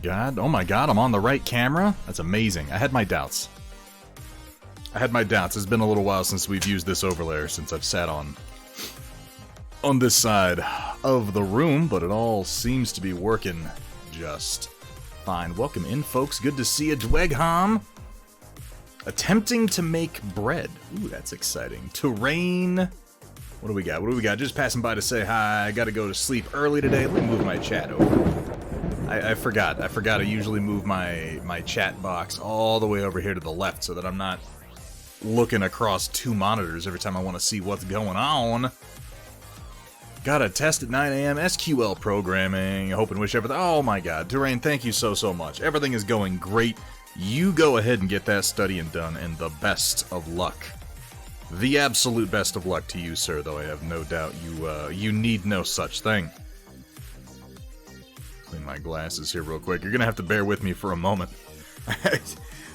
god. Oh my god, I'm on the right camera? That's amazing. I had my doubts. It's been a little while since we've used this overlay, since I've sat on this side of the room, but it all seems to be working just fine. Welcome in, folks. Good to see you. Dwegham. Attempting to make bread. Ooh, that's exciting. Terrain. What do we got? Just passing by to say hi. I gotta go to sleep early today. Let me move my chat over. I forgot. I usually move my chat box all the way over here to the left so that I'm not looking across two monitors every time I want to see what's going on. Got a test at 9 a.m. SQL programming. Hope and wish everything. Oh my god. Terrain, thank you so much. Everything is going great. You go ahead and get that studying done, and the best of luck. The absolute best of luck to you, sir, though I have no doubt you need no such thing. Clean my glasses here real quick. You're gonna have to bear with me for a moment.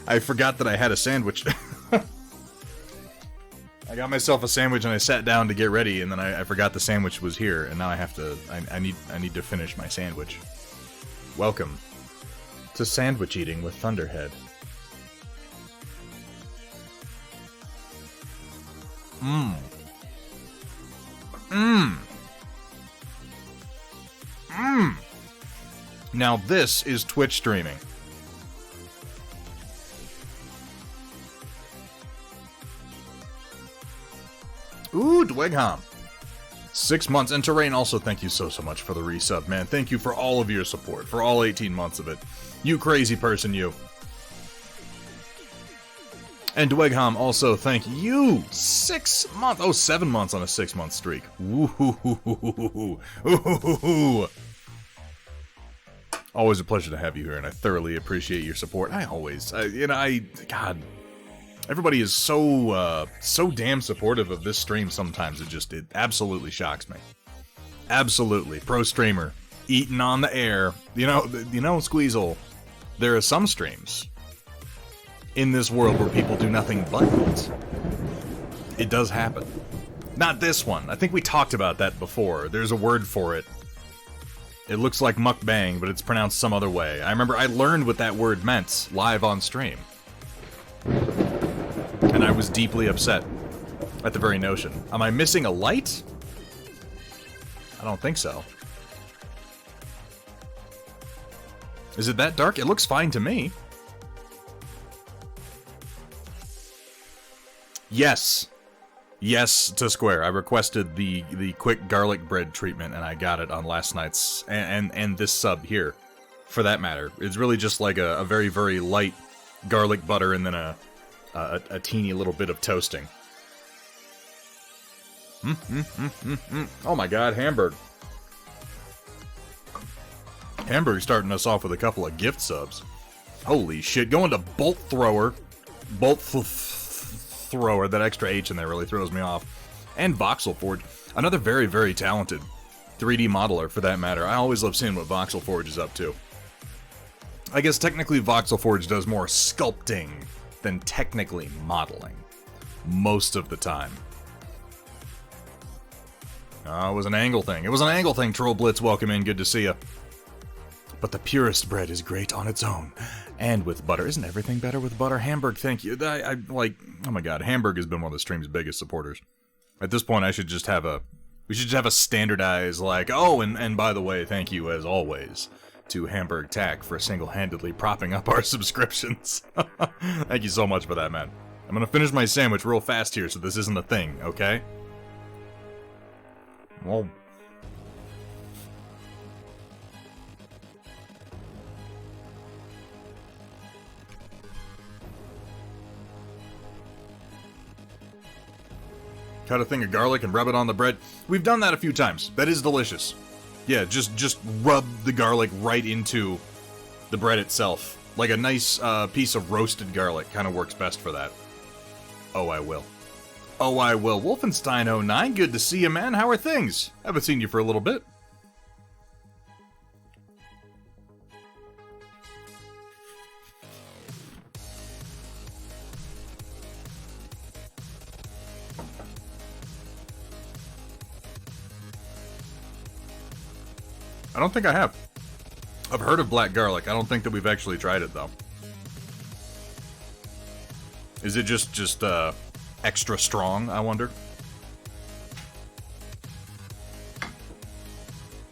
I forgot that I had a sandwich. I got myself a sandwich and I sat down to get ready, and then I forgot the sandwich was here, and now I have to. I need to finish my sandwich. Welcome to sandwich eating with Thunderhead. Now this is Twitch streaming. Ooh, Dwegham. 6 months. And Terrain, also thank you so much for the resub, man. Thank you for all of your support, for all 18 months of it. You crazy person, you. And Dwegham, also thank you. 6 months. Oh, 7 months on a 6-month streak. Woo-hoo-hoo-hoo-hoo-hoo. Ooh-hoo-hoo-hoo. Always a pleasure to have you here, and I thoroughly appreciate your support. God, everybody is so damn supportive of this stream sometimes. It absolutely shocks me. Absolutely. Pro streamer. Eating on the air. You know, Squeezle, there are some streams in this world where people do nothing but eat. It does happen. Not this one. I think we talked about that before. There's a word for it. It looks like mukbang, but it's pronounced some other way. I remember I learned what that word meant live on stream. And I was deeply upset at the very notion. Am I missing a light? I don't think so. Is it that dark? It looks fine to me. Yes. Yes to Square. I requested the quick garlic bread treatment, and I got it on last night's, and this sub here, for that matter. It's really just like a very, very light garlic butter and then a teeny little bit of toasting. Oh my god, Hamburg. Hamburg's starting us off with a couple of gift subs. Holy shit, going to Bolt Thrower, that extra H in there really throws me off. And Voxel Forge, another very, very talented 3D modeler for that matter. I always love seeing what Voxel Forge is up to. I guess technically Voxel Forge does more sculpting than technically modeling. Most of the time. It was an angle thing. It was an angle thing, Troll Blitz. Welcome in, good to see you. But the purest bread is great on its own. And with butter. Isn't everything better with butter? Hamburg, thank you. I like, oh my god, Hamburg has been one of the stream's biggest supporters. At this point, we should just have a standardized, like, oh, and by the way, thank you, as always, to Hamburg Tack for single-handedly propping up our subscriptions. Thank you so much for that, man. I'm gonna finish my sandwich real fast here so this isn't a thing, okay? Well... cut a thing of garlic and rub it on the bread. We've done that a few times. That is delicious. Yeah, just rub the garlic right into the bread itself. Like a nice piece of roasted garlic kind of works best for that. Oh, I will. Oh, I will. Wolfenstein09, good to see you, man. How are things? Haven't seen you for a little bit. I don't think I have. I've heard of black garlic. I don't think that we've actually tried it, though. Is it just extra strong, I wonder?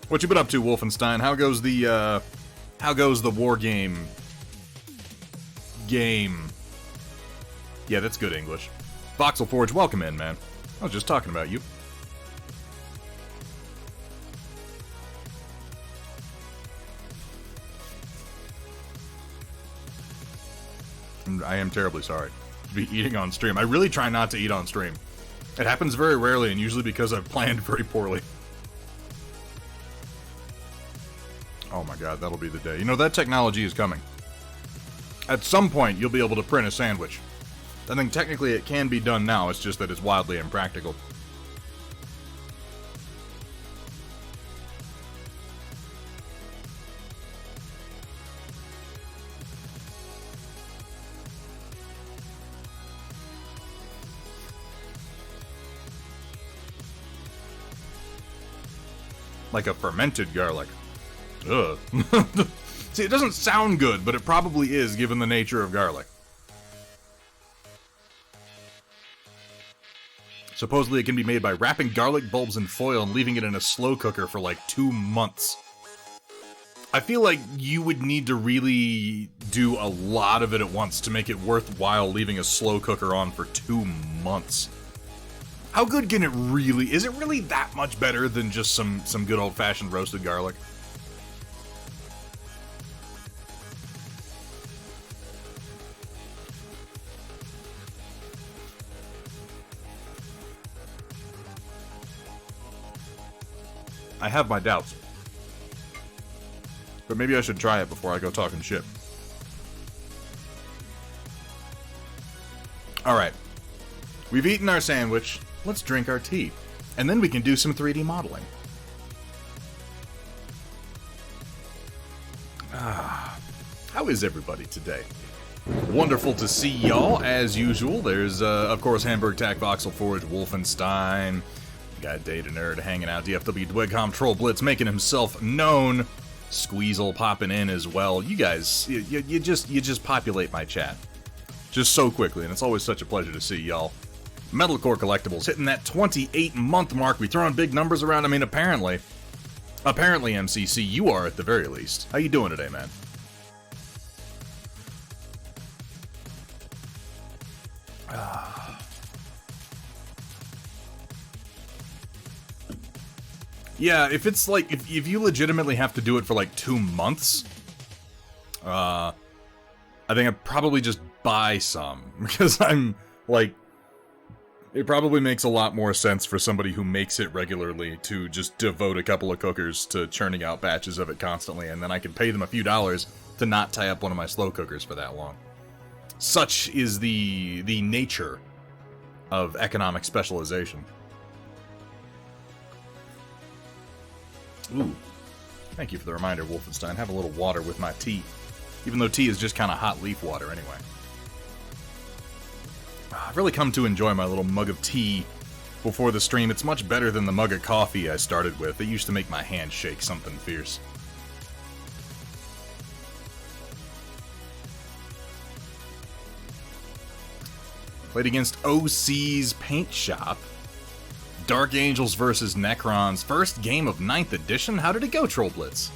What you been up to, Wolfenstein? How goes the war game? Yeah, that's good English. Voxel Forge, welcome in, man. I was just talking about you. I am terribly sorry to be eating on stream. I really try not to eat on stream. It happens very rarely, and usually because I've planned very poorly. Oh my god, that'll be the day. You know, that technology is coming. At some point, you'll be able to print a sandwich. I think technically it can be done now, it's just that it's wildly impractical. Like a fermented garlic. Ugh. See, it doesn't sound good, but it probably is, given the nature of garlic. Supposedly it can be made by wrapping garlic bulbs in foil and leaving it in a slow cooker for like 2 months. I feel like you would need to really do a lot of it at once to make it worthwhile leaving a slow cooker on for 2 months. How good can it really... Is it really that much better than just some good old-fashioned roasted garlic? I have my doubts. But maybe I should try it before I go talking shit. Alright. We've eaten our sandwich. Let's drink our tea. And then we can do some 3D modeling. How is everybody today? Wonderful to see y'all, as usual. There's, of course, Hamburg Tack, Voxel Forge, Wolfenstein. Got Data Nerd hanging out, DFW Dwegcom, Troll Blitz making himself known. Squeezel popping in as well. You guys, you just populate my chat. Just so quickly, and it's always such a pleasure to see y'all. Metalcore Collectibles hitting that 28-month mark. We throwing big numbers around. I mean, apparently, MCC, you are at the very least. How you doing today, man? Yeah, if it's like, if you legitimately have to do it for like 2 months, I think I'd probably just buy some, because I'm, like, it probably makes a lot more sense for somebody who makes it regularly to just devote a couple of cookers to churning out batches of it constantly, and then I can pay them a few dollars to not tie up one of my slow cookers for that long. Such is the nature of economic specialization. Ooh. Thank you for the reminder, Wolfenstein. Have a little water with my tea. Even though tea is just kind of hot leaf water anyway. I've really come to enjoy my little mug of tea before the stream. It's much better than the mug of coffee I started with. It used to make my hand shake something fierce. Played against OC's Paint Shop. Dark Angels versus Necrons. First game of 9th edition? How did it go, Troll Blitz?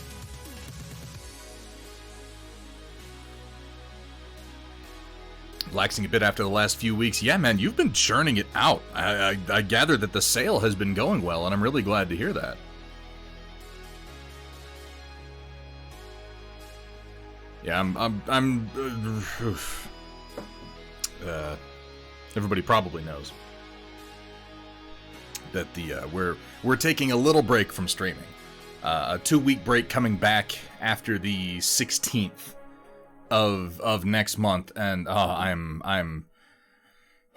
Relaxing a bit after the last few weeks. Yeah, man, you've been churning it out. I gather that the sale has been going well, and I'm really glad to hear that. Yeah, everybody probably knows that we're taking a little break from streaming. A 2-week break coming back after the 16th of next month, and I'm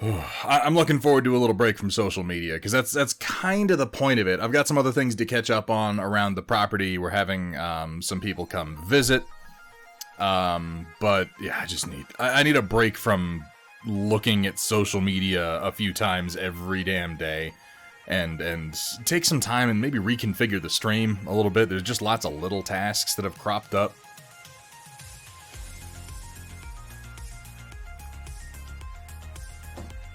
looking forward to a little break from social media, because that's kind of the point of it. I've got some other things to catch up on around the property. We're having some people come visit, but yeah, I need a break from looking at social media a few times every damn day. and take some time and maybe reconfigure the stream a little bit. There's just lots of little tasks that have cropped up.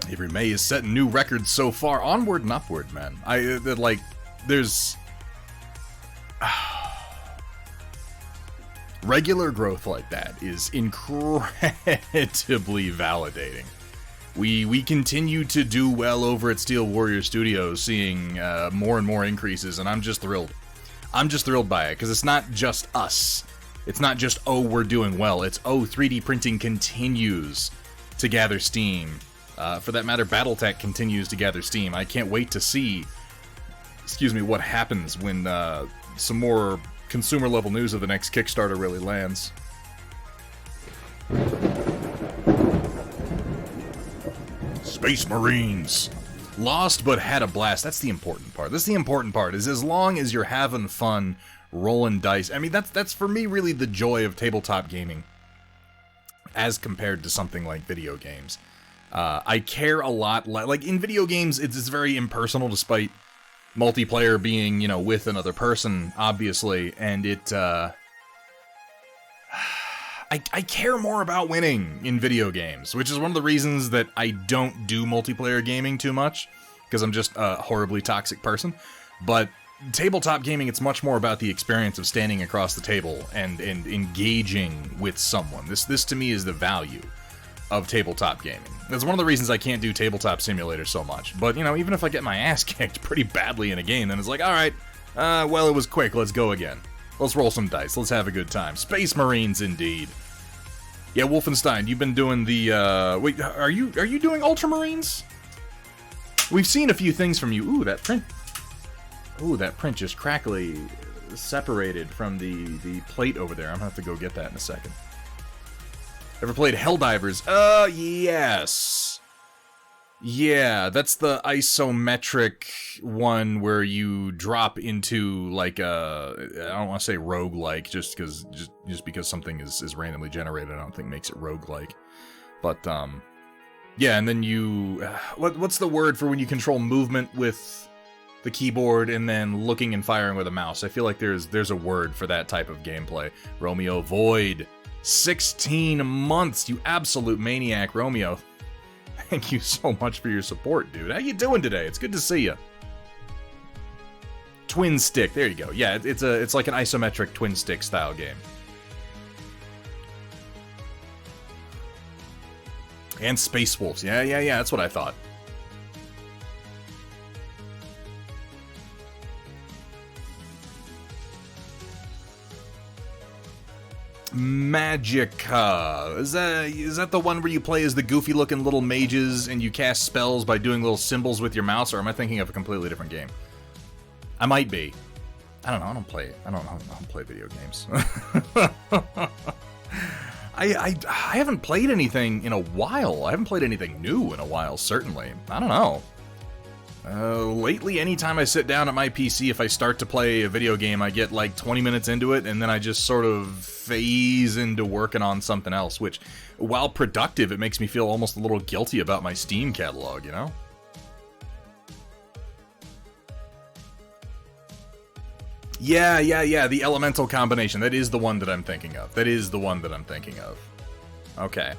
Avery May is setting new records so far. Onward and upward, man. There's regular growth like that is incredibly validating. We continue to do well over at Steel Warrior Studios, seeing more and more increases, and I'm just thrilled. I'm just thrilled by it, because it's not just us. It's not just, oh, we're doing well. It's, oh, 3D printing continues to gather steam. For that matter, Battletech continues to gather steam. I can't wait to see, what happens when some more consumer-level news of the next Kickstarter really lands. Space Marines. Lost but had a blast. That's the important part. That's the important part, is as long as you're having fun rolling dice. I mean, that's for me really the joy of tabletop gaming as compared to something like video games. I care a lot, like in video games, it's very impersonal despite multiplayer being, with another person, obviously, and it, I care more about winning in video games, which is one of the reasons that I don't do multiplayer gaming too much, because I'm just a horribly toxic person. But tabletop gaming, it's much more about the experience of standing across the table and engaging with someone. This to me is the value of tabletop gaming. That's one of the reasons I can't do Tabletop Simulator so much. But, even if I get my ass kicked pretty badly in a game, then it's like, alright, well, it was quick, let's go again. Let's roll some dice, let's have a good time. Space Marines, indeed. Yeah, Wolfenstein, you've been doing the, wait, are you doing Ultramarines? We've seen a few things from you. Ooh, that print. Ooh, that print just crackly separated from the plate over there. I'm gonna have to go get that in a second. Ever played Helldivers? Yes. Yeah, that's the isometric one where you drop into, like, I don't want to say roguelike, just because something is randomly generated, I don't think makes it roguelike. But, yeah, and then you, what's the word for when you control movement with the keyboard and then looking and firing with a mouse? I feel like there's a word for that type of gameplay. Romeo Void. 16 months, you absolute maniac, Romeo. Thank you so much for your support, dude. How you doing today? It's good to see you. Twin stick, there you go. Yeah, it's like an isometric twin stick style game. And Space Wolves. Yeah, that's what I thought. Magicka. Is that the one where you play as the goofy looking little mages and you cast spells by doing little symbols with your mouse, or am I thinking of a completely different game? I might be. I don't know. I don't play video games. I haven't played anything in a while. I haven't played anything new in a while, certainly. I don't know. Lately, anytime I sit down at my PC, if I start to play a video game, I get like 20 minutes into it, and then I just sort of phase into working on something else, which, while productive, it makes me feel almost a little guilty about my Steam catalog, Yeah, the elemental combination. That is the one that I'm thinking of. Okay.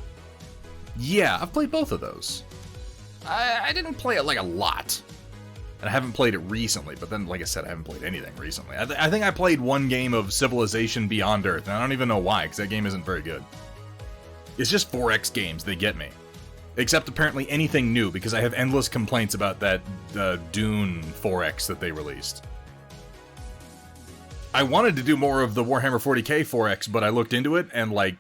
Yeah, I've played both of those. I didn't play it, like, a lot. And I haven't played it recently, but then, like I said, I haven't played anything recently. I think I played one game of Civilization Beyond Earth, and I don't even know why, because that game isn't very good. It's just 4X games, they get me. Except apparently anything new, because I have endless complaints about that Dune 4X that they released. I wanted to do more of the Warhammer 40k 4X, but I looked into it, and, like,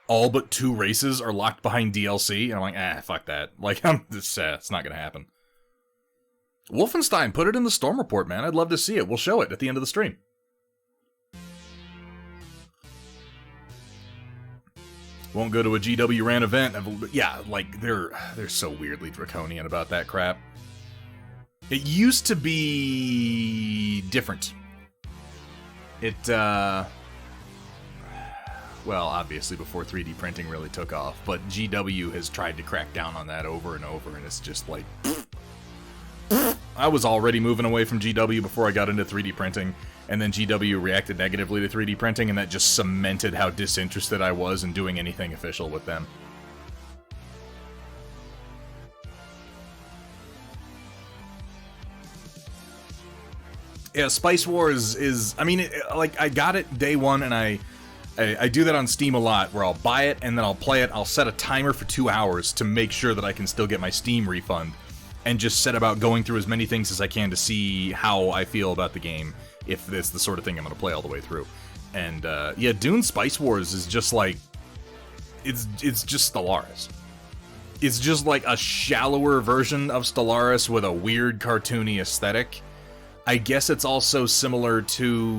all but 2 races are locked behind DLC, and I'm like, fuck that. Like, it's not gonna happen. Wolfenstein, put it in the Storm Report, man. I'd love to see it. We'll show it at the end of the stream. Won't go to a GW Ran event. Yeah, like, they're so weirdly draconian about that crap. It used to be different. Well, obviously before 3D printing really took off, but GW has tried to crack down on that over and over, and it's just like... I was already moving away from GW before I got into 3D printing, and then GW reacted negatively to 3D printing, and that just cemented how disinterested I was in doing anything official with them. Yeah, Spice Wars is, I mean, like, I got it day one, and I do that on Steam a lot, where I'll buy it, and then I'll play it, I'll set a timer for 2 hours to make sure that I can still get my Steam refund, and just set about going through as many things as I can to see how I feel about the game, if it's the sort of thing I'm going to play all the way through. And, yeah, Dune Spice Wars is just like, it's just Stellaris. It's just like a shallower version of Stellaris with a weird cartoony aesthetic. I guess it's also similar to...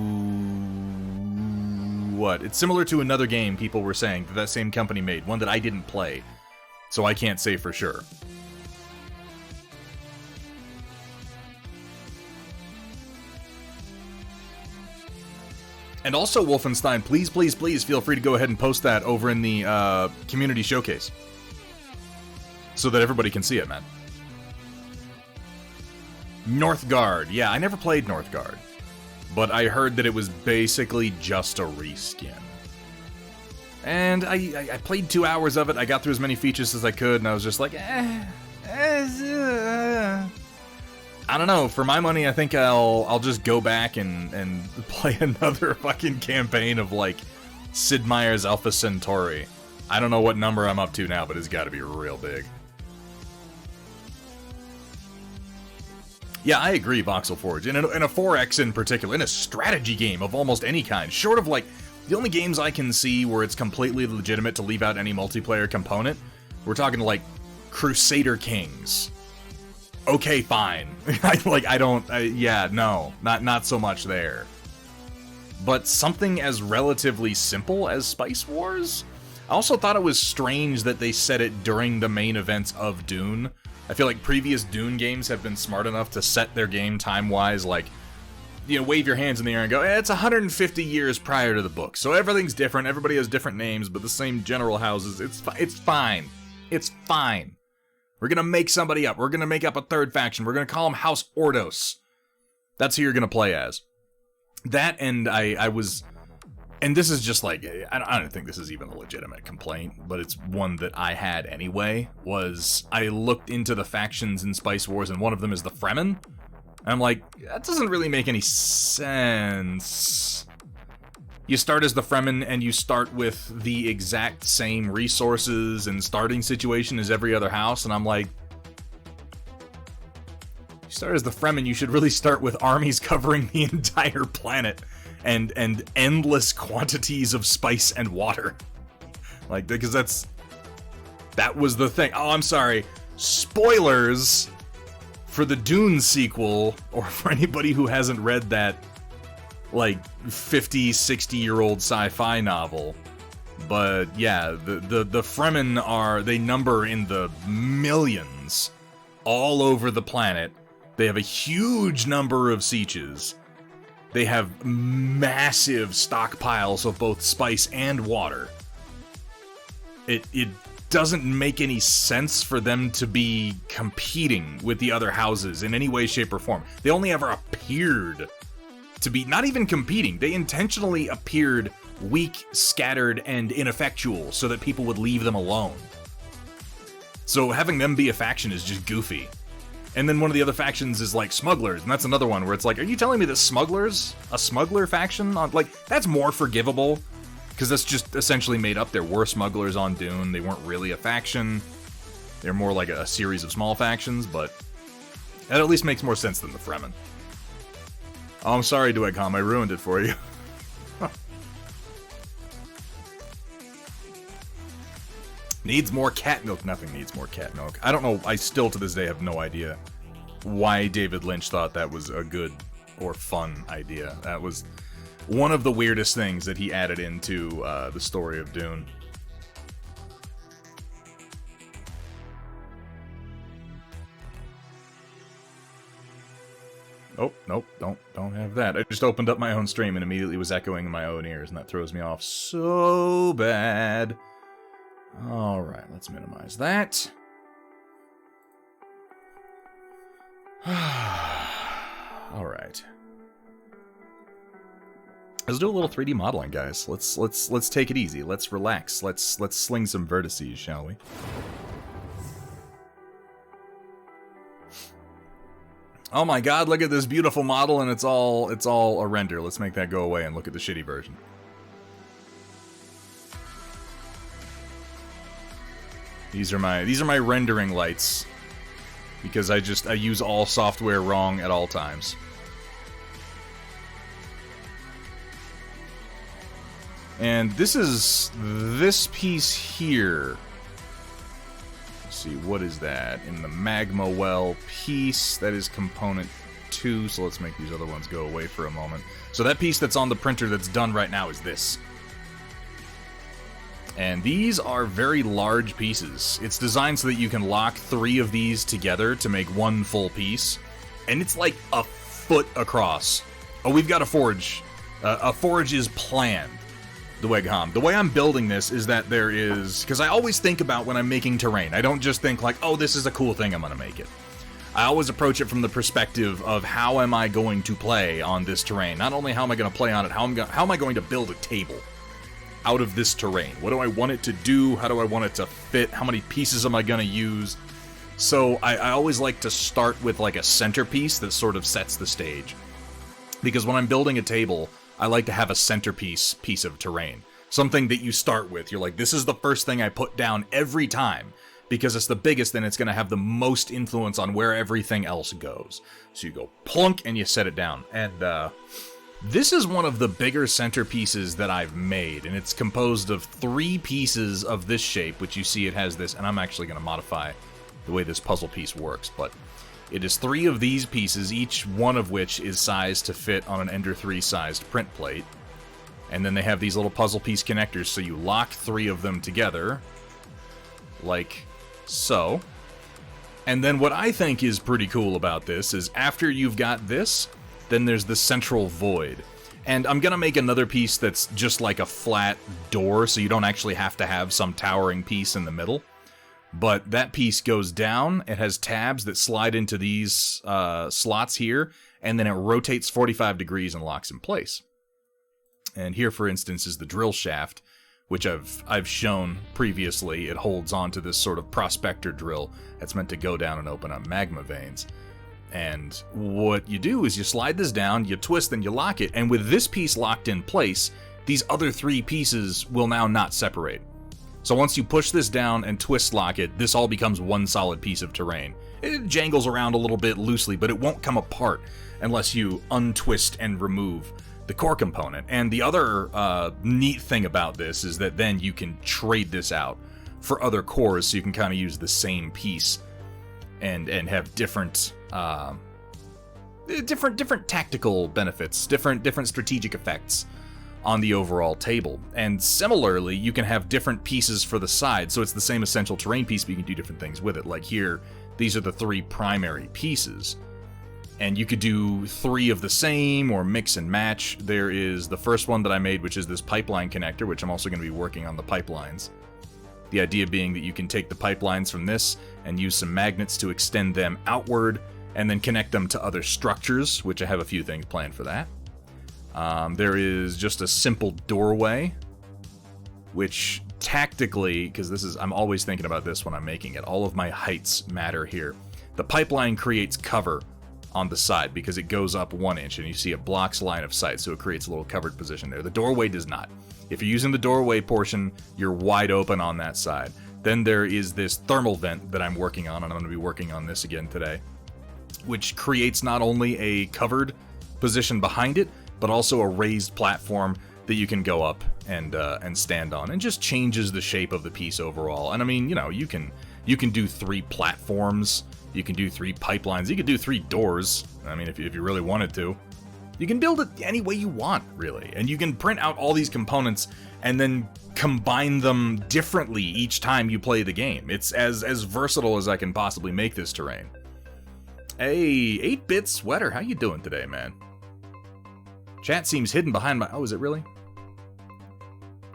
what? It's similar to another game people were saying that same company made, one that I didn't play, so I can't say for sure. And also, Wolfenstein, please, please, please feel free to go ahead and post that over in the community showcase, so that everybody can see it, man. Northgard. Yeah, I never played Northgard, but I heard that it was basically just a reskin. And I played 2 hours of it, I got through as many features as I could, and I was just like, I don't know, for my money, I think I'll just go back and play another fucking campaign of, like, Sid Meier's Alpha Centauri. I don't know what number I'm up to now, but it's gotta be real big. Yeah, I agree, Voxel Forge. In a 4X in particular, in a strategy game of almost any kind, short of, like, the only games I can see where it's completely legitimate to leave out any multiplayer component, we're talking, like, Crusader Kings. Okay, fine. Yeah, no, not so much there. But something as relatively simple as Spice Wars? I also thought it was strange that they set it during the main events of Dune. I feel like previous Dune games have been smart enough to set their game time-wise, like, you know, wave your hands in the air and go, it's 150 years prior to the book, so everything's different, everybody has different names, but the same general houses, it's fine. It's fine. We're gonna make somebody up, we're gonna make up a third faction, we're gonna call them House Ordos. That's who you're gonna play as. That, and I was... And this is just like, I don't think this is even a legitimate complaint, but it's one that I had anyway, was I looked into the factions in Spice Wars, and one of them is the Fremen. And I'm like, that doesn't really make any sense. You start as the Fremen, and you start with the exact same resources and starting situation as every other house, and I'm like, you start as the Fremen, you should really start with armies covering the entire planet. And endless quantities of spice and water. Like, because that was the thing. Oh, I'm sorry. Spoilers for the Dune sequel, or for anybody who hasn't read that, like, 50, 60-year-old sci-fi novel. But, yeah, the Fremen they number in the millions all over the planet. They have a huge number of sieges. They have massive stockpiles of both spice and water. It doesn't make any sense for them to be competing with the other houses in any way, shape, or form. They only ever appeared to be, not even competing, they intentionally appeared weak, scattered, and ineffectual so that people would leave them alone. So having them be a faction is just goofy. And then one of the other factions is, like, smugglers, and that's another one where it's like, are you telling me that smugglers, a smuggler faction, like, that's more forgivable, because that's just essentially made up. There were smugglers on Dune, they weren't really a faction, they're more like a series of small factions, but that at least makes more sense than the Fremen. Oh, I'm sorry, Dwegcom, I ruined it for you. Needs more cat milk. Nothing needs more cat milk. I don't know, I still to this day have no idea why David Lynch thought that was a good or fun idea. That was one of the weirdest things that he added into the story of Dune. Oh, nope, don't have that. I just opened up my own stream and immediately was echoing in my own ears, and that throws me off so bad. Alright, let's minimize that. right. Let's do a little 3D modeling, guys. Let's take it easy. Let's relax. Let's sling some vertices, shall we? Oh my god, look at this beautiful model, and it's all a render. Let's make that go away and look at the shitty version. These are my rendering lights, because I use all software wrong at all times. And this piece here. Let's see, what is that? In the magma well piece, that is component 2, so let's make these other ones go away for a moment. So that piece that's on the printer that's done right now is this. And these are very large pieces. It's designed so that you can lock 3 of these together to make one full piece. And it's like a foot across. Oh, we've got a forge. A forge is planned. The way I'm building this is that there is... Because I always think about when I'm making terrain. I don't just think like, oh, this is a cool thing, I'm going to make it. I always approach it from the perspective of how am I going to play on this terrain. Not only how am I going to play on it, how am I going to build a table out of this terrain? What do I want it to do? How do I want it to fit? How many pieces am I going to use? So I always like to start with like a centerpiece that sort of sets the stage. Because when I'm building a table, I like to have a centerpiece piece of terrain. Something that you start with. You're like, this is the first thing I put down every time. Because it's the biggest and it's going to have the most influence on where everything else goes. So you go plunk and you set it down. And this is one of the bigger centerpieces that I've made. And it's composed of 3 pieces of this shape, which you see it has this. And I'm actually going to modify the way this puzzle piece works. But it is 3 of these pieces, each one of which is sized to fit on an Ender 3 sized print plate. And then they have these little puzzle piece connectors, so you lock 3 of them together, like so. And then what I think is pretty cool about this is after you've got this, then there's the central void. And I'm gonna make another piece that's just like a flat door, so you don't actually have to have some towering piece in the middle. But that piece goes down, it has tabs that slide into these slots here, and then it rotates 45 degrees and locks in place. And here, for instance, is the drill shaft, which I've shown previously. It holds onto this sort of prospector drill that's meant to go down and open up magma veins. And what you do is you slide this down, you twist, and you lock it, and with this piece locked in place, these other 3 pieces will now not separate. So once you push this down and twist lock it, this all becomes one solid piece of terrain. It jangles around a little bit loosely, but it won't come apart unless you untwist and remove the core component. And the other neat thing about this is that then you can trade this out for other cores, so you can kind of use the same piece and have different tactical benefits, different strategic effects on the overall table. And similarly, you can have different pieces for the side, so it's the same essential terrain piece, but you can do different things with it. Like here, these are the 3 primary pieces. And you could do 3 of the same, or mix and match. There is the first one that I made, which is this pipeline connector, which I'm also going to be working on the pipelines. The idea being that you can take the pipelines from this and use some magnets to extend them outward, and then connect them to other structures, which I have a few things planned for that. There is just a simple doorway, which tactically, because I'm always thinking about this when I'm making it, all of my heights matter here. The pipeline creates cover on the side because it goes up 1 inch, and you see it blocks line of sight, so it creates a little covered position there. The doorway does not. If you're using the doorway portion, you're wide open on that side. Then there is this thermal vent that I'm working on, and I'm going to be working on this again today, which creates not only a covered position behind it, but also a raised platform that you can go up and stand on, and just changes the shape of the piece overall. And I mean, you know, you can do 3 platforms, you can do 3 pipelines, you can do 3 doors. I mean, if you really wanted to, you can build it any way you want, really, and you can print out all these components and then combine them differently each time you play the game. It's as versatile as I can possibly make this terrain. Hey, 8-bit sweater, how you doing today, man? Chat seems hidden behind my... Oh, is it really?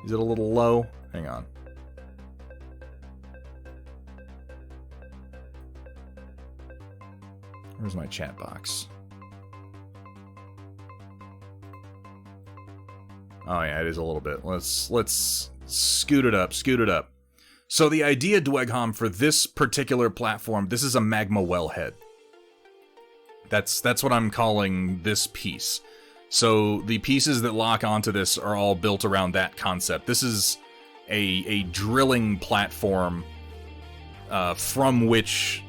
Is it a little low? Hang on. Where's my chat box? Oh yeah, it is a little bit. Let's scoot it up, scoot it up. So the idea, Dweghom, for this particular platform, this is a magma wellhead. That's what I'm calling this piece. So the pieces that lock onto this are all built around that concept. This is a drilling platform from which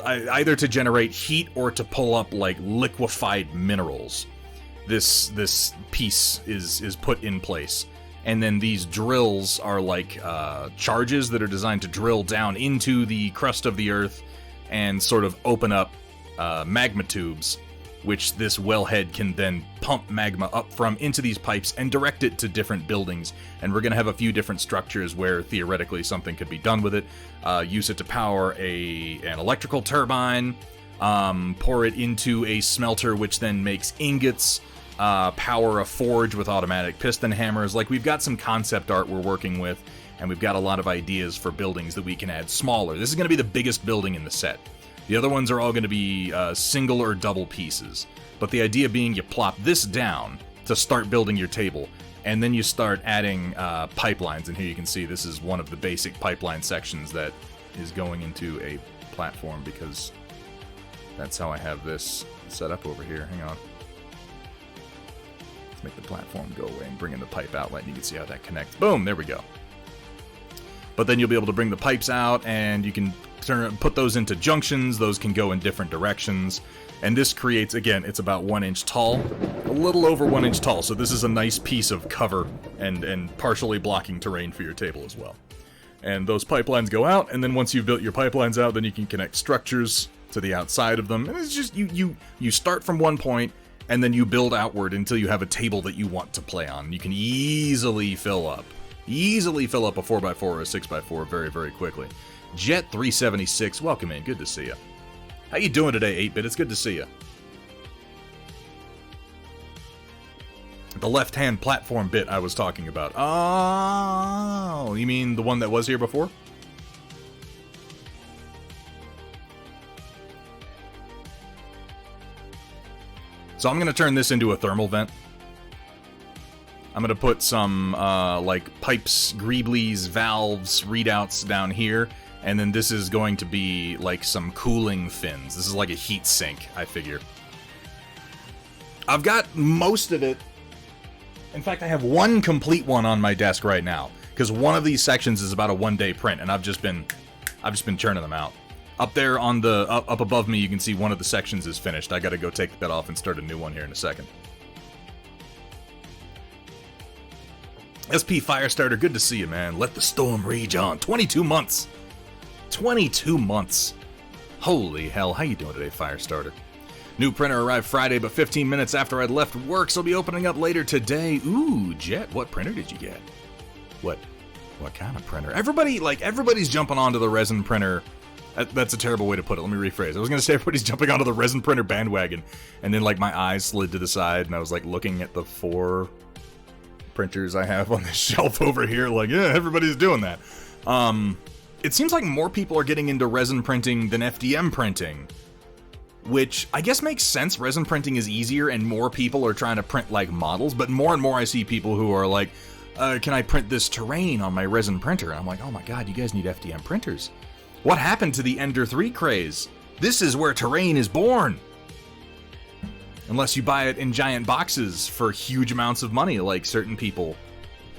either to generate heat or to pull up like liquefied minerals. This piece is put in place. And then these drills are like charges that are designed to drill down into the crust of the earth and sort of open up magma tubes, which this wellhead can then pump magma up from into these pipes and direct it to different buildings. And we're going to have a few different structures where theoretically something could be done with it. Use it to power an electrical turbine, pour it into a smelter, which then makes ingots, power a forge with automatic piston hammers. Like, we've got some concept art we're working with, and we've got a lot of ideas for buildings that we can add smaller. This is going to be the biggest building in the set. The other ones are all going to be single or double pieces. But the idea being you plop this down to start building your table, and then you start adding pipelines. And here you can see this is one of the basic pipeline sections that is going into a platform, because that's how I have this set up over here. Hang on. Let's make the platform go away and bring in the pipe outlet, and you can see how that connects. Boom, there we go. But then you'll be able to bring the pipes out, and you can put those into junctions. Those can go in different directions. And this creates, again, it's about 1 inch tall, a little over 1 inch tall. So this is a nice piece of cover and partially blocking terrain for your table as well. And those pipelines go out, and then once you've built your pipelines out, then you can connect structures to the outside of them. And it's just, you start from one point, and then you build outward until you have a table that you want to play on. You can easily fill up a 4x4 or a 6x4 very, very quickly. Jet376, welcome in. Good to see you. How you doing today, 8-Bit? It's good to see you. The left-hand platform bit I was talking about. Oh, you mean the one that was here before? So I'm going to turn this into a thermal vent. I'm going to put some, like, pipes, greeblies, valves, readouts down here. And then this is going to be, like, some cooling fins. This is like a heat sink, I figure. I've got most of it. In fact, I have one complete one on my desk right now. Because one of these sections is about a 1-day print, and I've just been churning them out. Up there on the, up above me, you can see one of the sections is finished. I gotta go take that off and start a new one here in a second. SP Firestarter, good to see you, man. Let the storm rage on. 22 months. 22 months. Holy hell, how you doing today, Firestarter? New printer arrived Friday, but 15 minutes after I'd left work, so I'll be opening up later today. Ooh, Jet, what printer did you get? What kind of printer? Everybody's jumping onto the resin printer. That's a terrible way to put it. Let me rephrase. I was going to say everybody's jumping onto the resin printer bandwagon, and then, like, my eyes slid to the side, and I was, like, looking at the 4 printers I have on this shelf over here, like, yeah, everybody's doing that. It seems like more people are getting into resin printing than FDM printing, which I guess makes sense. Resin printing is easier, and more people are trying to print, like, models, but more and more I see people who are like, can I print this terrain on my resin printer? And I'm like, oh my god, you guys need FDM printers. What happened to the Ender 3 craze? This is where terrain is born. Unless you buy it in giant boxes for huge amounts of money, like certain people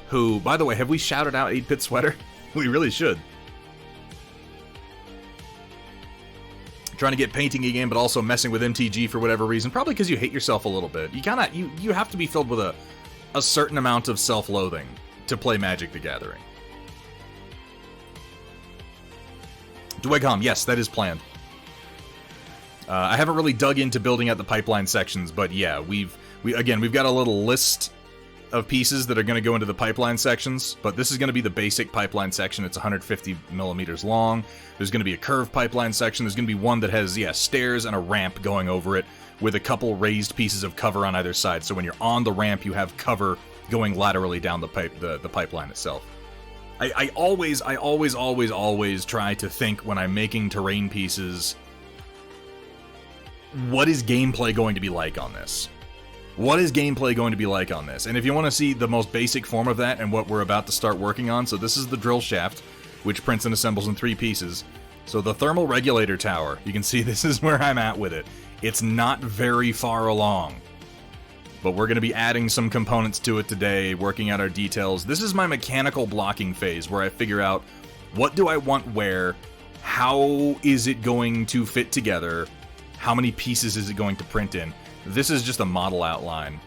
who, by the way, have we shouted out 8-Bit Sweater? We really should. Trying to get painting again, but also messing with MTG for whatever reason. Probably because you hate yourself a little bit. You have to be filled with a certain amount of self-loathing to play Magic the Gathering. Dweghom, yes, that is planned. I haven't really dug into building out the pipeline sections, but yeah, we've got a little list of pieces that are going to go into the pipeline sections, but this is going to be the basic pipeline section. It's 150 millimeters long. There's going to be a curved pipeline section. There's going to be one that has, stairs and a ramp going over it with a couple raised pieces of cover on either side. So when you're on the ramp, you have cover going laterally down the pipeline itself. I always try to think when I'm making terrain pieces, what is gameplay going to be like on this? What is gameplay going to be like on this? And if you want to see the most basic form of that and what we're about to start working on, so this is the drill shaft, which prints and assembles in 3 pieces. So the thermal regulator tower, you can see this is where I'm at with it. It's not very far along, but we're going to be adding some components to it today, working out our details. This is my mechanical blocking phase, where I figure out what do I want where, how is it going to fit together, how many pieces is it going to print in. This is just a model outline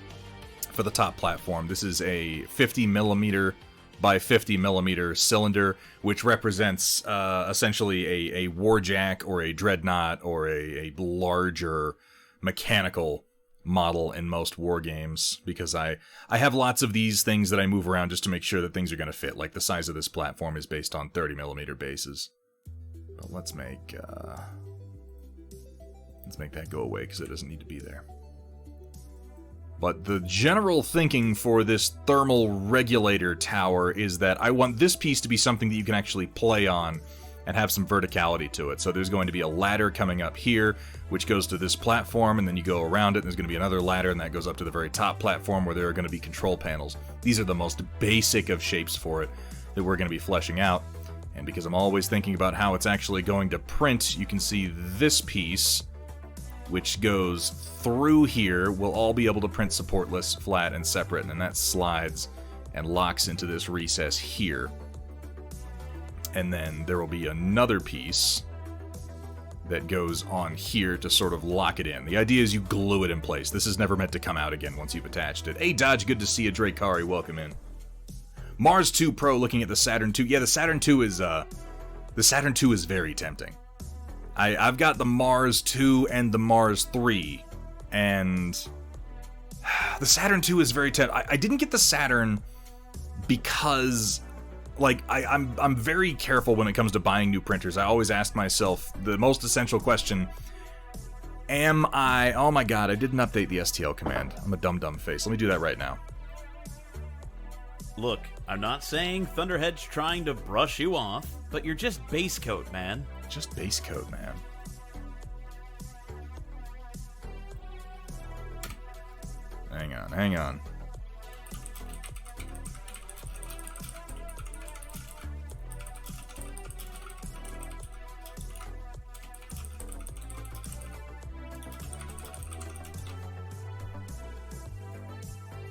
for the top platform. This is a 50 millimeter by 50 millimeter cylinder, which represents essentially a warjack or a dreadnought or a larger mechanical model in most war games, because I have lots of these things that I move around just to make sure that things are going to fit. Like the size of this platform is based on 30 millimeter bases. But let's make that go away because it doesn't need to be there. But the general thinking for this thermal regulator tower is that I want this piece to be something that you can actually play on and have some verticality to it. So there's going to be a ladder coming up here, which goes to this platform, and then you go around it, and there's going to be another ladder, and that goes up to the very top platform where there are going to be control panels. These are the most basic of shapes for it that we're going to be fleshing out. And because I'm always thinking about how it's actually going to print, you can see this piece, which goes through here, will all be able to print supportless, flat, and separate, and then that slides and locks into this recess here. And then there will be another piece that goes on here to sort of lock it in. The idea is you glue it in place. This is never meant to come out again once you've attached it. Hey Dodge, good to see you. Drakari, welcome in. Mars 2 Pro looking at the Saturn 2. Yeah, the Saturn 2 is very tempting. I've got the Mars 2 and the Mars 3, and the Saturn 2 is very tempting. I didn't get the Saturn because, like, I'm very careful when it comes to buying new printers. I always ask myself the most essential question: am I? Oh my God, I didn't update the STL command. I'm a dumb face. Let me do that right now. Look, I'm not saying Thunderhead's trying to brush you off, but you're just base coat, man. Just base coat, man. Hang on.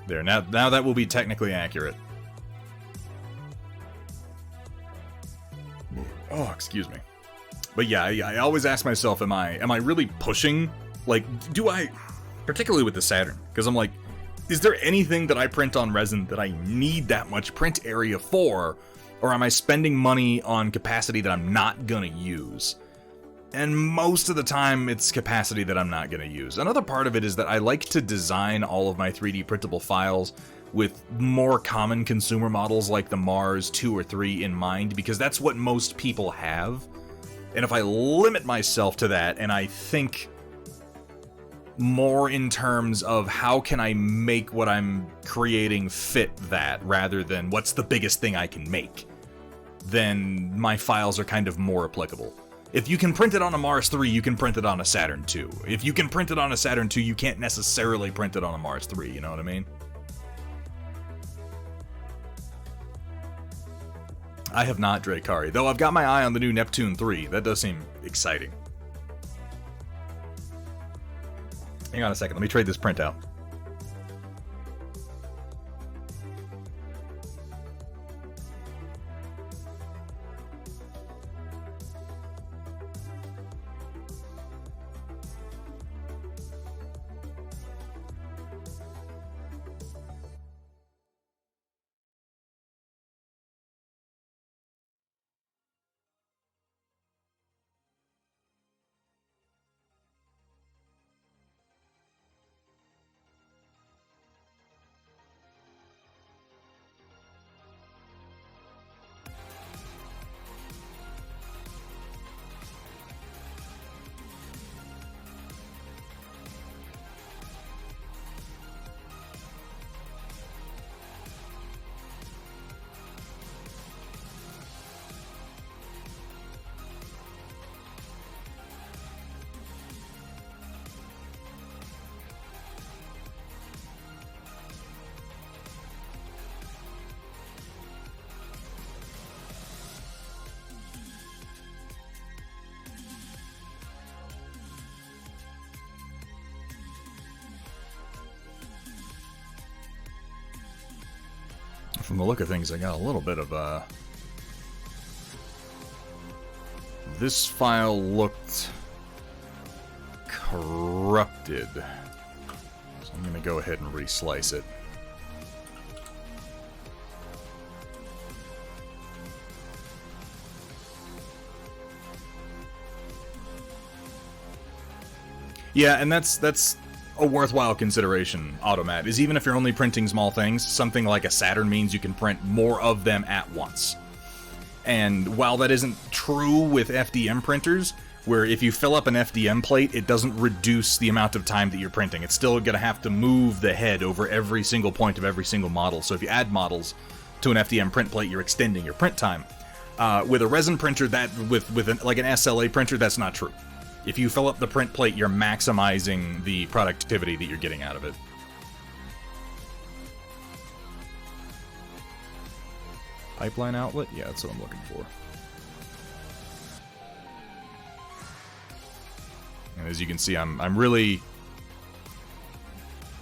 There, now that will be technically accurate. Oh, excuse me. But yeah, I always ask myself, am I really pushing? Like, do I, particularly with the Saturn, because I'm like, is there anything that I print on resin that I need that much print area for, or am I spending money on capacity that I'm not gonna use? And most of the time, it's capacity that I'm not gonna use. Another part of it is that I like to design all of my 3D printable files with more common consumer models like the Mars 2 or 3 in mind, because that's what most people have. And if I limit myself to that, and I think more in terms of how can I make what I'm creating fit that, rather than what's the biggest thing I can make, then my files are kind of more applicable. If you can print it on a Mars 3, you can print it on a Saturn 2. If you can print it on a Saturn 2, you can't necessarily print it on a Mars 3, you know what I mean? I have not, Drakari, though I've got my eye on the new Neptune 3. That does seem exciting. Hang on a second, let me trade this printout. From the look of things, I got a little bit of this file looked corrupted. So I'm going to go ahead and reslice it. Yeah, and that's a worthwhile consideration, Automat, is even if you're only printing small things, something like a Saturn means you can print more of them at once. And while that isn't true with FDM printers, where if you fill up an FDM plate, it doesn't reduce the amount of time that you're printing. It's still going to have to move the head over every single point of every single model. So if you add models to an FDM print plate, you're extending your print time. With a resin printer, like an SLA printer, that's not true. If you fill up the print plate, you're maximizing the productivity that you're getting out of it. Pipeline outlet? Yeah, that's what I'm looking for. And as you can see, I'm really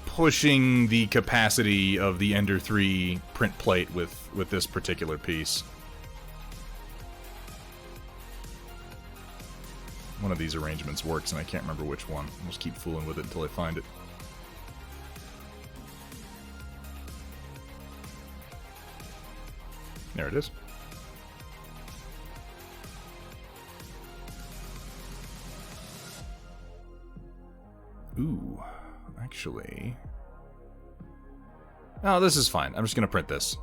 pushing the capacity of the Ender 3 print plate with this particular piece. One of these arrangements works, and I can't remember which one. I'll just keep fooling with it until I find it. There it is. Ooh, actually... Oh, this is fine. I'm just going to print this.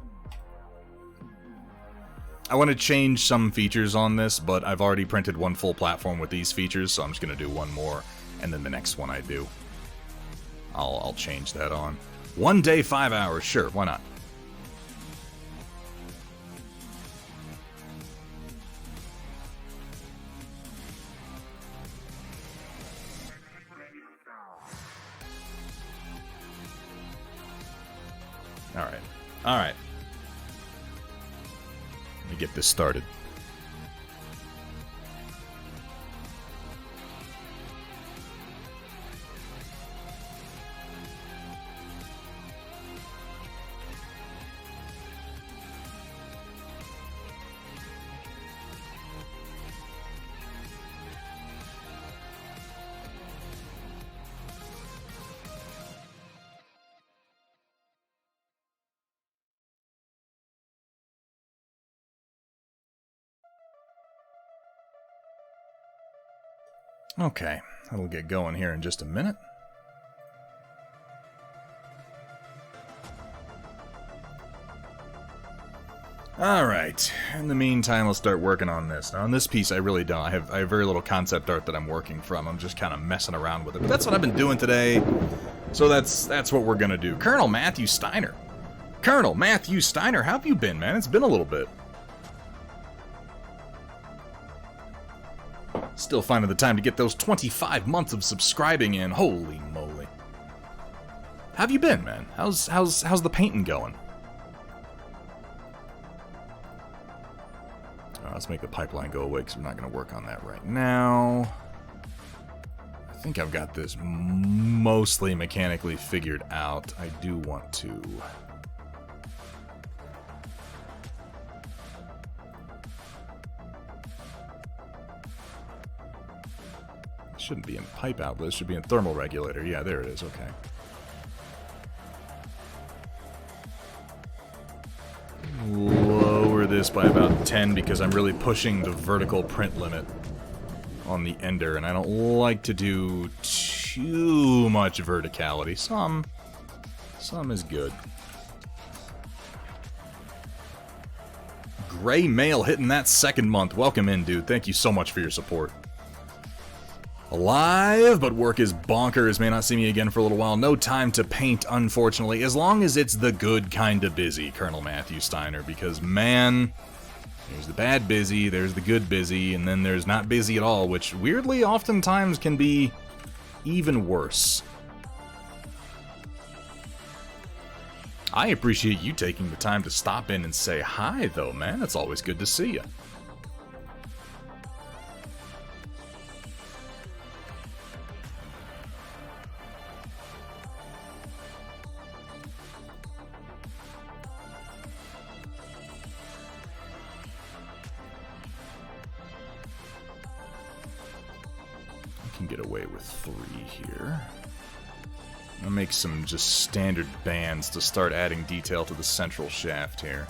I want to change some features on this, but I've already printed one full platform with these features, so I'm just going to do one more, and then the next one I do, I'll change that on. 1 day, 5 hours, sure, why not? Alright, alright. Let me get this started. Okay, that'll get going here in just a minute. Alright, in the meantime, I'll start working on this. Now, on this piece, I really don't. I have very little concept art that I'm working from. I'm just kind of messing around with it. But that's what I've been doing today, so that's what we're gonna do. Colonel Matthew Steiner. Colonel Matthew Steiner, how have you been, man? It's been a little bit. Still finding the time to get those 25 months of subscribing in. Holy moly. How have you been, man? How's the painting going? Let's make the pipeline go away because we're not going to work on that right now. I think I've got this mostly mechanically figured out. I do want to... Shouldn't be in pipe outlet, it should be in thermal regulator. Yeah, there it is, okay. Lower this by about 10 because I'm really pushing the vertical print limit on the Ender, and I don't like to do too much verticality. Some is good. Gray Mail hitting that second month. Welcome in, dude. Thank you so much for your support. Alive, but work is bonkers. May not see me again for a little while. No time to paint, unfortunately. As long as it's the good kind of busy, Colonel Matthew Steiner. Because, man, there's the bad busy, there's the good busy, and then there's not busy at all, which weirdly oftentimes can be even worse. I appreciate you taking the time to stop in and say hi, though, man. It's always good to see you. get away with 3 here. I'll make some just standard bands to start adding detail to the central shaft here.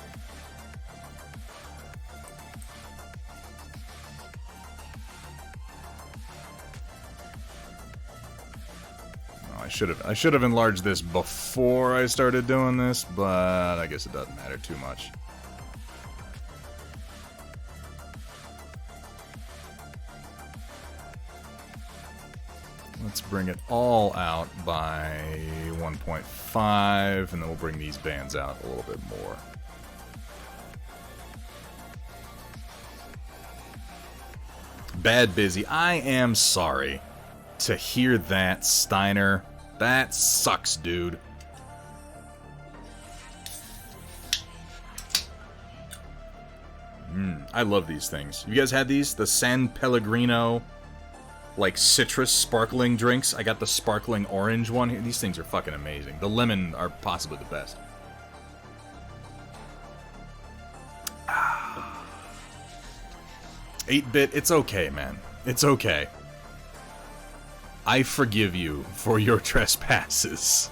I should have enlarged this before I started doing this, but I guess it doesn't matter too much. Let's bring it all out by 1.5, and then we'll bring these bands out a little bit more. Bad Busy, I am sorry to hear that, Steiner. That sucks, dude. I love these things. You guys had these? The San Pellegrino, like, citrus sparkling drinks. I got the sparkling orange one here. These things are fucking amazing. The lemon are possibly the best. 8-bit, it's okay, man. It's okay. I forgive you for your trespasses.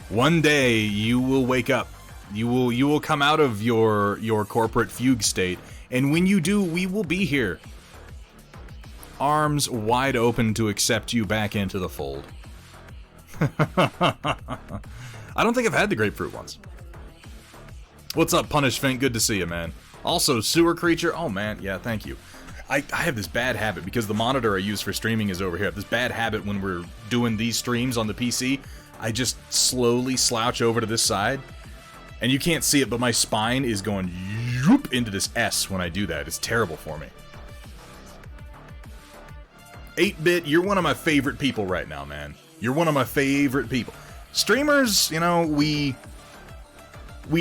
One day you will wake up. You will come out of your corporate fugue state, and when you do, we will be here. Arms wide open to accept you back into the fold. I don't think I've had the grapefruit ones. What's up, Punish Fink? Good to see you, man. Also, Sewer Creature. Oh, man. Yeah, thank you. I have this bad habit, because the monitor I use for streaming is over here. I have this bad habit when we're doing these streams on the PC. I just slowly slouch over to this side, and you can't see it, but my spine is going yoop into this S when I do that. It's terrible for me. 8-bit, you're one of my favorite people right now, man. You're one of my favorite people. Streamers, you know, we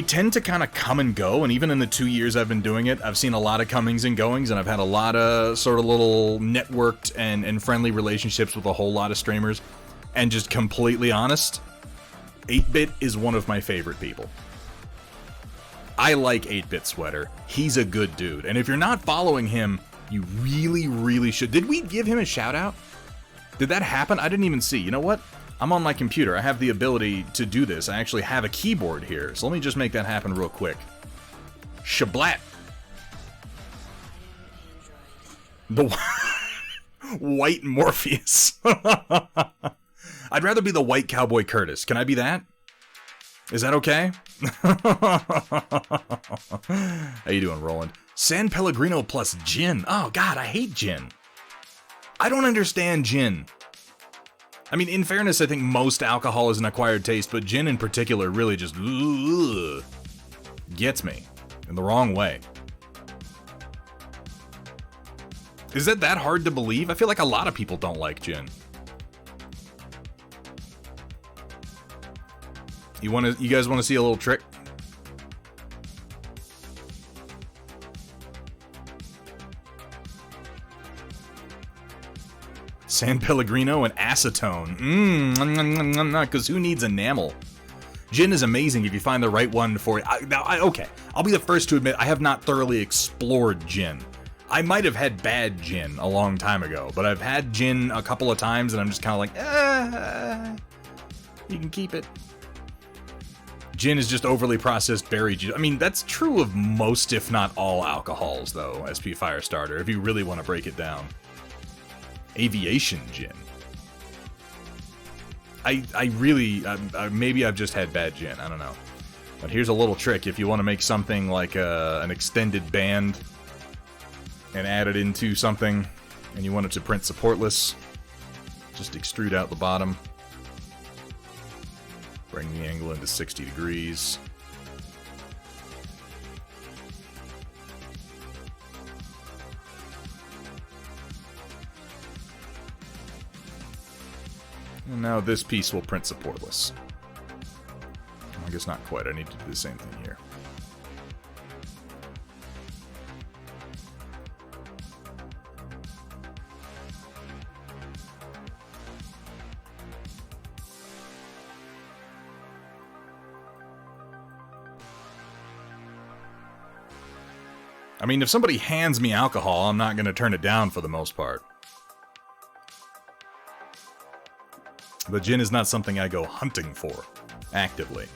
tend to kind of come and go, and even in the 2 years I've been doing it, I've seen a lot of comings and goings, and I've had a lot of sort of little networked and friendly relationships with a whole lot of streamers. And just completely honest, 8-bit is one of my favorite people. I like 8-bit Sweater. He's a good dude. And if you're not following him, you really, really should. Did we give him a shout out? Did that happen? I didn't even see. You know what? I'm on my computer. I have the ability to do this. I actually have a keyboard here. So let me just make that happen real quick. Shablat. The white Morpheus. I'd rather be the white Cowboy Curtis. Can I be that? Is that okay? How you doing, Roland? San Pellegrino plus gin. Oh, God, I hate gin. I don't understand gin. I mean, in fairness, I think most alcohol is an acquired taste, but gin in particular really just gets me in the wrong way. Is that hard to believe? I feel like a lot of people don't like gin. You guys want to see a little trick? San Pellegrino and acetone. Because who needs enamel? Gin is amazing if you find the right one for it. Okay, I'll be the first to admit I have not thoroughly explored gin. I might have had bad gin a long time ago, but I've had gin a couple of times and I'm just kind of like, you can keep it. Gin is just overly processed berry juice. I mean, that's true of most, if not all, alcohols, though, SP Firestarter, if you really want to break it down. Aviation gin. I really, maybe I've just had bad gin, I don't know. But here's a little trick. If you want to make something like an extended band and add it into something, and you want it to print supportless, just extrude out the bottom. Bring the angle into 60 degrees. And now this piece will print supportless. I guess not quite. I need to do the same thing here. I mean, if somebody hands me alcohol, I'm not going to turn it down for the most part. But Jinn is not something I go hunting for, actively.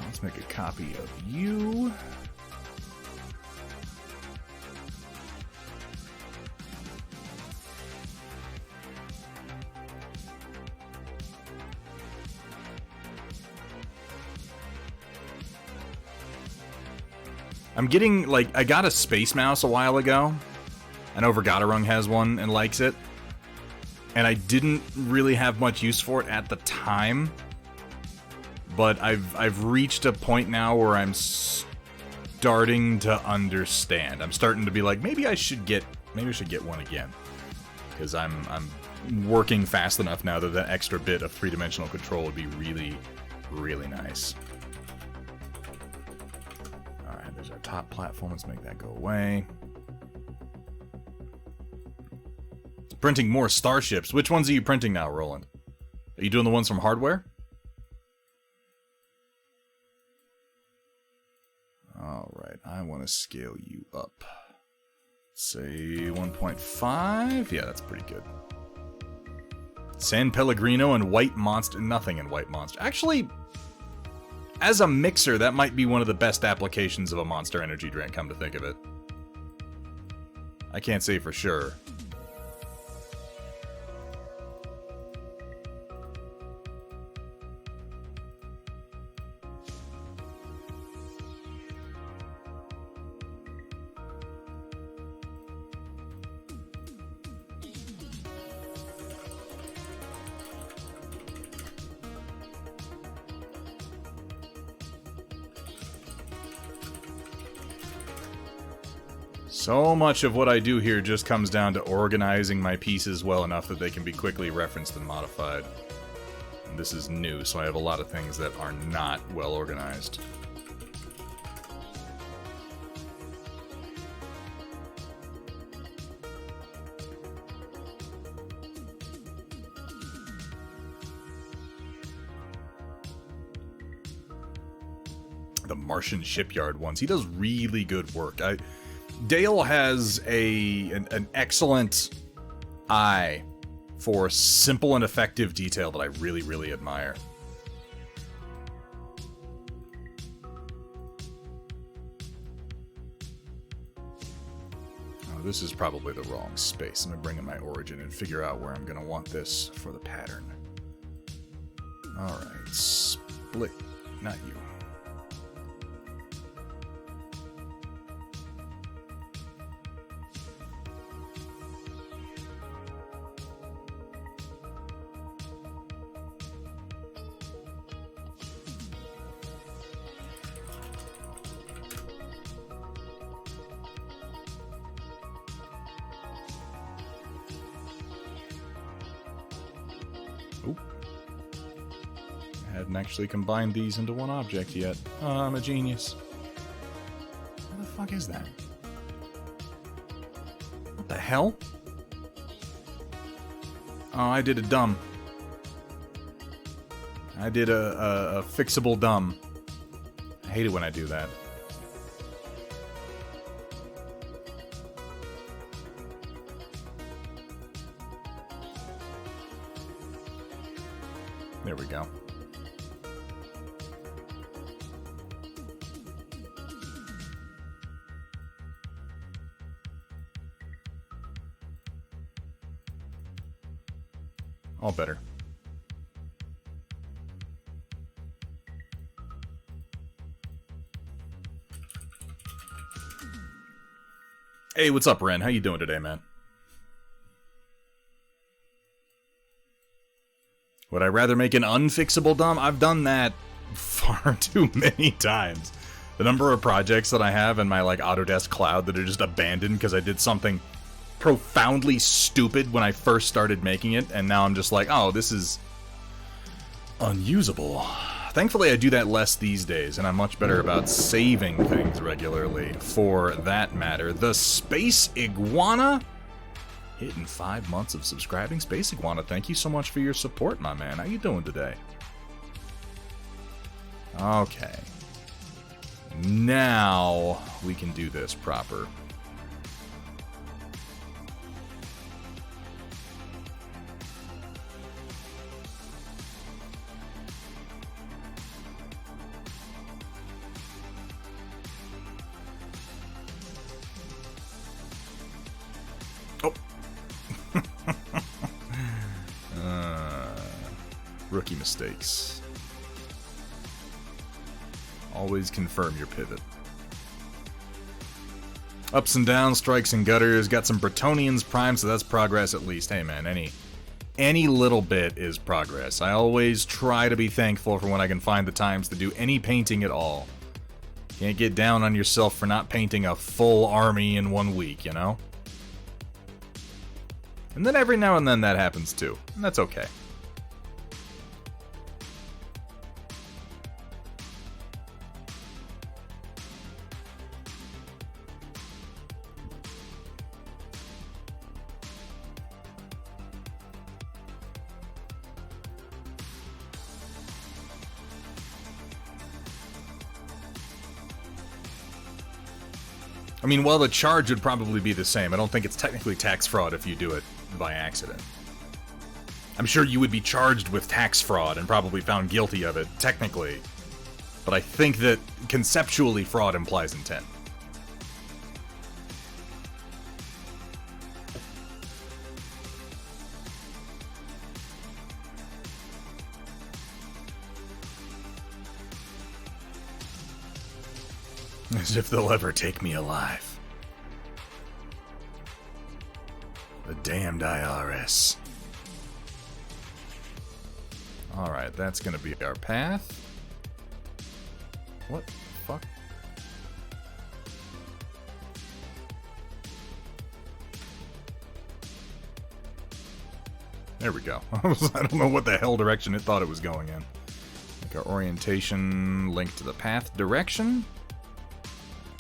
Let's make a copy of you. I'm getting, like, I got a space mouse a while ago. I know Vergaderung has one and likes it. And I didn't really have much use for it at the time. But I've reached a point now where I'm starting to understand. I'm starting to be like, maybe I should get one again, because I'm working fast enough now that that extra bit of three-dimensional control would be really, really nice. All right, there's our top platform. Let's make that go away. Printing more starships. Which ones are you printing now, Roland? Are you doing the ones from hardware? Alright, I want to scale you up. Say 1.5? Yeah, that's pretty good. San Pellegrino and White Monster. Nothing in White Monster. Actually, as a mixer, that might be one of the best applications of a Monster Energy drink, come to think of it. I can't say for sure. So much of what I do here just comes down to organizing my pieces well enough that they can be quickly referenced and modified. And this is new, so I have a lot of things that are not well organized. The Martian shipyard ones. He does really good work. Dale has an excellent eye for simple and effective detail that I really, really admire. Oh, this is probably the wrong space. I'm going to bring in my origin and figure out where I'm going to want this for the pattern. Alright, split. Not you. Actually combined these into one object yet. Oh, I'm a genius. What the fuck is that? What the hell? Oh, I did a dumb. I did a fixable dumb. I hate it when I do that. There we go. All better. Hey, what's up, Ren? How you doing today, man? Would I rather make an unfixable dumb? I've done that far too many times. The number of projects that I have in my like Autodesk Cloud that are just abandoned because I did something profoundly stupid when I first started making it, and now I'm just like, oh, this is unusable. Thankfully, I do that less these days, and I'm much better about saving things regularly, for that matter. The Space Iguana? Hitting 5 months of subscribing. Space Iguana, thank you so much for your support, my man. How you doing today? Okay. Now we can do this proper. Oh. Rookie mistakes. Always confirm your pivot. Ups and downs, strikes and gutters. Got some Bretonians prime, so that's progress at least. Hey man, any little bit is progress. I always try to be thankful for when I can find the times to do any painting at all. Can't get down on yourself for not painting a full army in 1 week, you know? And then every now and then that happens too, and that's okay. I mean, while the charge would probably be the same, I don't think it's technically tax fraud if you do it by accident. I'm sure you would be charged with tax fraud and probably found guilty of it, technically. But I think that conceptually fraud implies intent. As if they'll ever take me alive. The damned IRS. Alright, that's gonna be our path. What the fuck? There we go. I don't know what the hell direction it thought it was going in. Like our orientation linked to the path direction.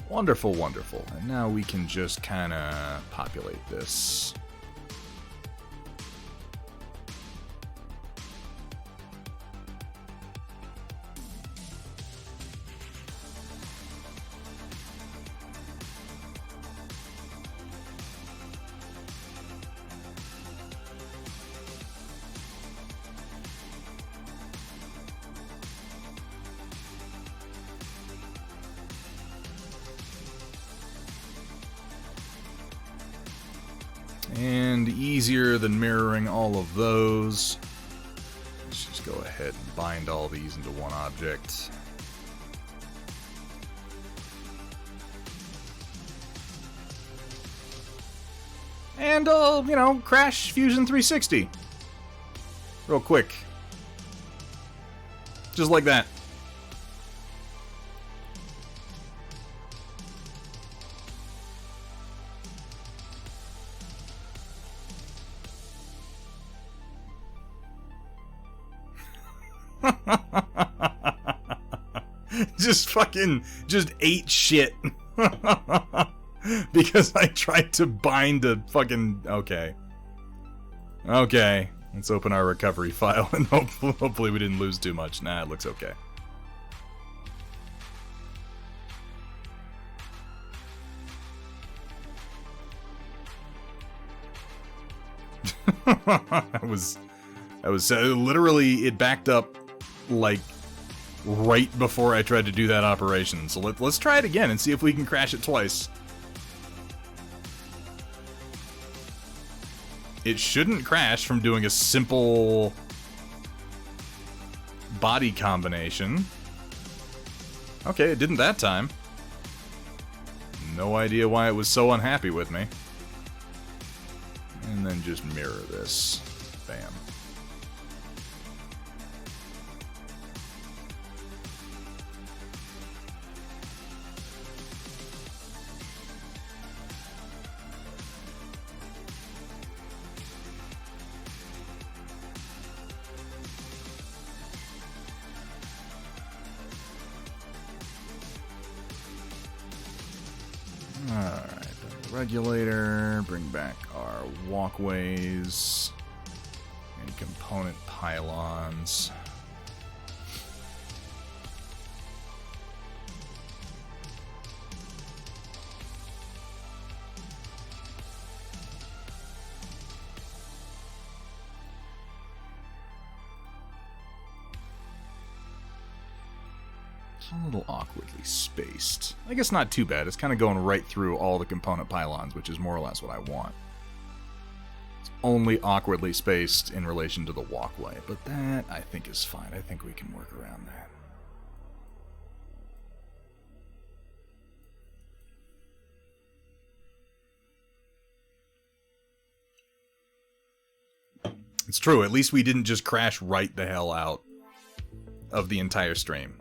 Wonderful, wonderful. And now we can just kind of populate this. And easier than mirroring all of those. Let's just go ahead and bind all these into one object. And I'll, you know, crash Fusion 360. Real quick. Just like that. just ate shit. Because I tried to bind a fucking... Okay. Okay. Let's open our recovery file and hopefully we didn't lose too much. Nah, it looks okay. I was literally, it backed up like right before I tried to do that operation. So let's try it again and see if we can crash it twice. It shouldn't crash from doing a simple body combination. Okay, it didn't that time. No idea why it was so unhappy with me. And then just mirror this. Bam. Alright, regulator, bring back our walkways, and component pylons. A little awkwardly spaced. I guess not too bad. It's kind of going right through all the component pylons, which is more or less what I want. It's only awkwardly spaced in relation to the walkway, but that I think is fine. I think we can work around that. It's true. At least we didn't just crash right the hell out of the entire stream.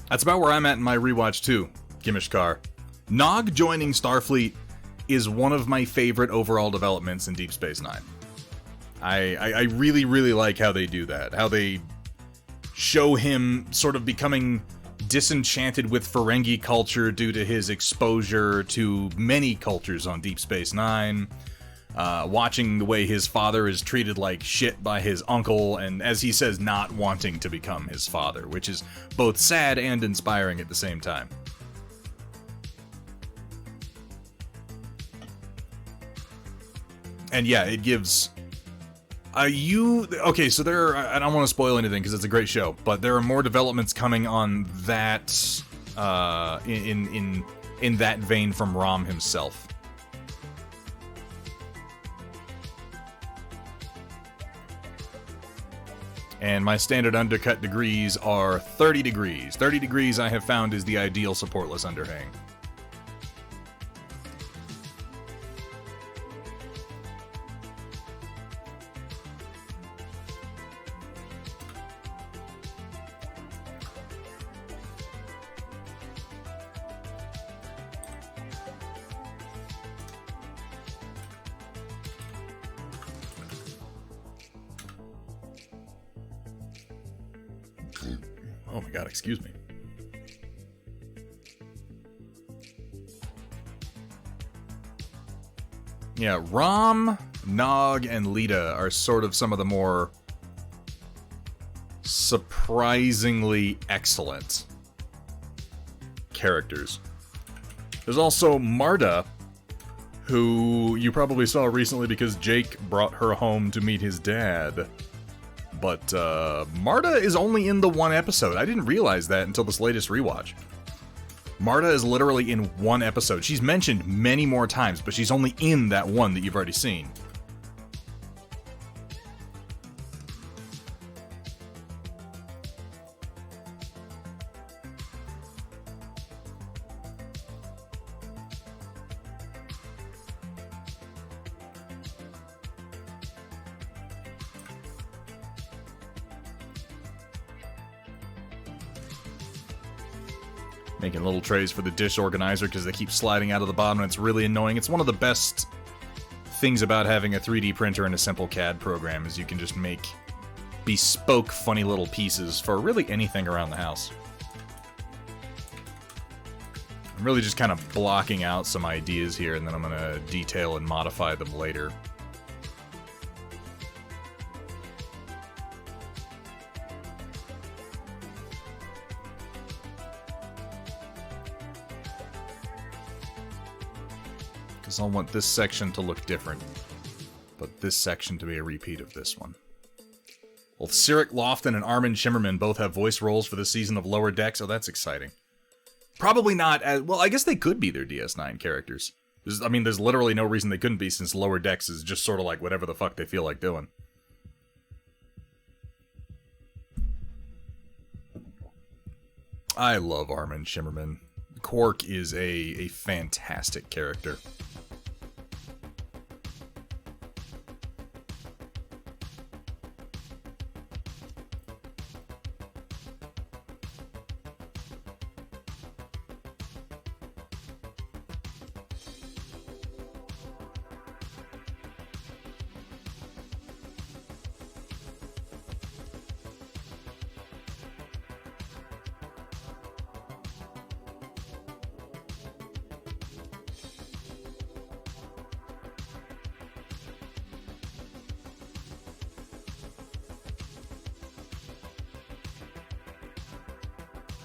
That's about where I'm at in my rewatch too, Gimishkar. Nog joining Starfleet is one of my favorite overall developments in Deep Space Nine. I really, really like how they do that. How they show him sort of becoming disenchanted with Ferengi culture due to his exposure to many cultures on Deep Space Nine. Watching the way his father is treated like shit by his uncle, and as he says, not wanting to become his father, which is both sad and inspiring at the same time. And yeah, it gives... Okay, so there are... I don't want to spoil anything because it's a great show, but there are more developments coming on that... in that vein from Rom himself. And my standard undercut degrees are 30 degrees. 30 degrees I have found is the ideal supportless underhang. Oh my god, excuse me. Yeah, Rom, Nog, and Lita are sort of some of the more surprisingly excellent characters. There's also Marta, who you probably saw recently because Jake brought her home to meet his dad. But Marta is only in the one episode. I didn't realize that until this latest rewatch. Marta is literally in one episode. She's mentioned many more times, but she's only in that one that you've already seen. Making little trays for the dish organizer because they keep sliding out of the bottom and it's really annoying. It's one of the best things about having a 3D printer and a simple CAD program is you can just make bespoke funny little pieces for really anything around the house. I'm really just kind of blocking out some ideas here and then I'm going to detail and modify them later. I'll want this section to look different, but this section to be a repeat of this one. Both Cyric Lofton and Armin Shimmerman both have voice roles for the season of Lower Decks, so that's exciting. Probably not as... Well, I guess they could be their DS9 characters. There's literally no reason they couldn't be, since Lower Decks is just sort of like whatever the fuck they feel like doing. I love Armin Shimmerman. Quark is a fantastic character.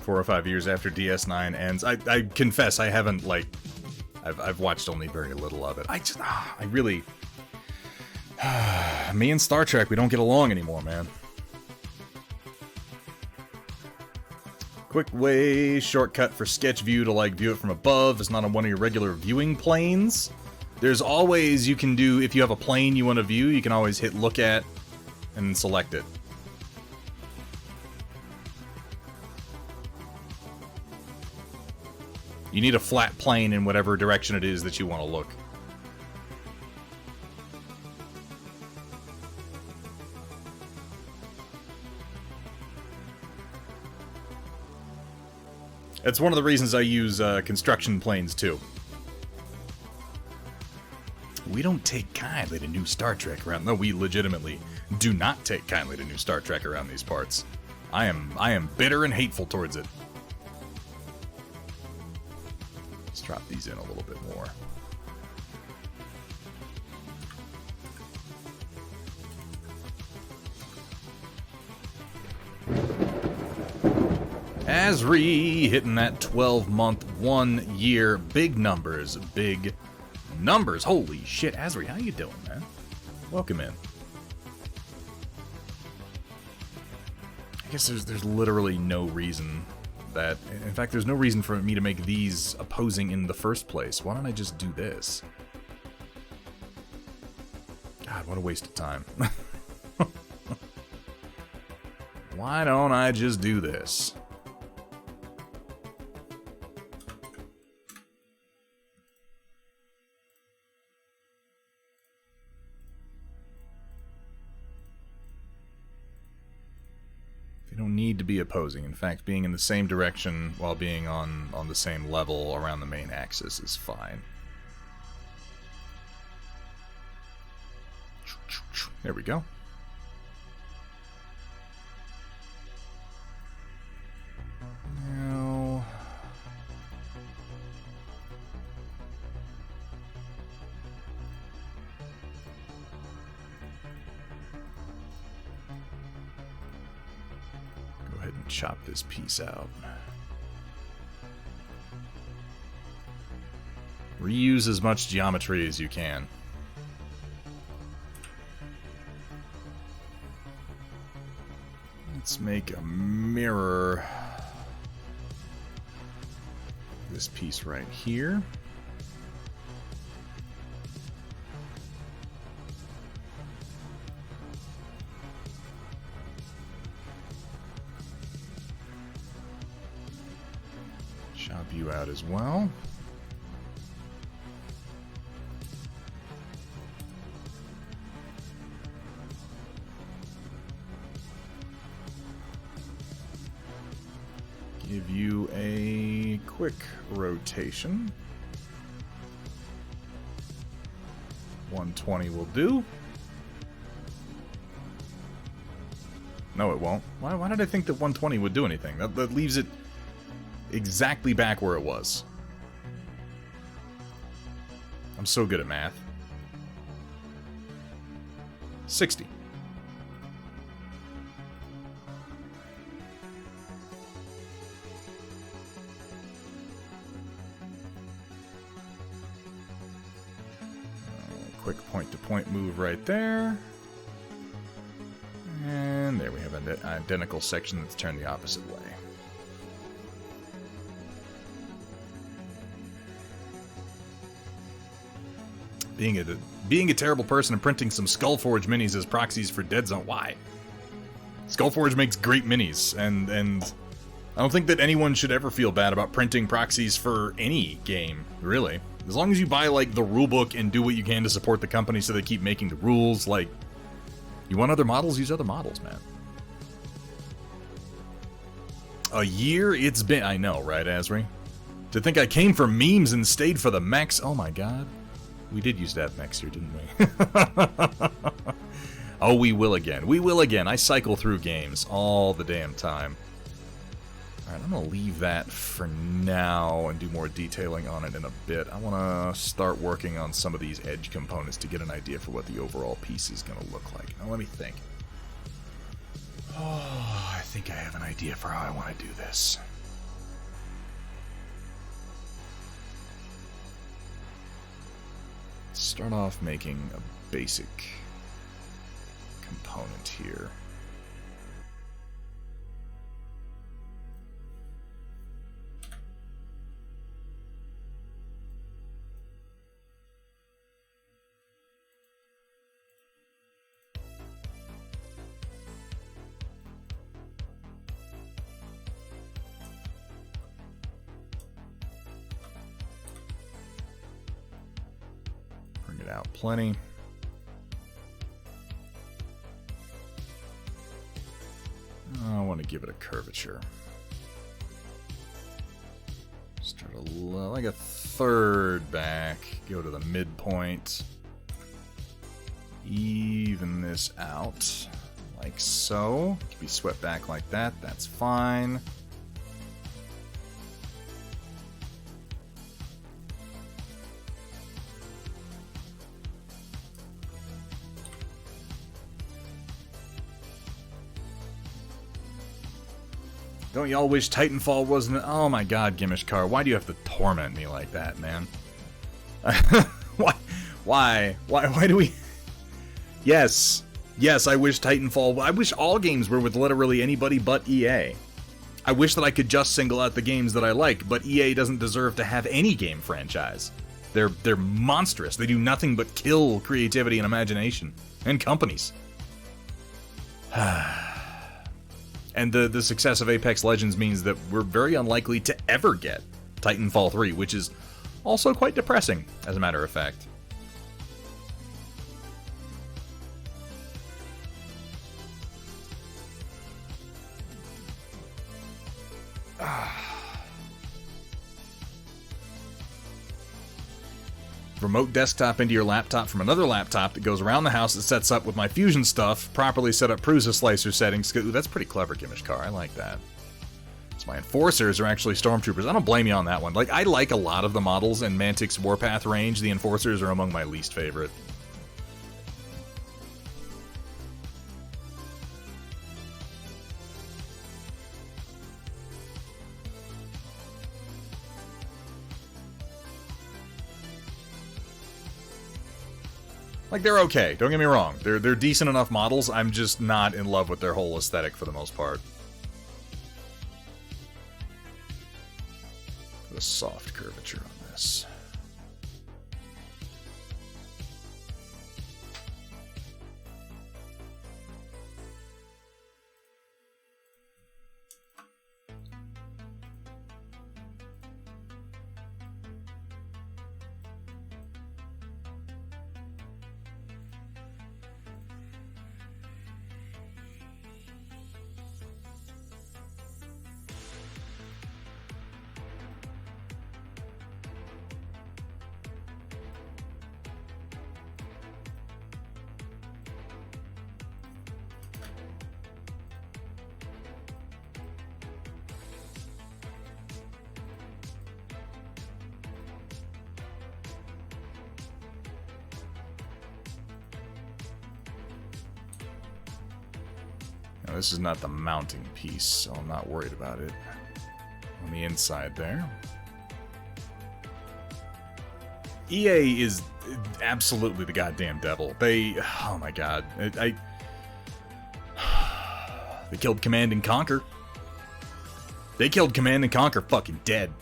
Four or 5 years after DS9 ends. I confess I haven't, like... I've watched only very little of it. I really... Me and Star Trek, we don't get along anymore, man. Quick way shortcut for sketch view to, like, view it from above. It's not on one of your regular viewing planes. There's always, you can do, if you have a plane you want to view, you can always hit look at and select it. You need a flat plane in whatever direction it is that you want to look. That's one of the reasons I use construction planes, too. We don't take kindly to new Star Trek around... No, we legitimately do not take kindly to new Star Trek around these parts. I am bitter and hateful towards it. Let's drop these in a little bit more. Asri hitting that 12-month, 1 year, big numbers, big numbers. Holy shit, Asri, how you doing, man? Welcome in. I guess there's literally no reason that... In fact, there's no reason for me to make these opposing in the first place. Why don't I just do this? God, what a waste of time. Why don't I just do this? You don't need to be opposing. In fact, being in the same direction while being on the same level around the main axis is fine. There we go. Now... go ahead and chop this piece out. Reuse as much geometry as you can. Let's make a mirror. This piece right here. Chop you out as well. Give you a quick rotation. 120 will do. No, it won't. Why did I think that 120 would do anything? That leaves it exactly back where it was. I'm so good at math. 60. Quick point-to-point move right there. And there we have an identical section that's turned the opposite way. being a terrible person and printing some Skullforge minis as proxies for Dead Zone. Why? Skullforge makes great minis, and I don't think that anyone should ever feel bad about printing proxies for any game, really. As long as you buy, like, the rulebook and do what you can to support the company so they keep making the rules, like, you want other models, use other models, man. A year it's been... I know, right, Asri? To think I came for memes and stayed for the mechs. Oh my god. We did use to have mechs here, didn't we? Oh, we will again. We will again. I cycle through games all the damn time. Alright, I'm going to leave that for now and do more detailing on it in a bit. I want to start working on some of these edge components to get an idea for what the overall piece is going to look like. Now, let me think. Oh, I think I have an idea for how I want to do this. Start off making a basic component here. Bring it out plenty. I want to give it a curvature. Start like a third back. Go to the midpoint. Even this out like so. It can be swept back like that. That's fine. Don't y'all wish Titanfall wasn't... Oh my god, Gimishkar, why do you have to torment me like that, man? Why do we... Yes, I wish Titanfall... I wish all games were with literally anybody but EA. I wish that I could just single out the games that I like, but EA doesn't deserve to have any game franchise. They're monstrous. They do nothing but kill creativity and imagination. And companies. And the success of Apex Legends means that we're very unlikely to ever get Titanfall 3, which is also quite depressing, as a matter of fact. Remote desktop into your laptop from another laptop that goes around the house that sets up with my Fusion stuff, properly set up Prusa slicer settings. Ooh, that's pretty clever, Gimishkar. I like that. So my enforcers are actually stormtroopers. I don't blame you on that one. Like, I like a lot of the models in Mantic's Warpath range. The enforcers are among my least favorite. Like, they're okay, don't get me wrong. They're decent enough models, I'm just not in love with their whole aesthetic for the most part. Put a soft curvature on this. Now, this is not the mounting piece, so I'm not worried about it. On the inside there. EA is absolutely the goddamn devil. They... Oh my god. They killed Command and Conquer. They killed Command and Conquer fucking dead.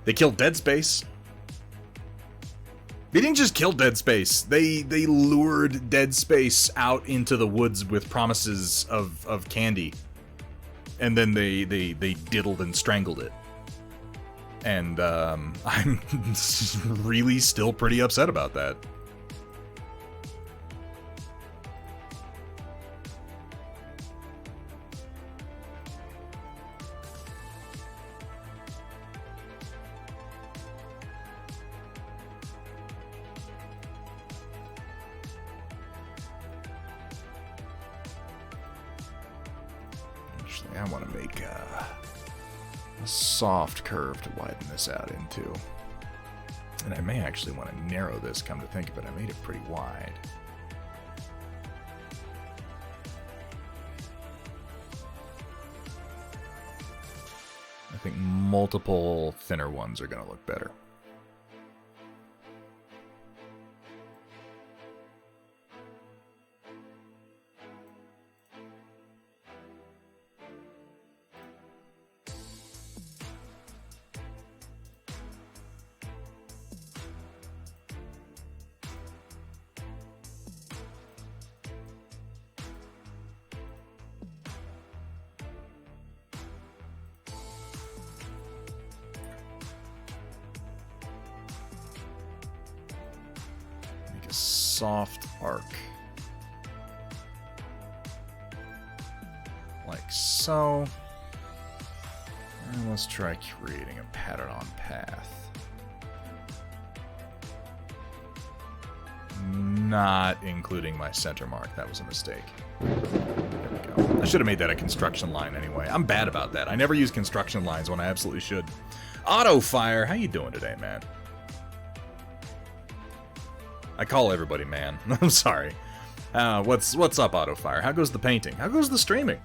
They killed Dead Space. They didn't just kill Dead Space. They lured Dead Space out into the woods with promises of candy. And then they diddled and strangled it. And I'm really still pretty upset about that. Actually, I want to make a soft curve to widen this out into. And I may actually want to narrow this, come to think of it. I made it pretty wide. I think multiple thinner ones are going to look better. Soft arc. Like so. And let's try creating a pattern on path. Not including my center mark. That was a mistake. There we go. I should have made that a construction line anyway. I'm bad about that. I never use construction lines when I absolutely should. Auto Fire, how you doing today, man? I call everybody man. I'm sorry. What's up, Autofire? How goes the painting? How goes the streaming?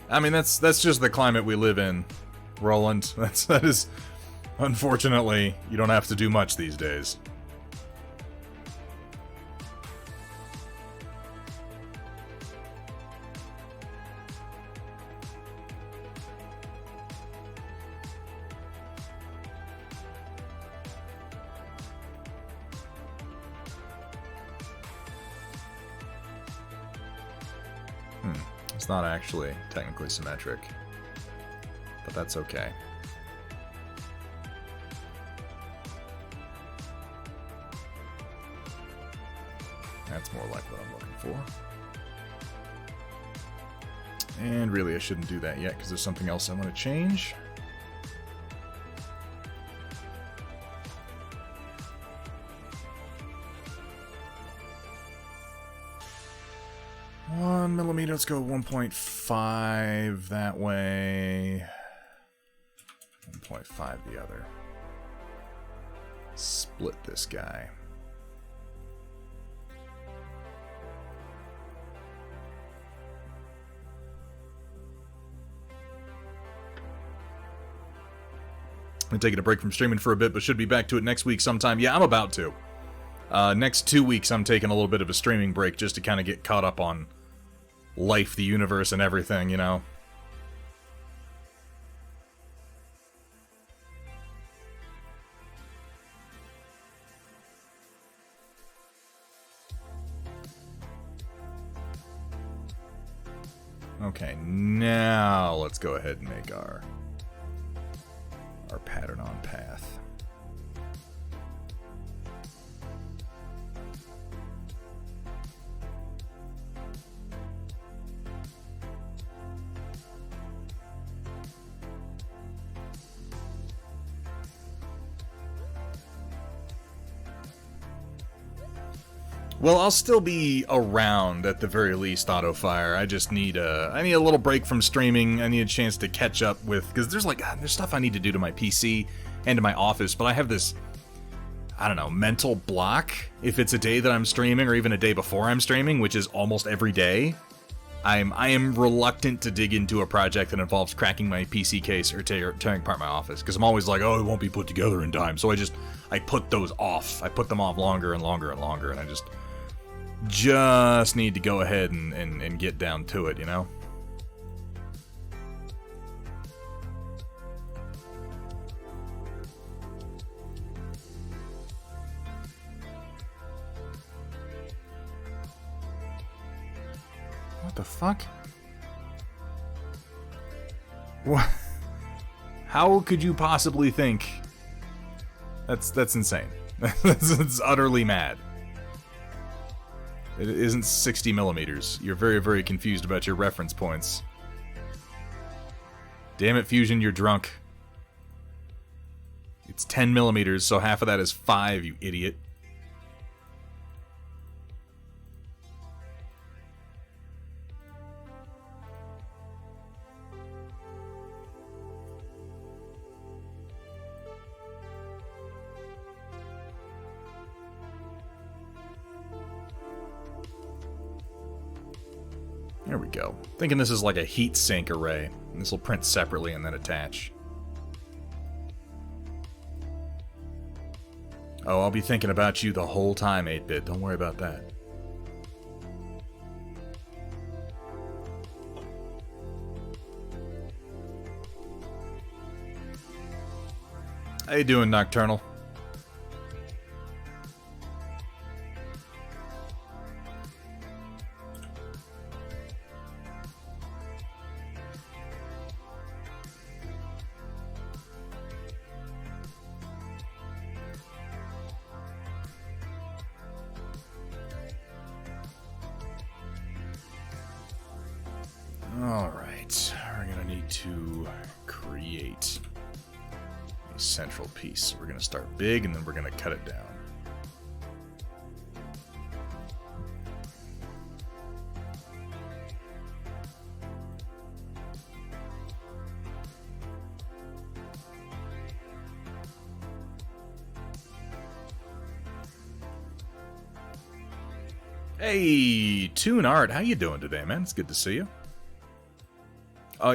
I mean, that's just the climate we live in, Roland. That is, unfortunately, you don't have to do much these days. It's not actually technically symmetric, but that's okay. That's more like what I'm looking for. And really, I shouldn't do that yet because there's something else I want to change. Millimeter, let's go 1.5 that way, 1.5 the other. Split this guy. I'm taking a break from streaming for a bit, but should be back to it next week sometime. Yeah, I'm about to. Next 2 weeks, I'm taking a little bit of a streaming break just to kind of get caught up on life, the universe, and everything, you know? Okay, now let's go ahead and make our pattern on path. Well, I'll still be around at the very least, Autofire. I just need I need a little break from streaming. I need a chance to catch up with, because there's stuff I need to do to my PC and to my office, but I have this, I don't know, mental block if it's a day that I'm streaming or even a day before I'm streaming, which is almost every day. I am reluctant to dig into a project that involves cracking my PC case or tearing apart my office, because I'm always like, oh, it won't be put together in time. So I put those off. I put them off longer and longer and longer, and I just need to go ahead and get down to it, you know? the fuck? What? How could you possibly think? That's insane. That's utterly mad. It isn't 60 millimeters. You're very, very confused about your reference points. Damn it, Fusion, you're drunk. It's 10 millimeters, so half of that is 5, you idiot. There we go. Thinking this is like a heat sink array. This will print separately and then attach. Oh, I'll be thinking about you the whole time, 8-bit. Don't worry about that. How you doing, Nocturnal? Alright, we're gonna need to create a central piece. We're gonna start big and then we're gonna cut it down. Hey, Toon Art, how you doing today, man? It's good to see you.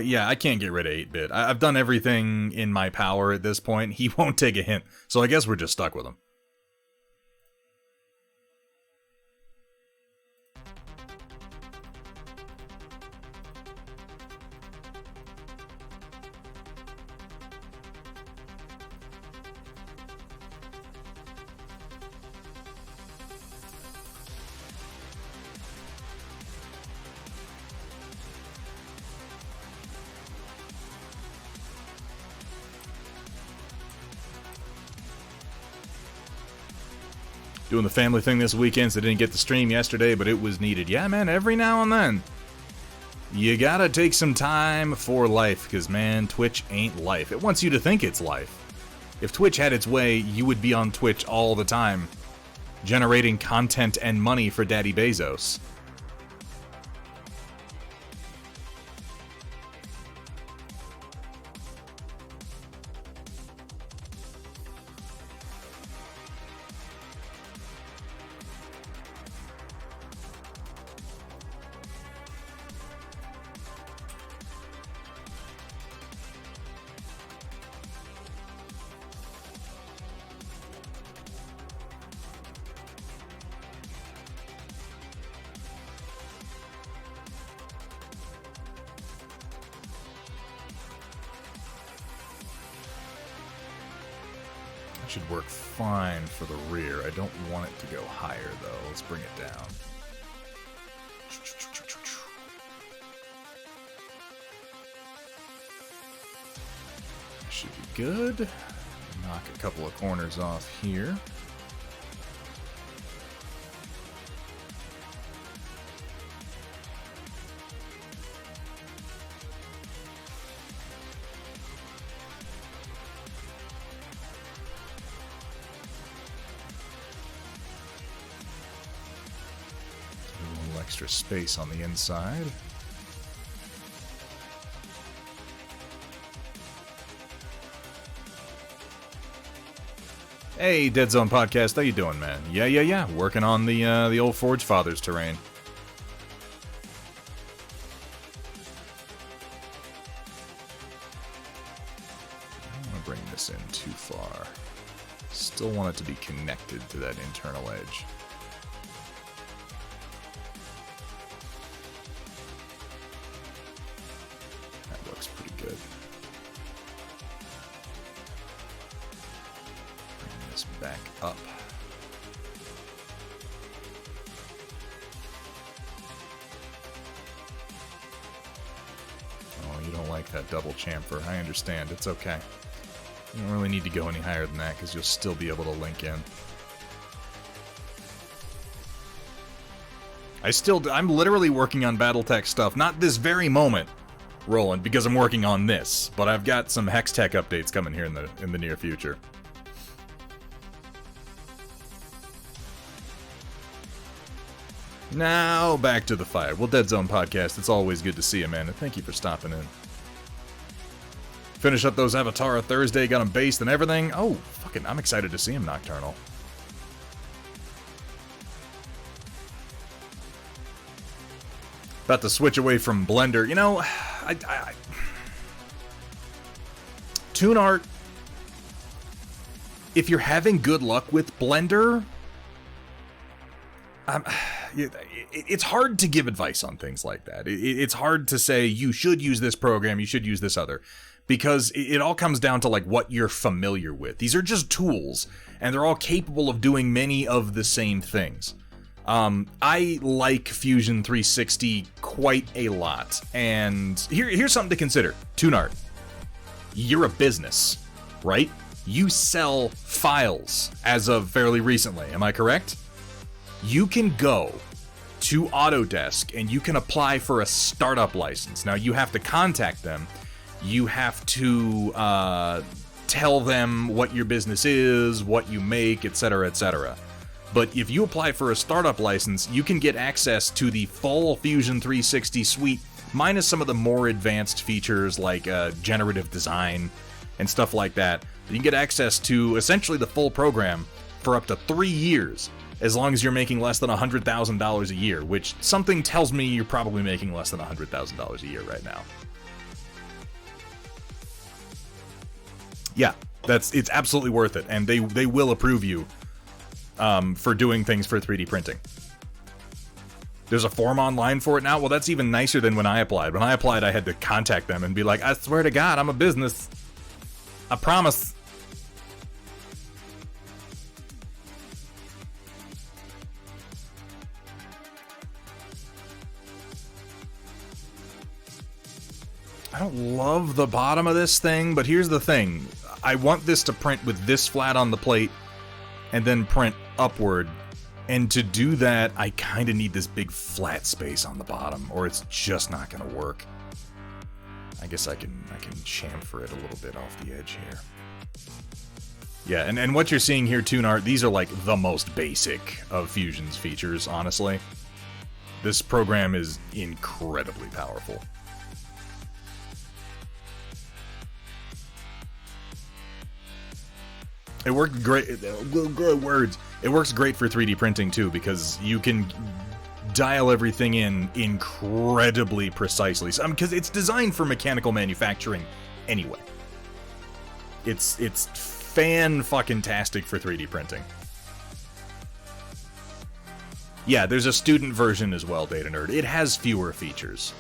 Yeah, I can't get rid of 8-bit. I've done everything in my power at this point. He won't take a hint, so I guess we're just stuck with him. Doing the family thing this weekend, so I didn't get the stream yesterday, but it was needed. Yeah, man, every now and then. You gotta take some time for life, because, man, Twitch ain't life. It wants you to think it's life. If Twitch had its way, you would be on Twitch all the time, generating content and money for Daddy Bezos. Should work fine for the rear. I don't want it to go higher, though. Let's bring it down. Should be good. Knock a couple of corners off here. Extra space on the inside. Hey, Dead Zone Podcast, how you doing, man? Yeah. Working on the old Forge Fathers terrain. I don't want to bring this in too far. Still want it to be connected to that internal edge. Back up. like that double chamfer. I understand. It's okay. You don't really need to go any higher than that, because you'll still be able to link in. I'm literally working on Battletech stuff. Not this very moment, Roland, because I'm working on this. But I've got some Hextech updates coming here in the near future. Now, back to the fight. Well, Dead Zone Podcast, it's always good to see you, man, and thank you for stopping in. Finish up those Avatar Thursday, got them based and everything. Oh, fucking, I'm excited to see him Nocturnal. About to switch away from Blender. You know, Toon Art, if you're having good luck with Blender, it's hard to give advice on things like that. It's hard to say you should use this program, you should use this other, because it all comes down to like what you're familiar with. These are just tools, and they're all capable of doing many of the same things. I like Fusion 360 quite a lot, and here's something to consider. Toon Art, you're a business, right? You sell files as of fairly recently, am I correct? You can go to Autodesk and you can apply for a startup license. Now, you have to contact them. You have to tell them what your business is, what you make, etc., etc. But if you apply for a startup license, you can get access to the full Fusion 360 suite, minus some of the more advanced features like generative design and stuff like that. You can get access to essentially the full program for up to 3 years, as long as you're making less than $100,000 a year, which something tells me you're probably making less than $100,000 a year right now. Yeah, it's absolutely worth it, and they will approve you for doing things for 3D printing. There's a form online for it now. Well, that's even nicer than when I applied. When I applied, I had to contact them and be like, I swear to God, I'm a business. I promise. I don't love the bottom of this thing, but here's the thing. I want this to print with this flat on the plate and then print upward. And to do that, I kind of need this big flat space on the bottom, or it's just not going to work. I guess I can chamfer it a little bit off the edge here. Yeah, and what you're seeing here, Toon Art, these are like the most basic of Fusion's features, honestly. This program is incredibly powerful. It worked great. Words. It works great for 3D printing too, because you can dial everything in incredibly precisely. Because it's designed for mechanical manufacturing anyway. It's fan-fucking-tastic for 3D printing. Yeah, there's a student version as well, Data Nerd. It has fewer features.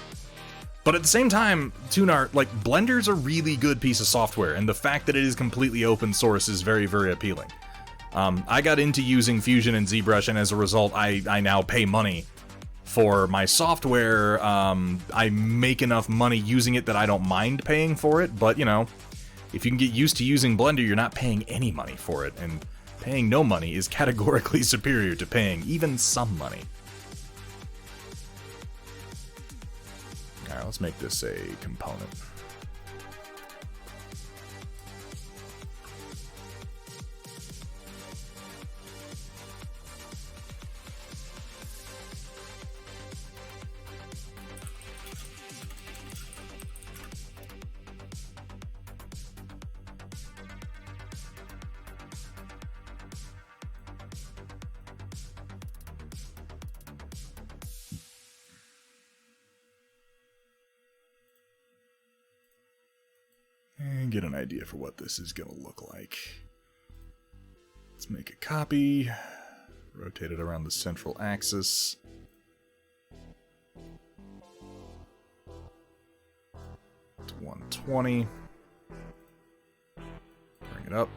But at the same time, Toon Art, like, Blender's a really good piece of software, and the fact that it is completely open source is very, very appealing. I got into using Fusion and ZBrush, and as a result, I now pay money for my software. I make enough money using it that I don't mind paying for it, but, you know, if you can get used to using Blender, you're not paying any money for it, and paying no money is categorically superior to paying even some money. Alright, let's make this a component. And get an idea for what this is going to look like. Let's make a copy, rotate it around the central axis. To 120. Bring it up.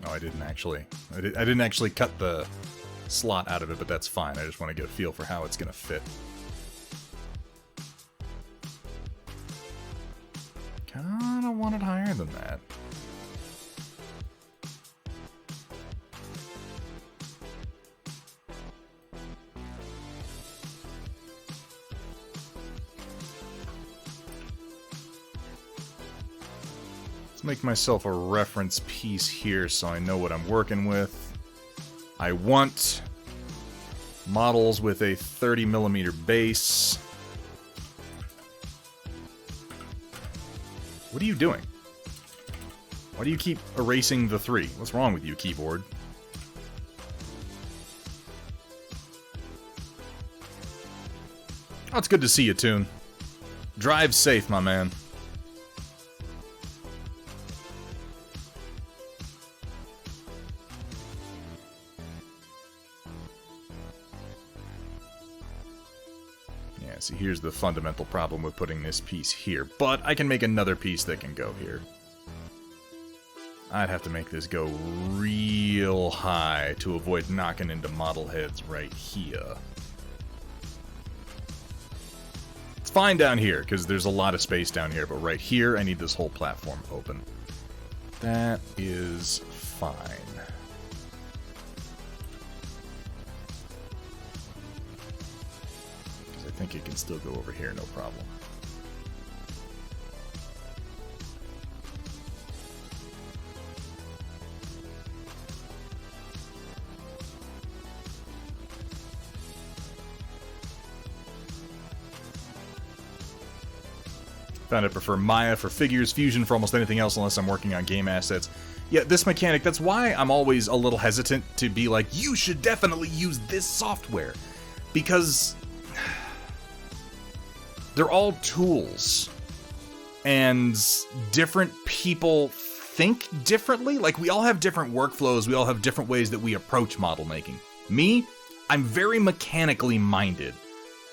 No, I didn't actually. I didn't actually cut the slot out of it, but that's fine. I just want to get a feel for how it's going to fit. Kinda want it higher than that. Let's make myself a reference piece here so I know what I'm working with. I want models with a 30mm base. What are you doing? Why do you keep erasing the 3? What's wrong with you, keyboard? Oh, it's good to see you, Toon. Drive safe, my man. See, here's the fundamental problem with putting this piece here, but I can make another piece that can go here. I'd have to make this go real high to avoid knocking into model heads right here. It's fine down here, because there's a lot of space down here, but right here, I need this whole platform open. That is fine. I think it can still go over here, no problem. Found I prefer Maya for figures, Fusion for almost anything else unless I'm working on game assets. Yeah, this mechanic, that's why I'm always a little hesitant to be like, you should definitely use this software. Because they're all tools, and different people think differently. Like, we all have different workflows, we all have different ways that we approach model making. Me, I'm very mechanically minded.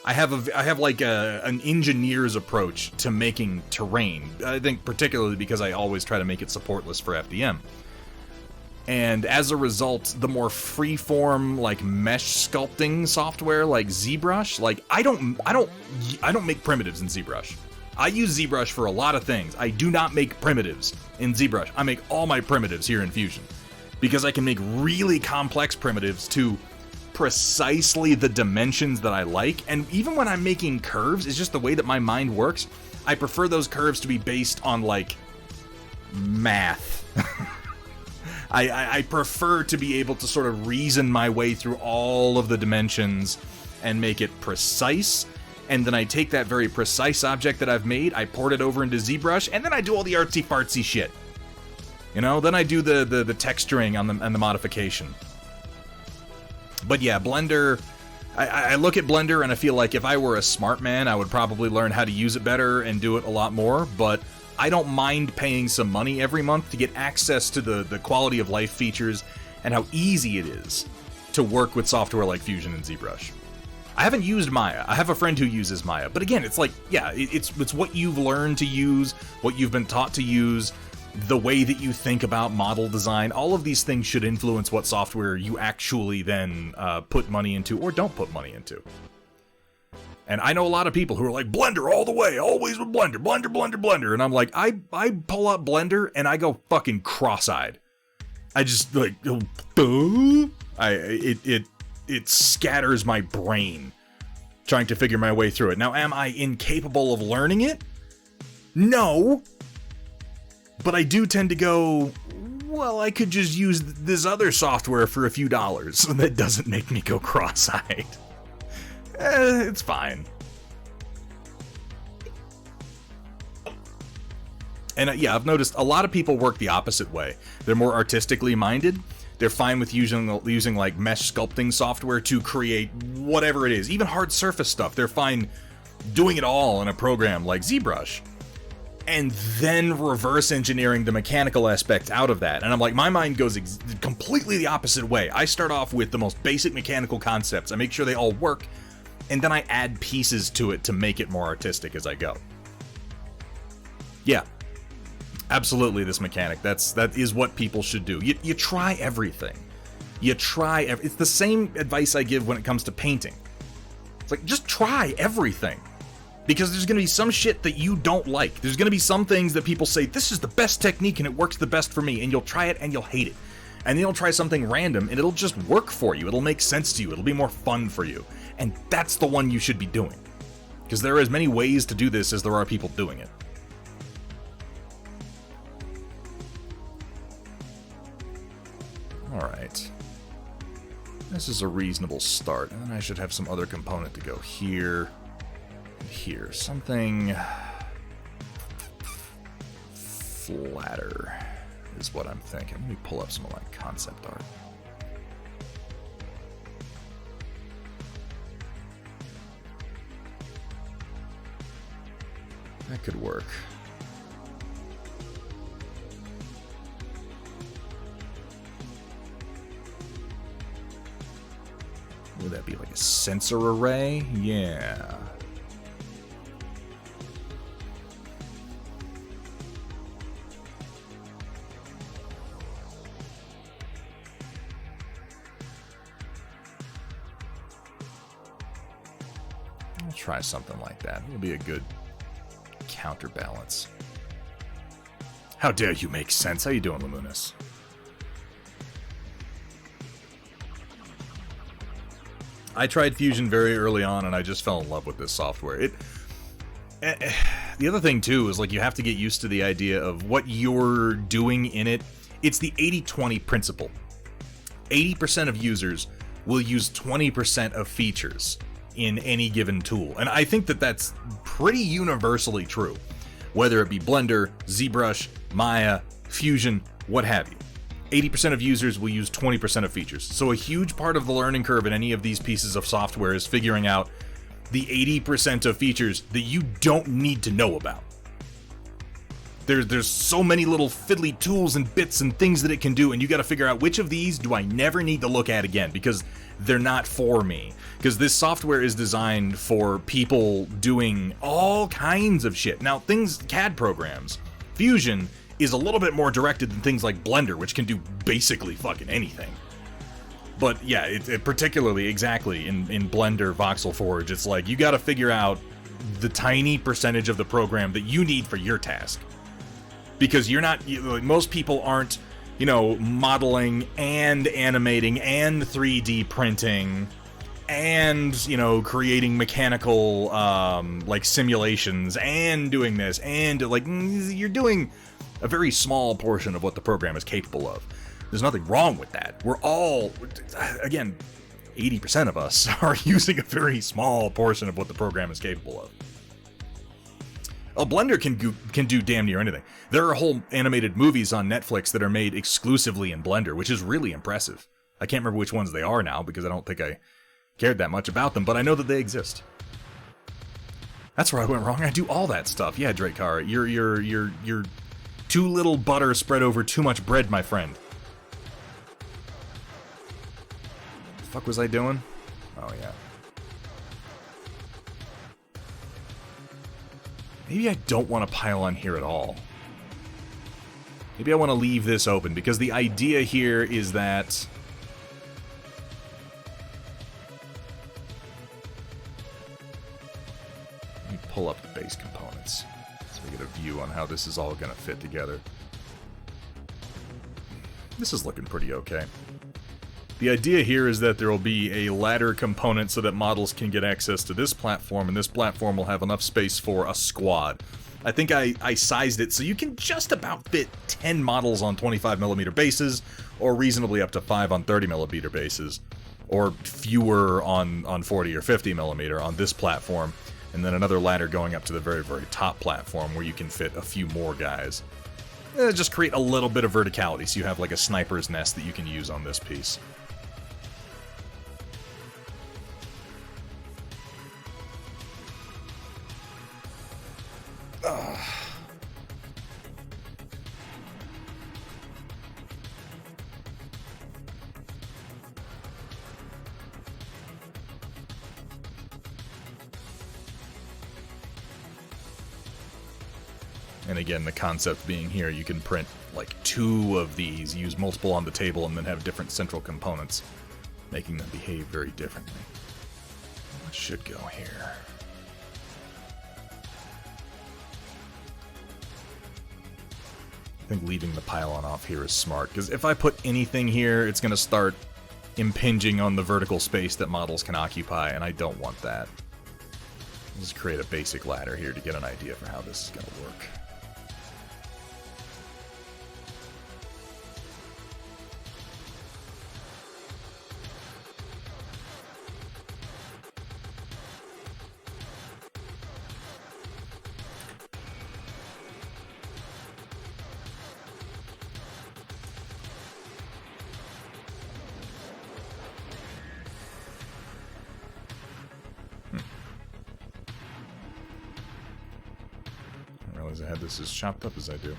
I have like an engineer's approach to making terrain. I think particularly because I always try to make it supportless for FDM. And as a result, the more freeform, like, mesh sculpting software like ZBrush, like, I don't make primitives in ZBrush. I use ZBrush for a lot of things. I do not make primitives in ZBrush. I make all my primitives here in Fusion, because I can make really complex primitives to precisely the dimensions that I like. And even when I'm making curves, it's just the way that my mind works. I prefer those curves to be based on, like, math. I prefer to be able to sort of reason my way through all of the dimensions and make it precise, and then I take that very precise object that I've made, I port it over into ZBrush, and then I do all the artsy-fartsy shit. You know, then I do the texturing on the modification. But yeah, Blender, I look at Blender and I feel like if I were a smart man, I would probably learn how to use it better and do it a lot more, but I don't mind paying some money every month to get access to the quality of life features and how easy it is to work with software like Fusion and ZBrush. I haven't used Maya. I have a friend who uses Maya, but again, it's like, yeah, it's what you've learned to use, what you've been taught to use, the way that you think about model design. All of these things should influence what software you actually then put money into or don't put money into. And I know a lot of people who are like, Blender all the way, always with Blender, Blender, Blender, Blender. And I'm like, I pull up Blender and I go fucking cross-eyed. I just like, it scatters my brain trying to figure my way through it. Now, am I incapable of learning it? No. But I do tend to go, well, I could just use this other software for a few dollars. So that doesn't make me go cross-eyed. It's fine. And yeah, I've noticed a lot of people work the opposite way. They're more artistically minded. They're fine with using like mesh sculpting software to create whatever it is, even hard surface stuff. They're fine doing it all in a program like ZBrush, and then reverse engineering the mechanical aspect out of that. And I'm like, my mind goes completely the opposite way. I start off with the most basic mechanical concepts. I make sure they all work, and then I add pieces to it to make it more artistic as I go. Yeah. Absolutely, this mechanic. That is what people should do. You try everything. It's the same advice I give when it comes to painting. It's like, just try everything. Because there's going to be some shit that you don't like. There's going to be some things that people say, this is the best technique and it works the best for me. And you'll try it and you'll hate it. And then you'll try something random and it'll just work for you. It'll make sense to you. It'll be more fun for you. And that's the one you should be doing. Because there are as many ways to do this as there are people doing it. Alright. This is a reasonable start. And then I should have some other component to go here and here. Something flatter is what I'm thinking. Let me pull up some of my concept art. That could work. Would that be like a sensor array? Yeah. I'll try something like that. It'll be a good counterbalance. How dare you make sense? How you doing, Lamunis? I tried Fusion very early on, and I just fell in love with this software. The other thing, too, is like you have to get used to the idea of what you're doing in it. It's the 80-20 principle. 80% of users will use 20% of features in any given tool. And I think that that's pretty universally true. Whether it be Blender, ZBrush, Maya, Fusion, what have you. 80% of users will use 20% of features. So a huge part of the learning curve in any of these pieces of software is figuring out the 80% of features that you don't need to know about. There's so many little fiddly tools and bits and things that it can do, and you gotta figure out which of these do I never need to look at again, because they're not for me. Because this software is designed for people doing all kinds of shit. Now, CAD programs, Fusion is a little bit more directed than things like Blender, which can do basically fucking anything. But yeah, it particularly, exactly, in Blender, Voxel Forge, it's like, you gotta figure out the tiny percentage of the program that you need for your task. Because most people aren't, modeling and animating and 3D printing and, creating mechanical, simulations and doing this and, you're doing a very small portion of what the program is capable of. There's nothing wrong with that. We're all, again, 80% of us are using a very small portion of what the program is capable of. Blender can do damn near anything. There are whole animated movies on Netflix that are made exclusively in Blender, which is really impressive. I can't remember which ones they are now because I don't think I cared that much about them, but I know that they exist. That's where I went wrong. I do all that stuff. Yeah, Drakar, you're too little butter spread over too much bread, my friend. The fuck was I doing? Oh, yeah. Maybe I don't want to pile on here at all. Maybe I want to leave this open, because the idea here is that let me pull up the base components so we get a view on how this is all going to fit together. This is looking pretty okay. The idea here is that there will be a ladder component so that models can get access to this platform, and this platform will have enough space for a squad. I think I sized it so you can just about fit 10 models on 25mm bases, or reasonably up to 5 on 30mm bases, or fewer on 40 or 50mm on this platform, and then another ladder going up to the very, very top platform where you can fit a few more guys. Just create a little bit of verticality so you have like a sniper's nest that you can use on this piece. And again, the concept being here, you can print like 2 of these, use multiple on the table, and then have different central components, making them behave very differently. What should go here? I think leaving the pylon off here is smart, because if I put anything here, it's going to start impinging on the vertical space that models can occupy, and I don't want that. I'll just create a basic ladder here to get an idea for how this is going to work. I had this as chopped up as I do.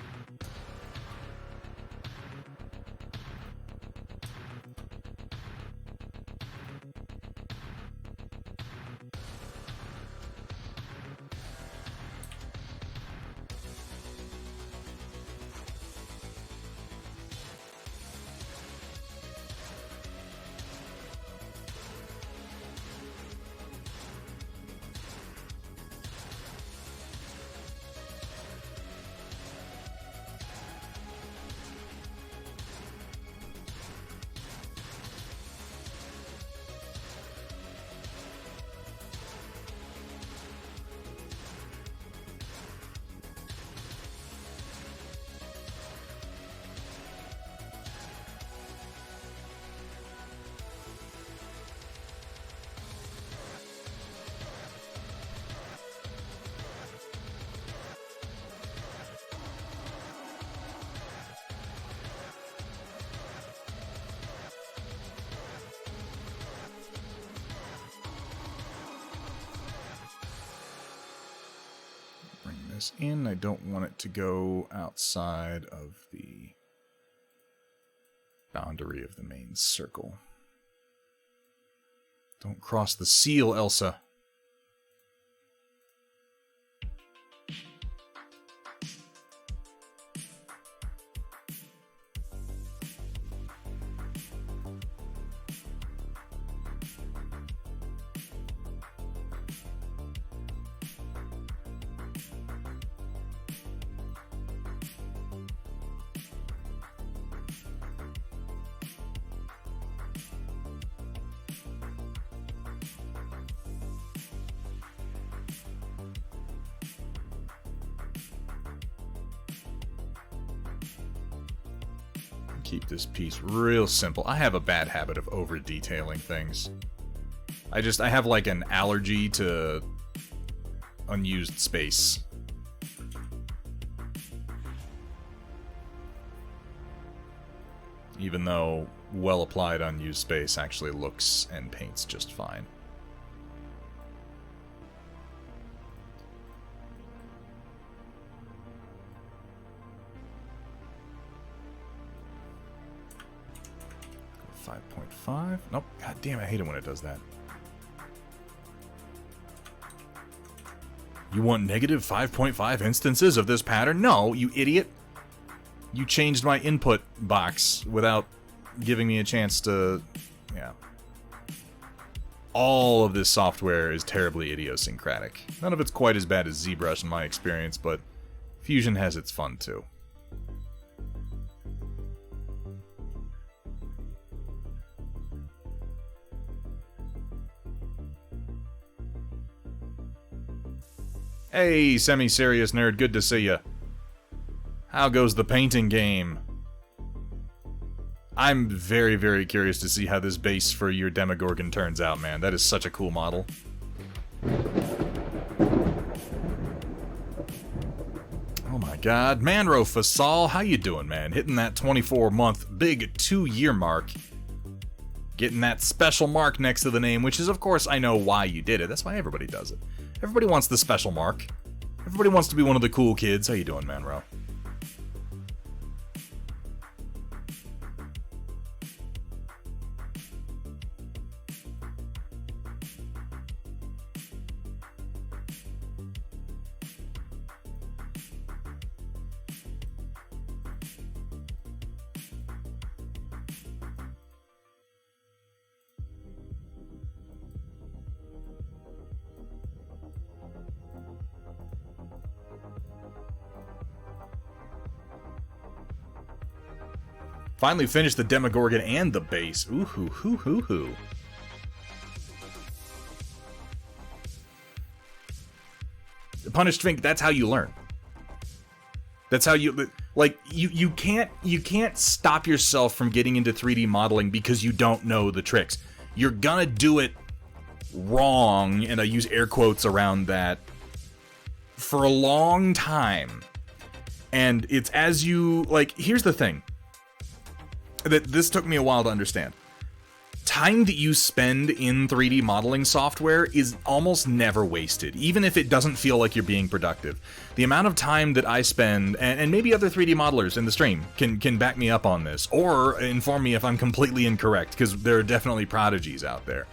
In. I don't want it to go outside of the boundary of the main circle. Don't cross the seal, Elsa. Keep this piece real simple. I have a bad habit of over-detailing things. I have like an allergy to unused space. Even though well-applied unused space actually looks and paints just fine. Nope. God damn, I hate it when it does that. You want negative 5.5 instances of this pattern? No, you idiot. You changed my input box without giving me a chance to... Yeah. All of this software is terribly idiosyncratic. None of it's quite as bad as ZBrush in my experience, but Fusion has its fun too. Hey, semi-serious nerd, good to see ya. How goes the painting game? I'm very, very curious to see how this base for your Demogorgon turns out, man. That is such a cool model. Oh my god. Manro Fasal, how you doing, man? Hitting that 24-month, big 2-year mark. Getting that special mark next to the name, which is, of course, I know why you did it. That's why everybody does it. Everybody wants the special mark. Everybody wants to be one of the cool kids. How you doing, Manro? Finally finished the Demogorgon and the base. Ooh, hoo, hoo, hoo, hoo. Punished Fink, that's how you learn. That's how you, like, you can't stop yourself from getting into 3D modeling because you don't know the tricks. You're gonna do it wrong, and I use air quotes around that, for a long time. And it's as you, like, here's the thing. That this took me a while to understand. Time that you spend in 3D modeling software is almost never wasted, even if it doesn't feel like you're being productive. The amount of time that I spend, and maybe other 3D modelers in the stream can back me up on this, or inform me if I'm completely incorrect, because there are definitely prodigies out there.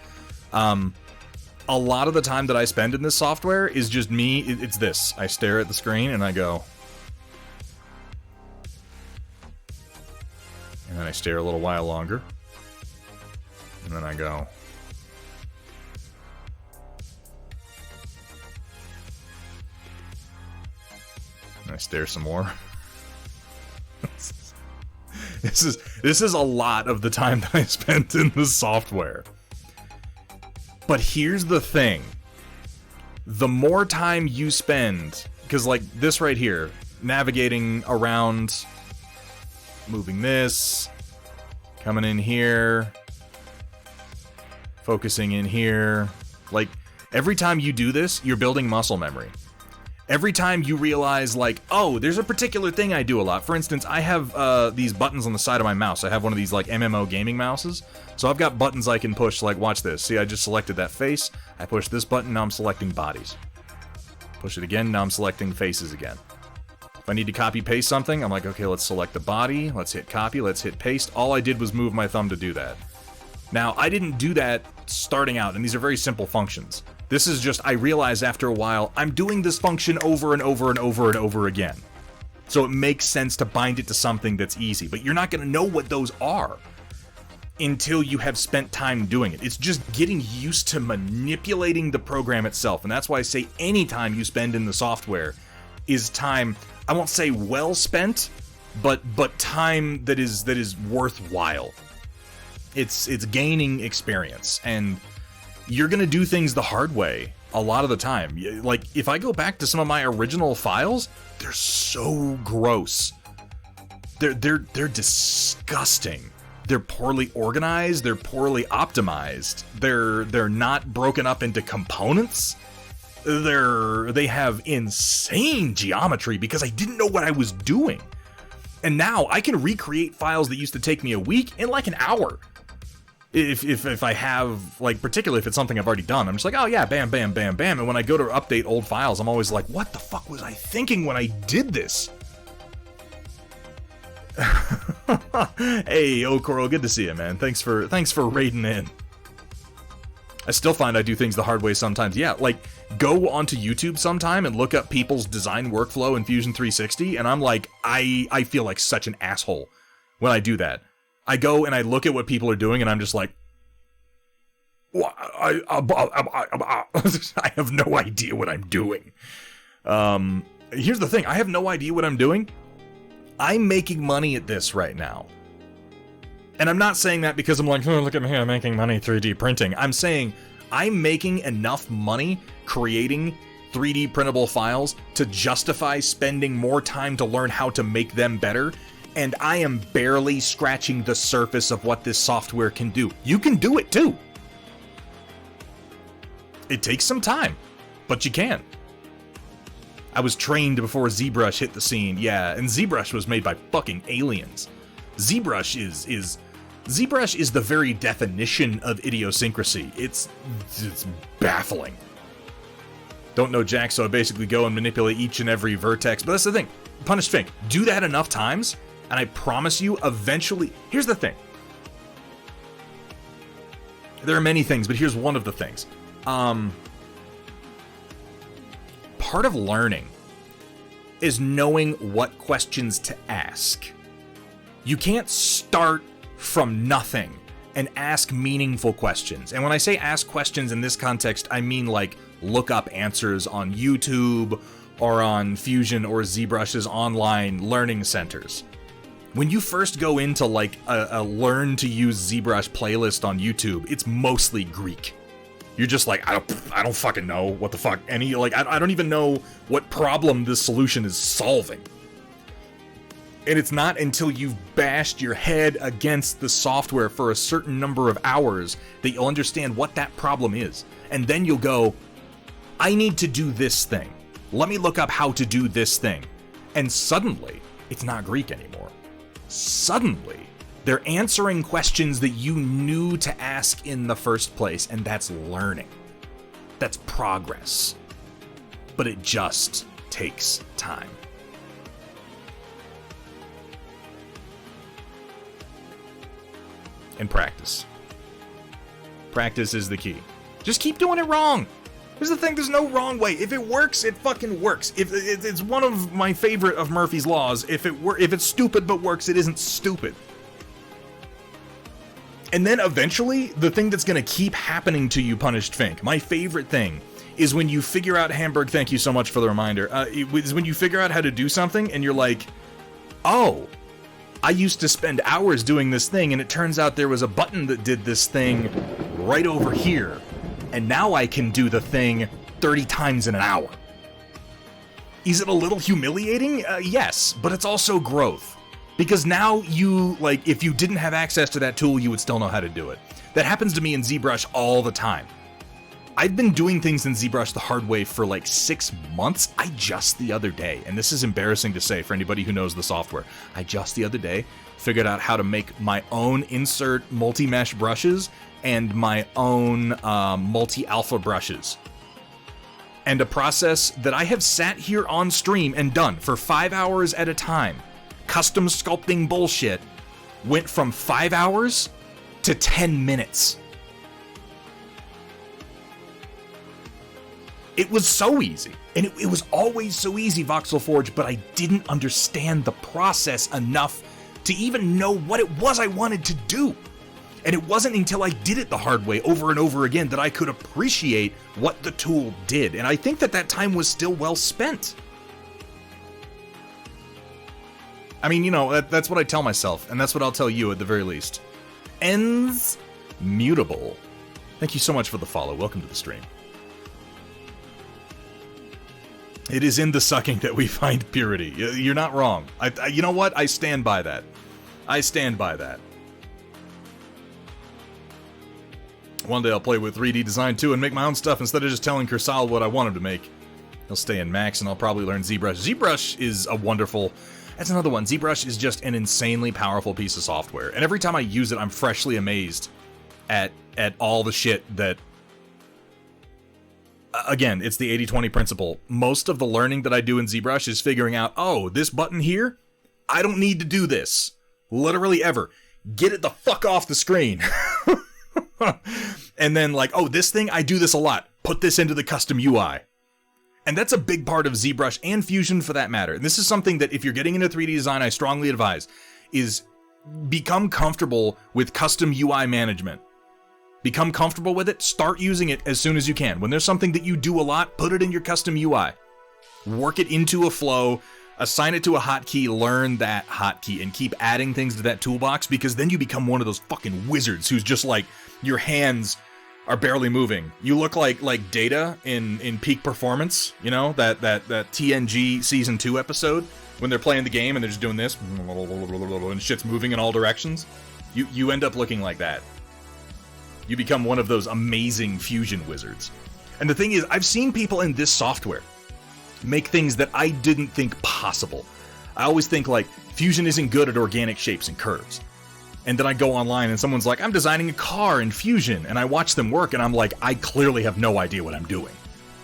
A lot of the time that I spend in this software is just me, it's this. I stare at the screen and I go... And then I stare a little while longer. And then I go. And I stare some more. This is a lot of the time that I spent in the software. But here's the thing. The more time you spend, because like this right here, navigating around, moving this, coming in here, focusing in here. Like, every time you do this, you're building muscle memory. Every time you realize, like, oh, there's a particular thing I do a lot. For instance, I have these buttons on the side of my mouse. I have one of these, like, MMO gaming mouses. So I've got buttons I can push, like, watch this. See, I just selected that face. I push this button, now I'm selecting bodies. Push it again, now I'm selecting faces again. If I need to copy-paste something, I'm like, okay, let's select the body. Let's hit copy, let's hit paste. All I did was move my thumb to do that. Now, I didn't do that starting out, and these are very simple functions. This is just, I realized after a while, I'm doing this function over and over and over and over again. So it makes sense to bind it to something that's easy, but you're not going to know what those are until you have spent time doing it. It's just getting used to manipulating the program itself, and that's why I say any time you spend in the software is time, I won't say well spent, but time that is worthwhile. It's gaining experience, and you're gonna do things the hard way a lot of the time. Like, if I go back to some of my original files, they're so gross. They're disgusting. They're poorly organized, they're poorly optimized. They're not broken up into components. They have insane geometry because I didn't know what I was doing. And now I can recreate files that used to take me a week in like an hour. If I have, like, particularly if it's something I've already done, I'm just like, oh yeah, bam, bam, bam, bam. And when I go to update old files, I'm always like, what the fuck was I thinking when I did this? Hey, Okoro, good to see you, man. Thanks for raiding in. I still find I do things the hard way sometimes. Yeah, like, go onto YouTube sometime and look up people's design workflow in Fusion 360, and I'm like, I feel like such an asshole when I do that. I go and I look at what people are doing, and I'm just like, I have no idea what I'm doing. Here's the thing, I have no idea what I'm doing. I'm making money at this right now. And I'm not saying that because I'm like, oh, look at me, I'm making money 3D printing. I'm saying I'm making enough money creating 3D printable files to justify spending more time to learn how to make them better. And I am barely scratching the surface of what this software can do. You can do it too. It takes some time, but you can. I was trained before ZBrush hit the scene, yeah, and ZBrush was made by fucking aliens. ZBrush is the very definition of idiosyncrasy. It's baffling. Don't know Jack, so I basically go and manipulate each and every vertex. But that's the thing. Punished Fink. Do that enough times, and I promise you, eventually... Here's the thing. There are many things, but here's one of the things. Part of learning is knowing what questions to ask. You can't start from nothing and ask meaningful questions. And when I say ask questions in this context, I mean like look up answers on YouTube or on Fusion or ZBrush's online learning centers. When you first go into like a learn to use ZBrush playlist on YouTube, it's mostly Greek. You're just like, I don't fucking know what the fuck I don't even know what problem this solution is solving. And it's not until you've bashed your head against the software for a certain number of hours that you'll understand what that problem is. And then you'll go, I need to do this thing. Let me look up how to do this thing. And suddenly, it's not Greek anymore. Suddenly, they're answering questions that you knew to ask in the first place, and that's learning. That's progress. But it just takes time. And practice. Practice is the key. Just keep doing it wrong. Here's the thing, there's no wrong way. If it works, it fucking works. If it's one of my favorite of Murphy's Laws. If it's stupid but works, it isn't stupid. And then eventually, the thing that's gonna keep happening to you, Punished Fink, my favorite thing, is when you figure out, Hamburg, thank you so much for the reminder, is when you figure out how to do something and you're like, oh, I used to spend hours doing this thing, and it turns out there was a button that did this thing right over here. And now I can do the thing 30 times in an hour. Is it a little humiliating? Yes, but it's also growth. Because now you, like, if you didn't have access to that tool, you would still know how to do it. That happens to me in ZBrush all the time. I've been doing things in ZBrush the hard way for like 6 months. I just the other day, and this is embarrassing to say for anybody who knows the software, I just the other day figured out how to make my own insert multi-mesh brushes and my own multi-alpha brushes. And a process that I have sat here on stream and done for 5 hours at a time, custom sculpting bullshit, went from 5 hours to 10 minutes. It was so easy, and it was always so easy, Voxel Forge, but I didn't understand the process enough to even know what it was I wanted to do. And it wasn't until I did it the hard way over and over again that I could appreciate what the tool did, and I think that that time was still well spent. I mean, you know, that's what I tell myself, and that's what I'll tell you at the very least. Ends mutable. Thank you so much for the follow. Welcome to the stream. It is in the sucking that we find purity. You're not wrong. You know what? I stand by that. I stand by that. One day I'll play with 3D design too and make my own stuff instead of just telling Kursal what I want him to make. He'll stay in Max and I'll probably learn ZBrush. ZBrush is a wonderful... That's another one. ZBrush is just an insanely powerful piece of software. And every time I use it, I'm freshly amazed at all the shit that... Again, it's the 80-20 principle. Most of the learning that I do in ZBrush is figuring out, oh, this button here? I don't need to do this. Literally ever. Get it the fuck off the screen. And then like, oh, this thing, I do this a lot. Put this into the custom UI. And that's a big part of ZBrush and Fusion for that matter. And this is something that if you're getting into 3D design, I strongly advise, is become comfortable with custom UI management. Become comfortable with it, start using it as soon as you can. When there's something that you do a lot, put it in your custom UI. Work it into a flow, assign it to a hotkey, learn that hotkey, and keep adding things to that toolbox, because then you become one of those fucking wizards who's just like, your hands are barely moving. You look like Data in Peak Performance, you know, that TNG Season 2 episode, when they're playing the game and they're just doing this, and shit's moving in all directions. You end up looking like that. You become one of those amazing fusion wizards. And the thing is, I've seen people in this software make things that I didn't think possible. I always think like, Fusion isn't good at organic shapes and curves. And then I go online and someone's like, I'm designing a car in Fusion. And I watch them work and I'm like, I clearly have no idea what I'm doing.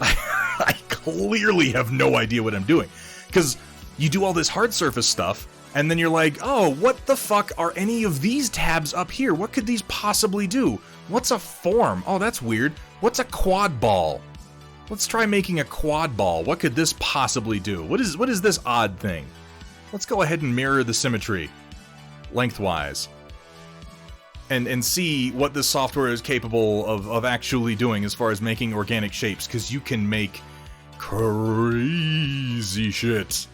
I clearly have no idea what I'm doing. Because you do all this hard surface stuff, and then you're like, oh, what the fuck are any of these tabs up here? What could these possibly do? What's a form? Oh, that's weird. What's a quad ball? Let's try making a quad ball. What could this possibly do? What is this odd thing? Let's go ahead and mirror the symmetry lengthwise and see what this software is capable of actually doing as far as making organic shapes, because you can make crazy shit.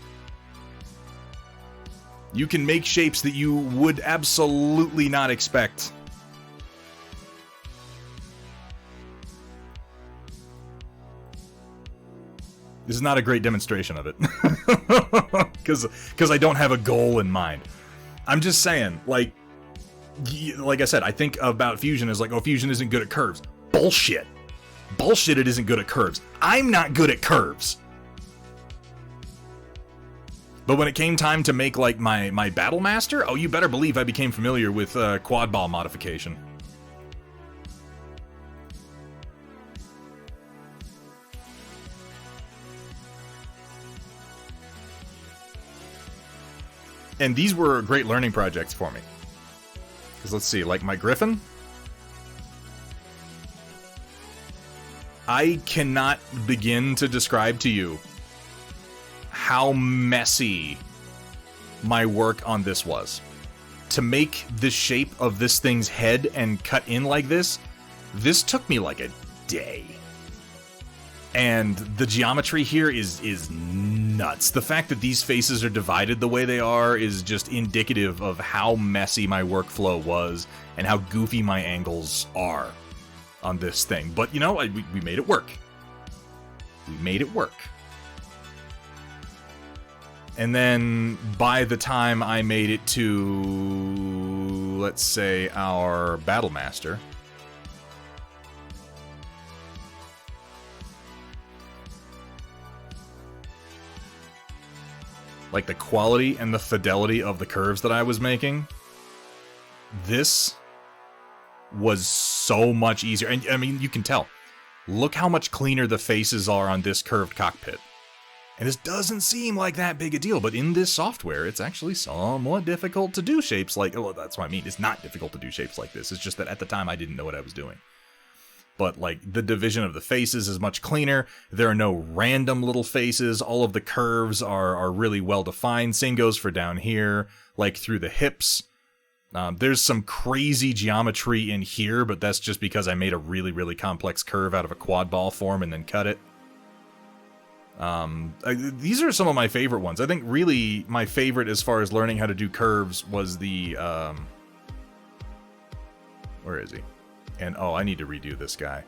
You can make shapes that you would absolutely not expect. This is not a great demonstration of it. Because I don't have a goal in mind. I'm just saying, like I said, I think about Fusion as like, oh, Fusion isn't good at curves. Bullshit. Bullshit, it isn't good at curves. I'm not good at curves. But when it came time to make, like, my Battle Master, oh, you better believe I became familiar with quad ball modification. And these were great learning projects for me. Because let's see, like my Griffin, I cannot begin to describe to you how messy my work on this was. To make the shape of this thing's head and cut in like this took me like a day. And the geometry here is nuts. The fact that these faces are divided the way they are is just indicative of how messy my workflow was and how goofy my angles are on this thing. But, you know, we made it work. We made it work. And then by the time I made it to, let's say, our Battle Master, like the quality and the fidelity of the curves that I was making, this was so much easier. And I mean, you can tell. Look how much cleaner the faces are on this curved cockpit. And this doesn't seem like that big a deal, but in this software, it's actually somewhat difficult to do shapes like... Well, that's what I mean. It's not difficult to do shapes like this. It's just that at the time, I didn't know what I was doing. But, like, the division of the faces is much cleaner. There are no random little faces. All of the curves are really well-defined. Same goes for down here, like through the hips. There's some crazy geometry in here, but that's just because I made a really, really complex curve out of a quad ball form and then cut it. These are some of my favorite ones. I think really my favorite as far as learning how to do curves was the... Where is he? And, oh, I need to redo this guy.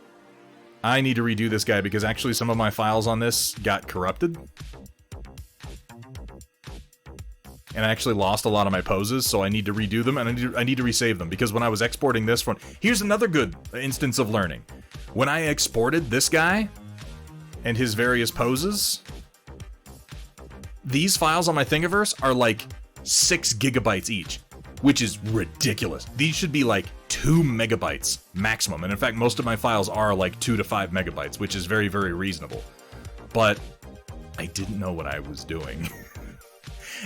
I need to redo this guy because actually some of my files on this got corrupted. And I actually lost a lot of my poses, so I need to redo them, and I need to resave them, because when I was exporting this one... Here's another good instance of learning. When I exported this guy and his various poses, these files on my Thingiverse are like 6 gigabytes each, which is ridiculous. These should be like 2 megabytes maximum, and in fact most of my files are like 2 to 5 megabytes, which is very, very reasonable. But I didn't know what I was doing.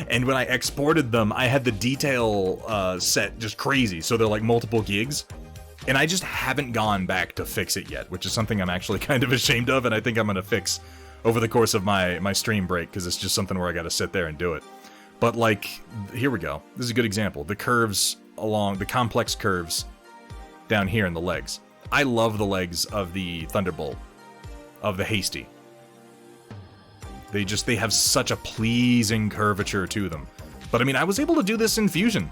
And when I exported them, I had the detail set just crazy, so they're like multiple gigs. And I just haven't gone back to fix it yet, which is something I'm actually kind of ashamed of, and I think I'm going to fix over the course of my stream break, because it's just something where I got to sit there and do it. But, like, here we go. This is a good example. The curves along, the complex curves down here in the legs. I love the legs of the Thunderbolt, of the Hasty. They have such a pleasing curvature to them. But, I mean, I was able to do this in Fusion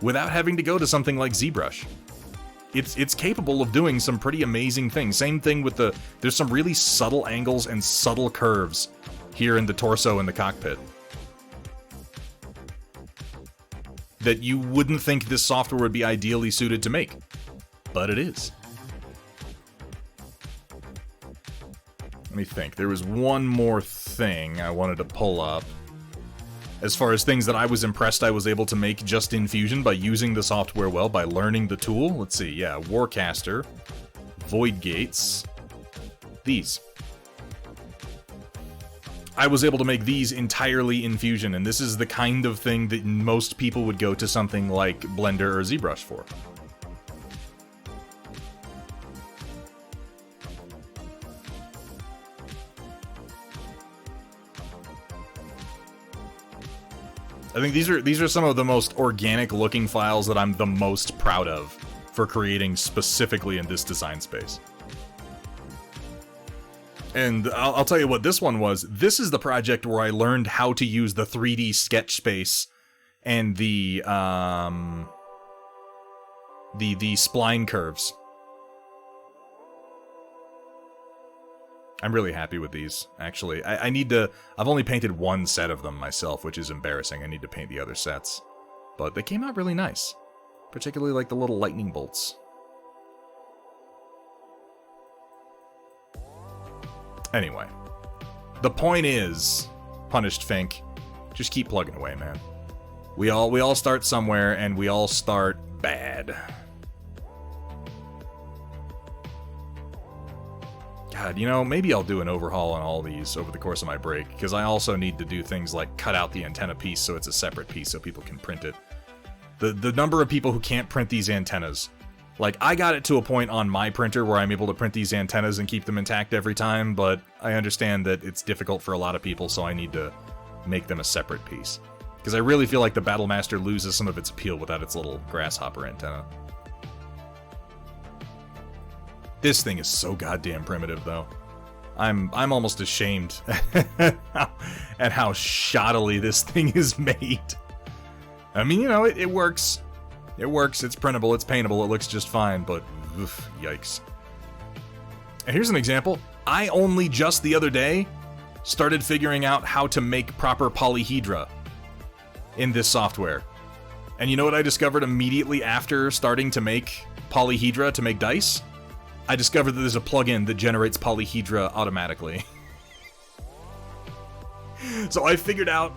without having to go to something like ZBrush. It's capable of doing some pretty amazing things. Same thing with there's some really subtle angles and subtle curves here in the torso and the cockpit that you wouldn't think this software would be ideally suited to make. But it is. Let me think. There was one more thing I wanted to pull up. As far as things that I was impressed I was able to make just in Fusion by using the software well, by learning the tool. Let's see, yeah, Warcaster, Void Gates, these. I was able to make these entirely in Fusion, and this is the kind of thing that most people would go to something like Blender or ZBrush for. I think these are some of the most organic looking files that I'm the most proud of for creating specifically in this design space. And I'll tell you what this one was. This is the project where I learned how to use the 3D sketch space and the spline curves. I'm really happy with these, actually. I need to... I've only painted one set of them myself, which is embarrassing. I need to paint the other sets. But they came out really nice. Particularly like the little lightning bolts. Anyway. The point is, Punished Fink, just keep plugging away, man. We all start somewhere, and we all start bad. God, you know, maybe I'll do an overhaul on all these over the course of my break, because I also need to do things like cut out the antenna piece so it's a separate piece so people can print it. The number of people who can't print these antennas. Like, I got it to a point on my printer where I'm able to print these antennas and keep them intact every time, but I understand that it's difficult for a lot of people, so I need to make them a separate piece. Because I really feel like the Battlemaster loses some of its appeal without its little grasshopper antenna. This thing is so goddamn primitive, though. I'm almost ashamed at how shoddily this thing is made. I mean, you know, it works. It works, it's printable, it's paintable, it looks just fine, but oof, yikes. And here's an example. I only just the other day started figuring out how to make proper polyhedra in this software. And you know what I discovered immediately after starting to make polyhedra to make dice? I discovered that there's a plugin that generates polyhedra automatically. So I figured out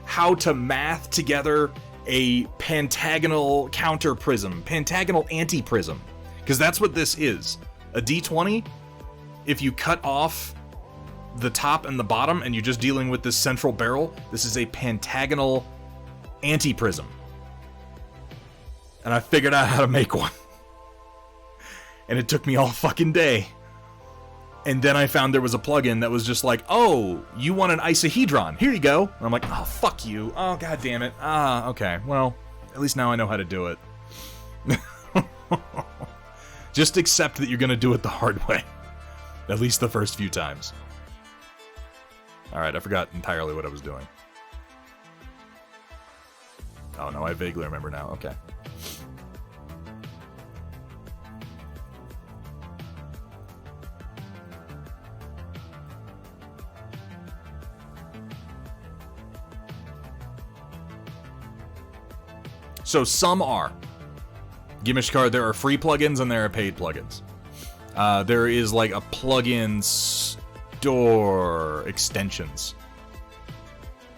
how to math together a pentagonal counter prism, pentagonal anti-prism, because that's what this is. A D20, if you cut off the top and the bottom and you're just dealing with this central barrel, this is a pentagonal anti-prism. And I figured out how to make one. And it took me all fucking day. And then I found there was a plugin that was just like, oh, you want an isohedron? Here you go. And I'm like, oh, fuck you. Oh, god damn it. Ah, okay. Well, at least now I know how to do it. Just accept that you're gonna do it the hard way. At least the first few times. Alright, I forgot entirely what I was doing. Oh no, I vaguely remember now. Okay. So some are. Gimishkar, there are free plugins and there are paid plugins. There is like a plugin store extensions.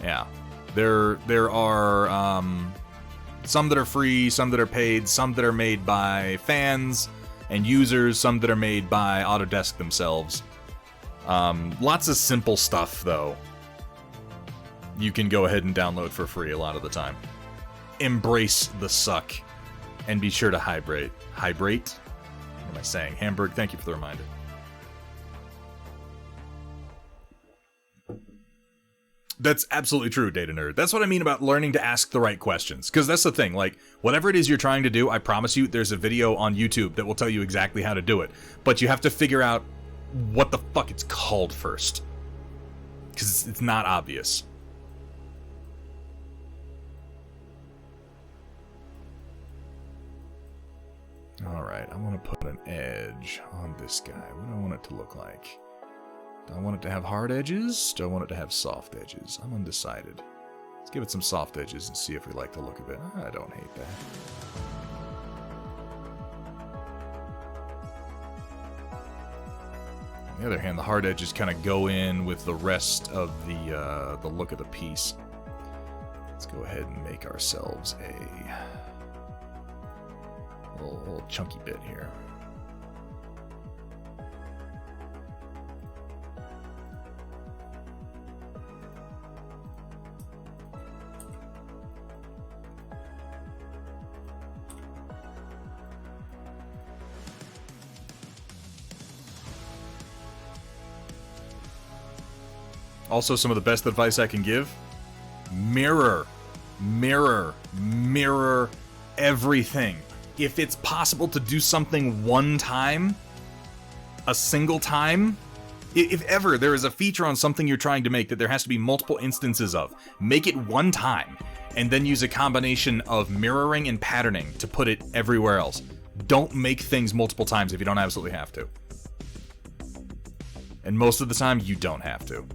Yeah. There are some that are free, some that are paid, some that are made by fans and users, some that are made by Autodesk themselves. Lots of simple stuff, though. You can go ahead and download for free a lot of the time. Embrace the suck. And be sure to hydrate. Hydrate? What am I saying? Hamburg, thank you for the reminder. That's absolutely true, Data Nerd. That's what I mean about learning to ask the right questions. Because that's the thing, like, whatever it is you're trying to do, I promise you there's a video on YouTube that will tell you exactly how to do it. But you have to figure out what the fuck it's called first. Because it's not obvious. Alright, I want to put an edge on this guy. What do I want it to look like? Do I want it to have hard edges? Do I want it to have soft edges? I'm undecided. Let's give it some soft edges and see if we like the look of it. I don't hate that. On the other hand, the hard edges kind of go in with the rest of the look of the piece. Let's go ahead and make ourselves a little chunky bit here. Also, some of the best advice I can give: mirror, mirror, mirror everything. If it's possible to do something one time, a single time, if ever there is a feature on something you're trying to make that there has to be multiple instances of, make it one time. and then use a combination of mirroring and patterning to put it everywhere else. Don't make things multiple times if you don't absolutely have to. And most of the time, you don't have to.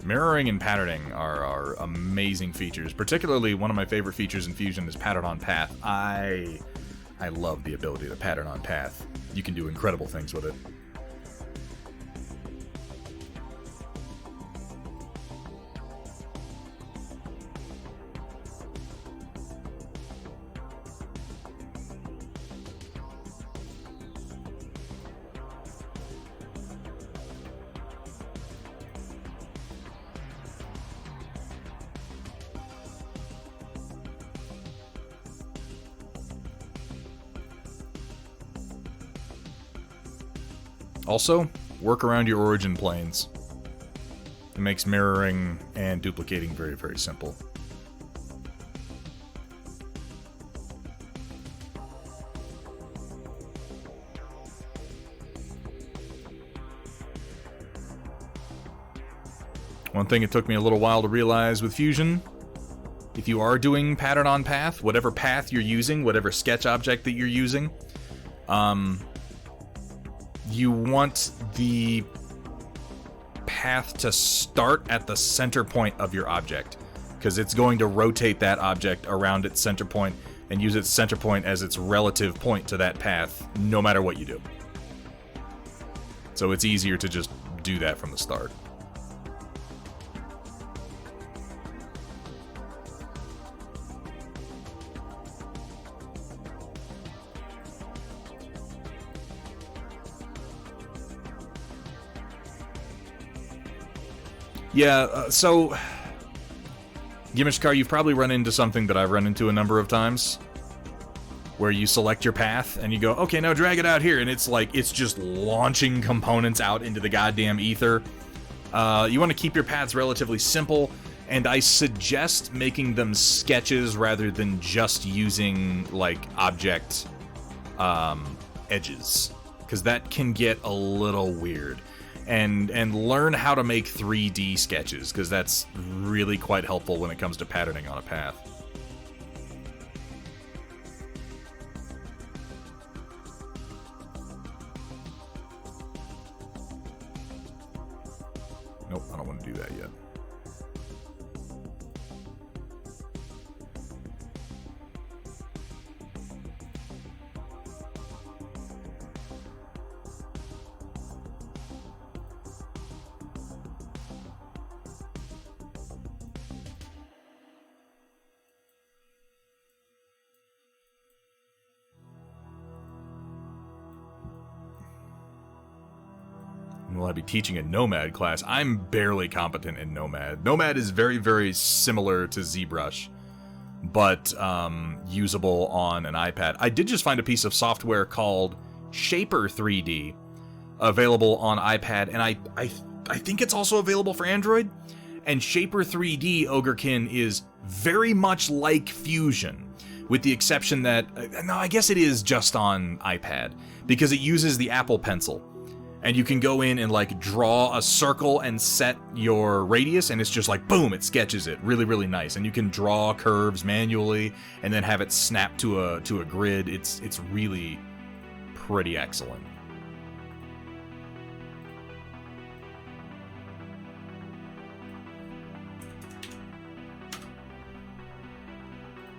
Mirroring and patterning are amazing features. Particularly, one of my favorite features in Fusion is pattern on path. I love the ability to pattern on path. You can do incredible things with it. Also, work around your origin planes. It makes mirroring and duplicating very, very simple. One thing it took me a little while to realize with Fusion, if you are doing pattern on path, whatever path you're using, whatever sketch object that you're using, you want the path to start at the center point of your object, because it's going to rotate that object around its center point and use its center point as its relative point to that path, no matter what you do. So it's easier to just do that from the start. Yeah, so Gimishkar, you've probably run into something that I've run into a number of times, where you select your path and you go, okay, now drag it out here, and it's like, it's just launching components out into the goddamn ether. You want to keep your paths relatively simple, and I suggest making them sketches rather than just using, like, object edges, because that can get a little weird. And learn how to make 3D sketches, because that's really quite helpful when it comes to patterning on a path. Nope, I don't want to do that yet. Will I be teaching a Nomad class? I'm barely competent in Nomad. Nomad is very, very similar to ZBrush, but usable on an iPad. I did just find a piece of software called Shaper 3D available on iPad, and I think it's also available for Android. And Shaper 3D, Ogrekin, is very much like Fusion, with the exception that, no, I guess it is just on iPad, because it uses the Apple Pencil. And you can go in and, like, draw a circle and set your radius, and it's just like, boom, it sketches it. Really, really nice. And you can draw curves manually and then have it snap to a grid. It's really pretty excellent.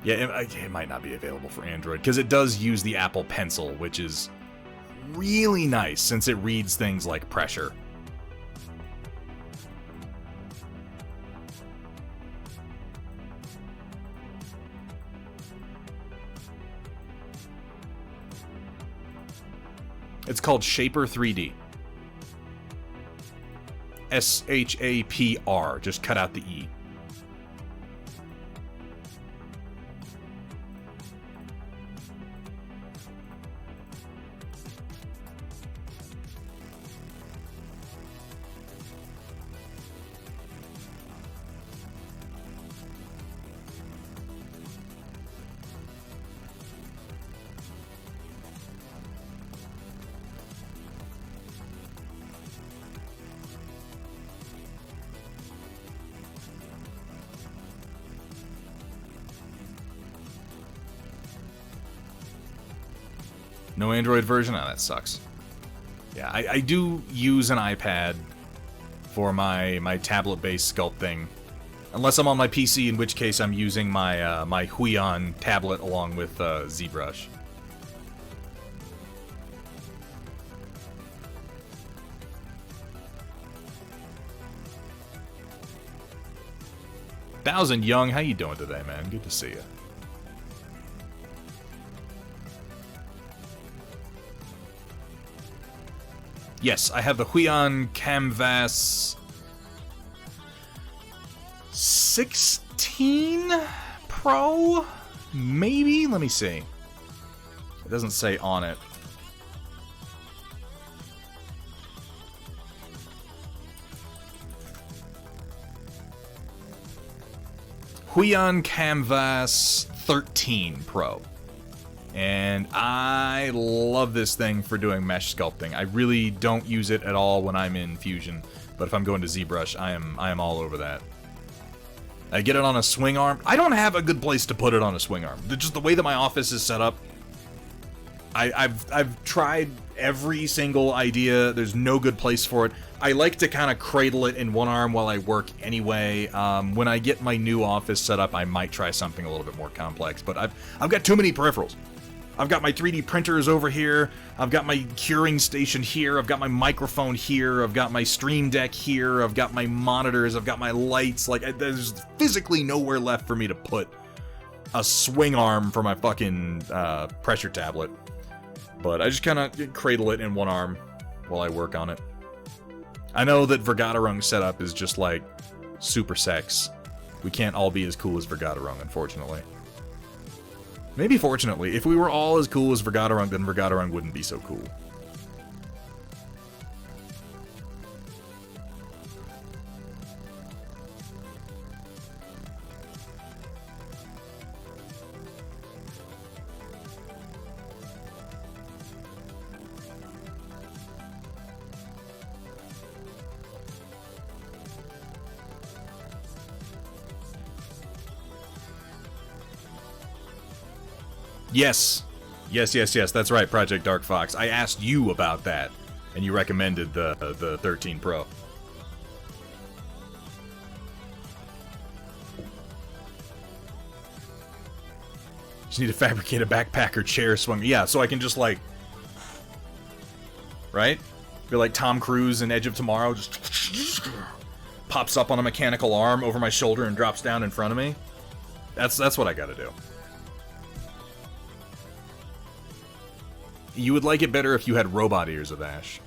Yeah, it might not be available for Android, because it does use the Apple Pencil, which is really nice since it reads things like pressure. It's called Shaper 3D. SHAPR, just cut out the E. No Android version? Oh, that sucks. Yeah, I do use an iPad for my tablet-based sculpting. Unless I'm on my PC, in which case I'm using my my Huion tablet along with ZBrush. Thousand Young, how you doing today, man? Good to see you. Yes, I have the Huion Canvas 16 Pro? Maybe? Let me see. It doesn't say on it. Huion Canvas 13 Pro. And I love this thing for doing mesh sculpting. I really don't use it at all when I'm in Fusion, but if I'm going to ZBrush, I am all over that. I get it on a swing arm. I don't have a good place to put it on a swing arm. Just the way that my office is set up, I've tried every single idea. There's no good place for it. I like to kind of cradle it in one arm while I work anyway. When I get my new office set up, I might try something a little bit more complex, but I've got too many peripherals. I've got my 3D printers over here, I've got my curing station here, I've got my microphone here, I've got my stream deck here, I've got my monitors, I've got my lights. Like, there's physically nowhere left for me to put a swing arm for my fucking pressure tablet. But I just kind of cradle it in one arm while I work on it. I know that Vergaderung setup is just like super sex. We can't all be as cool as Vergaderung, unfortunately. Maybe fortunately, if we were all as cool as Vergaderung, then Vergaderung wouldn't be so cool. Yes. Yes, that's right, Project Dark Fox. I asked you about that, and you recommended the 13 Pro. Just need to fabricate a backpack or chair swing. Yeah, so I can just like... Right? Be like Tom Cruise in Edge of Tomorrow, just... pops up on a mechanical arm over my shoulder and drops down in front of me. That's what I gotta do. You would like it better if you had robot ears of Ash.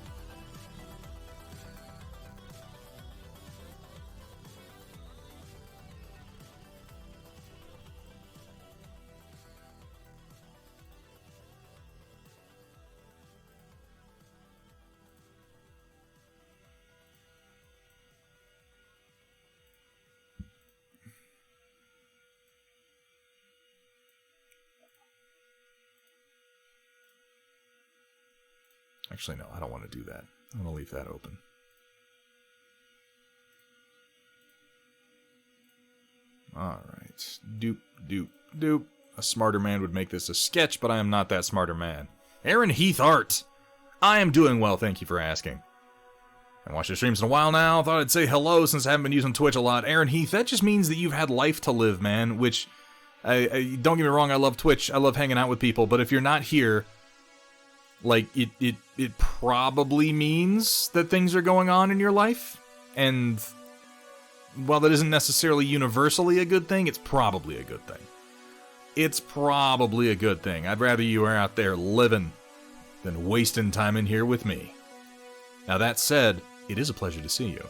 Actually, no, I don't want to do that. I'm going to leave that open. Alright. Doop, doop, doop. A smarter man would make this a sketch, but I am not that smarter man. Aaron Heath Art! I am doing well, thank you for asking. I watched your streams in a while now. Thought I'd say hello since I haven't been using Twitch a lot. Aaron Heath, that just means that you've had life to live, man, which... don't get me wrong, I love Twitch. I love hanging out with people, but if you're not here... Like, it probably means that things are going on in your life, and while that isn't necessarily universally a good thing, it's probably a good thing. It's probably a good thing. I'd rather you were out there living than wasting time in here with me. Now that said, it is a pleasure to see you.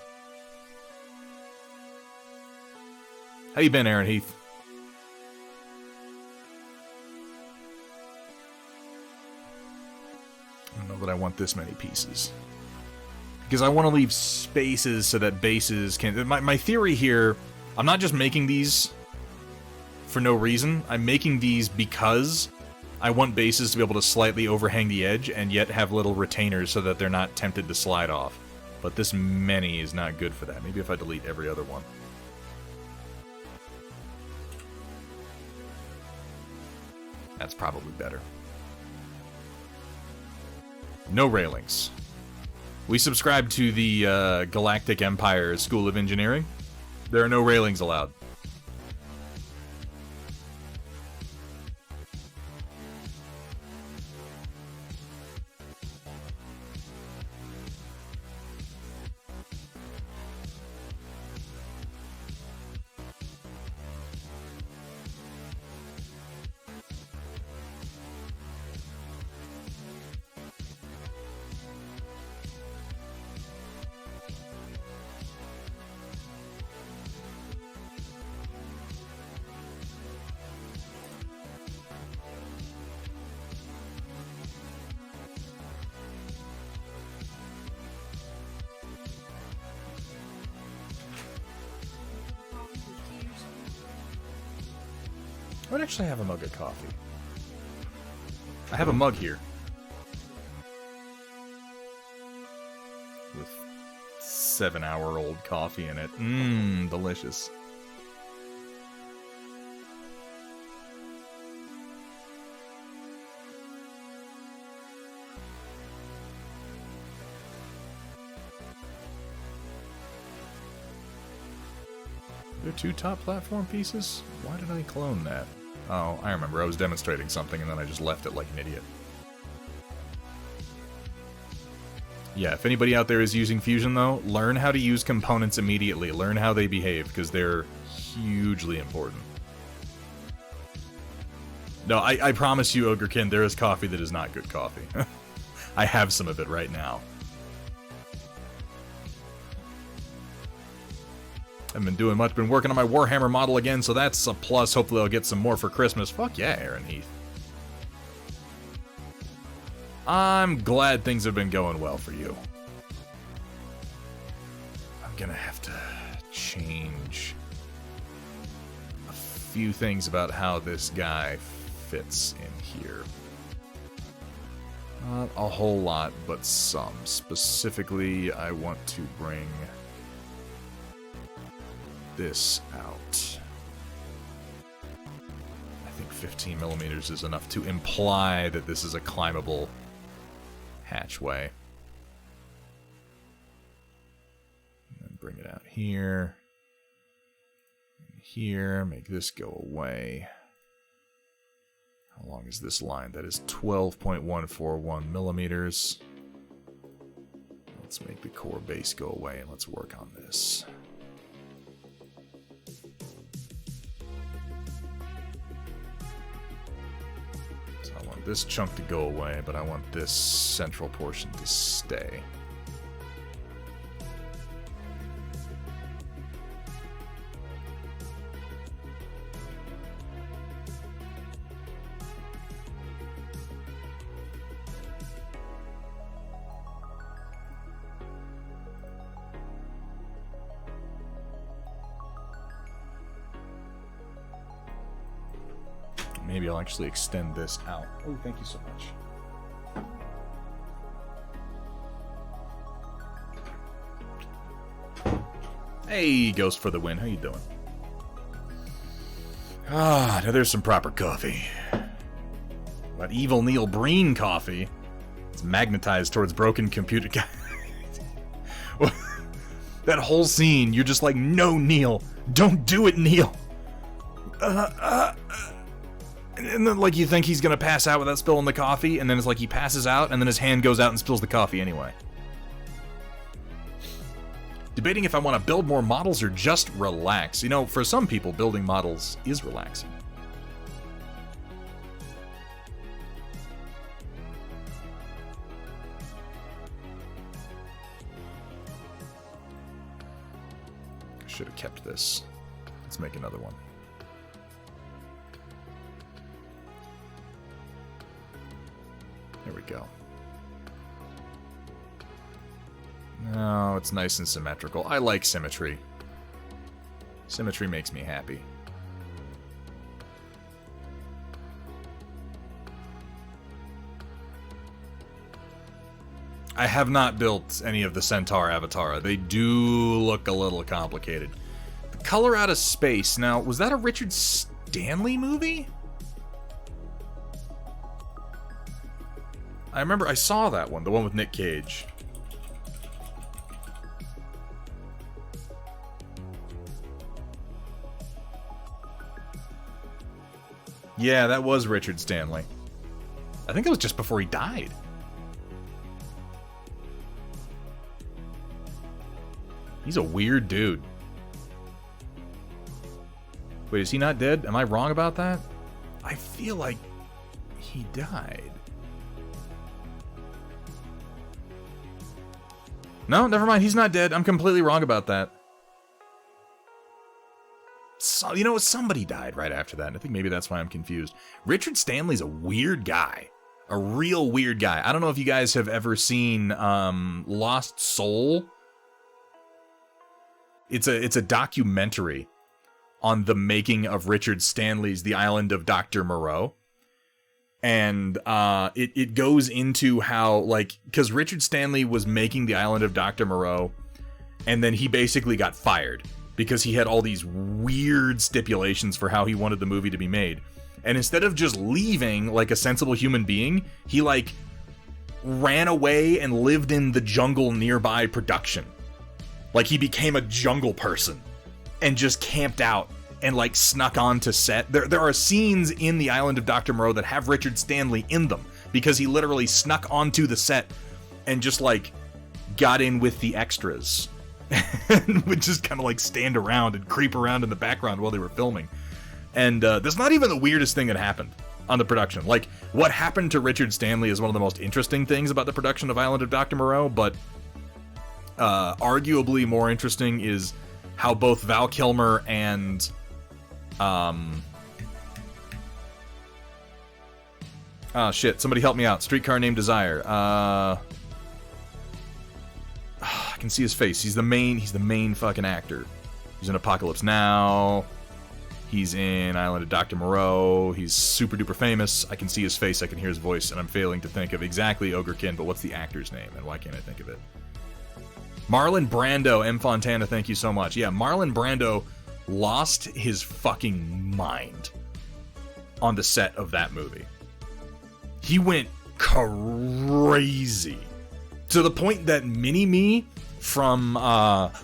How you been, Aaron Heath? I don't know that I want this many pieces. Because I want to leave spaces so that bases can... My theory here, I'm not just making these for no reason. I'm making these because I want bases to be able to slightly overhang the edge and yet have little retainers so that they're not tempted to slide off. But this many is not good for that. Maybe if I delete every other one. That's probably better. No railings. We subscribe to the Galactic Empire School of Engineering. There are no railings allowed. I would actually have a mug of coffee. I have a mug here. With 7-hour-old coffee in it. Mmm, delicious. There are 2 top platform pieces? Why did I clone that? Oh, I remember. I was demonstrating something and then I just left it like an idiot. Yeah, if anybody out there is using Fusion, though, learn how to use components immediately. Learn how they behave, because they're hugely important. No, I promise you, Ogrekin, there is coffee that is not good coffee. I have some of it right now. I've been doing much, been working on my Warhammer model again, so that's a plus. Hopefully I'll get some more for Christmas. Fuck yeah, Aaron Heath. I'm glad things have been going well for you. I'm gonna have to change a few things about how this guy fits in here. Not a whole lot, but some. Specifically, I want to bring this out. I think 15 millimeters is enough to imply that this is a climbable hatchway. And then bring it out here. And here, make this go away. How long is this line? That is 12.141 millimeters. Let's make the core base go away and let's work on this. This chunk to go away, but I want this central portion to stay. Maybe I'll actually extend this out. Oh, thank you so much. Hey, Ghost for the win. How you doing? Ah, now there's some proper coffee. But evil Neil Breen coffee. It's magnetized towards broken computer. That whole scene, you're just like, no, Neil. Don't do it, Neil. And then, like, you think he's gonna pass out without spilling the coffee, and then it's like he passes out, and then his hand goes out and spills the coffee anyway. Debating if I want to build more models or just relax. You know, for some people, building models is relaxing. I should have kept this. Let's make another one. There we go. No, it's nice and symmetrical. I like symmetry. Symmetry makes me happy. I have not built any of the Centaur Avatara. They do look a little complicated. The Color Out of Space. Now, was that a Richard Stanley movie? I remember I saw that one, the one with Nick Cage. Yeah, that was Richard Stanley. I think it was just before he died. He's a weird dude. Wait, is he not dead? Am I wrong about that? I feel like he died. No, never mind. He's not dead. I'm completely wrong about that. So, you know, somebody died right after that, and I think maybe that's why I'm confused. Richard Stanley's a weird guy. A real weird guy. I don't know if you guys have ever seen Lost Soul. It's a documentary on the making of Richard Stanley's The Island of Dr. Moreau. And it goes into how, like, because Richard Stanley was making The Island of Dr. Moreau, and then he basically got fired because he had all these weird stipulations for how he wanted the movie to be made. And instead of just leaving like a sensible human being, he like ran away and lived in the jungle nearby production. Like he became a jungle person and just camped out and like snuck onto set. There are scenes in The Island of Dr. Moreau that have Richard Stanley in them because he literally snuck onto the set and just like got in with the extras and would just kind of like stand around and creep around in the background while they were filming. And that's not even the weirdest thing that happened on the production. Like, what happened to Richard Stanley is one of the most interesting things about the production of Island of Dr. Moreau, but arguably more interesting is how both Val Kilmer and shit, somebody help me out. Streetcar Named Desire. I can see his face. He's the main fucking actor. He's in Apocalypse Now. He's in Island of Dr. Moreau. He's super duper famous. I can see his face, I can hear his voice, and I'm failing to think of exactly Ogrekin, but what's the actor's name, and why can't I think of it? Marlon Brando. M. Fontana, thank you so much. Yeah, Marlon Brando lost his fucking mind on the set of that movie. He went crazy. To the point that Mini-Me from Austin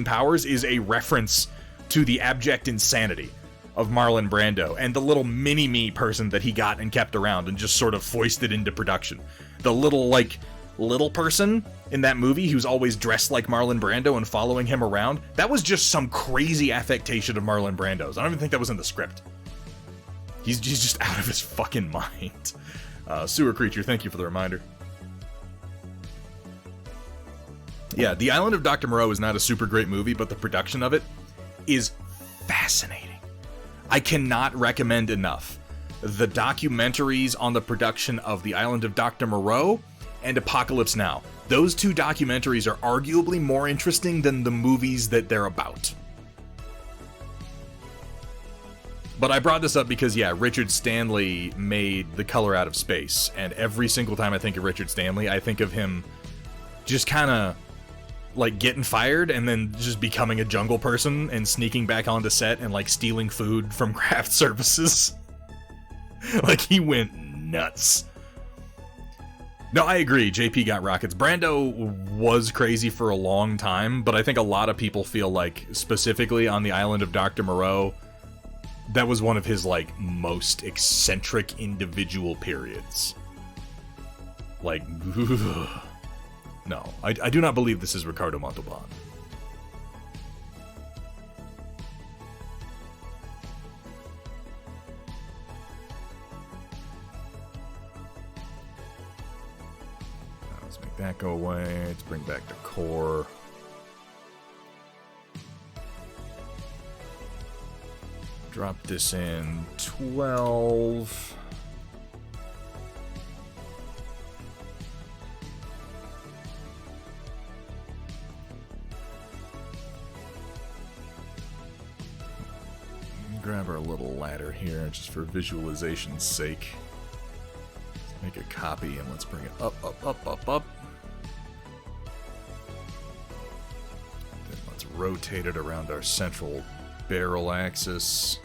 Powers is a reference to the abject insanity of Marlon Brando and the little mini-me person that he got and kept around and just sort of foisted into production. The little person in that movie who's always dressed like Marlon Brando and following him around, that was just some crazy affectation of Marlon Brando's. I don't even think that was in the script. He's just out of his fucking mind. Sewer Creature, thank you for the reminder. Yeah, The Island of Dr. Moreau is not a super great movie, but the production of it is fascinating. I cannot recommend enough the documentaries on the production of The Island of Dr. Moreau and Apocalypse Now. Those two documentaries are arguably more interesting than the movies that they're about. But I brought this up because, yeah, Richard Stanley made The Color Out of Space, and every single time I think of Richard Stanley, I think of him just kind of like getting fired and then just becoming a jungle person and sneaking back onto set and like stealing food from craft services. Like he went nuts. No, I agree. JP got rockets. Brando was crazy for a long time, but I think a lot of people feel like specifically on the Island of Dr. Moreau, that was one of his like most eccentric individual periods. Like, no, I do not believe this is Ricardo Montalban. Let's make that go away. Let's bring back the core. Drop this in 12. Grab our little ladder here just for visualization's sake. Let's make a copy and let's bring it up, up, up, up, up. Then let's rotate it around our central barrel axis.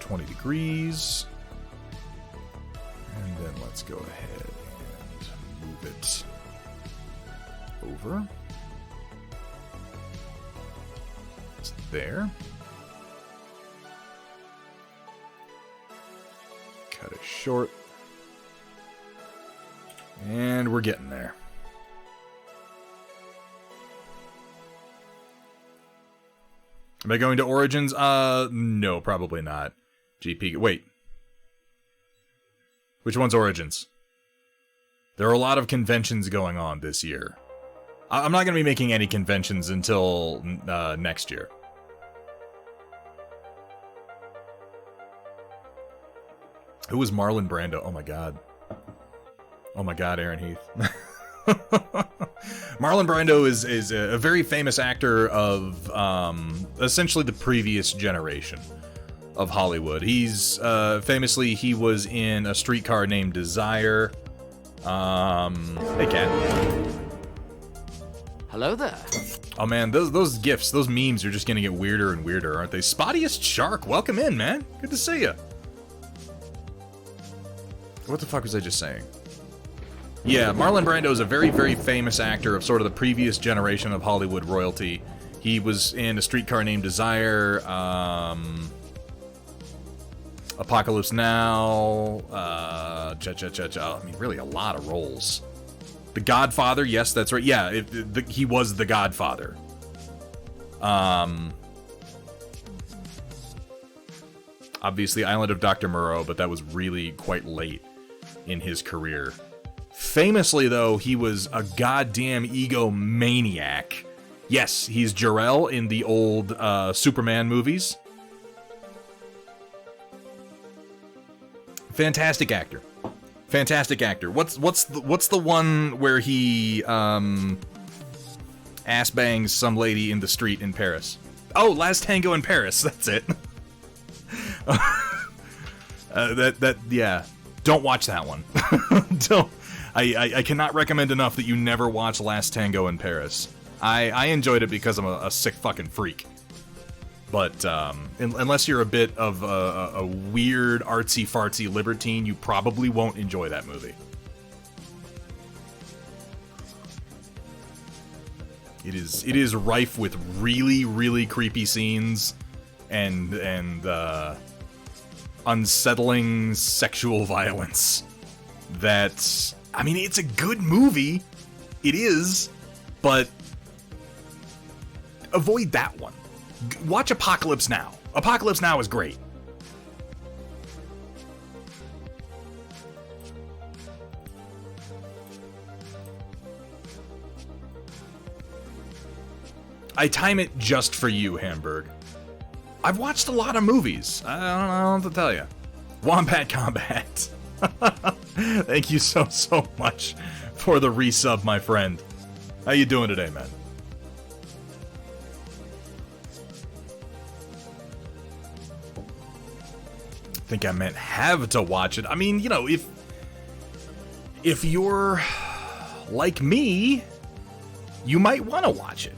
20 degrees. And then let's go ahead and move it over. It's there. Cut it short. And we're getting there. Am I going to Origins? No, probably not. GP, wait. Which one's Origins? There are a lot of conventions going on this year. I'm not going to be making any conventions until next year. Who was Marlon Brando? Oh my god. Oh my god, Aaron Heath. Marlon Brando is a very famous actor of essentially the previous generation of Hollywood. He's famously, he was in A Streetcar Named Desire. Hey, Cat. Hello there. Oh man, those gifs, those memes are just gonna get weirder and weirder, aren't they? Spottiest Shark, welcome in, man. Good to see you. What the fuck was I just saying? Yeah, Marlon Brando is a very, very famous actor of sort of the previous generation of Hollywood royalty. He was in A Streetcar Named Desire, Apocalypse Now, I mean, really a lot of roles. The Godfather, yes, that's right. Yeah, he was the Godfather. Obviously, Island of Dr. Moreau, but that was really quite late in his career. Famously, though, he was a goddamn egomaniac. Yes, he's Jor-El in the old Superman movies. Fantastic actor. Fantastic actor. What's the one where he ass bangs some lady in the street in Paris? Oh, Last Tango in Paris. That's it. Yeah. Don't watch that one. Don't. I cannot recommend enough that you never watch Last Tango in Paris. I enjoyed it because I'm a sick fucking freak. But unless you're a bit of a weird, artsy-fartsy libertine, you probably won't enjoy that movie. It is rife with really, really creepy scenes and unsettling sexual violence. That, I mean, it's a good movie. It is, but avoid that one. Watch Apocalypse Now. Apocalypse Now is great. I time it just for you, Hamburg. I've watched a lot of movies. I don't know what to tell you. Wombat Combat. Thank you so much for the resub, my friend. How you doing today, man? I think I meant have to watch it. I mean, you know, if you're like me, you might want to watch it.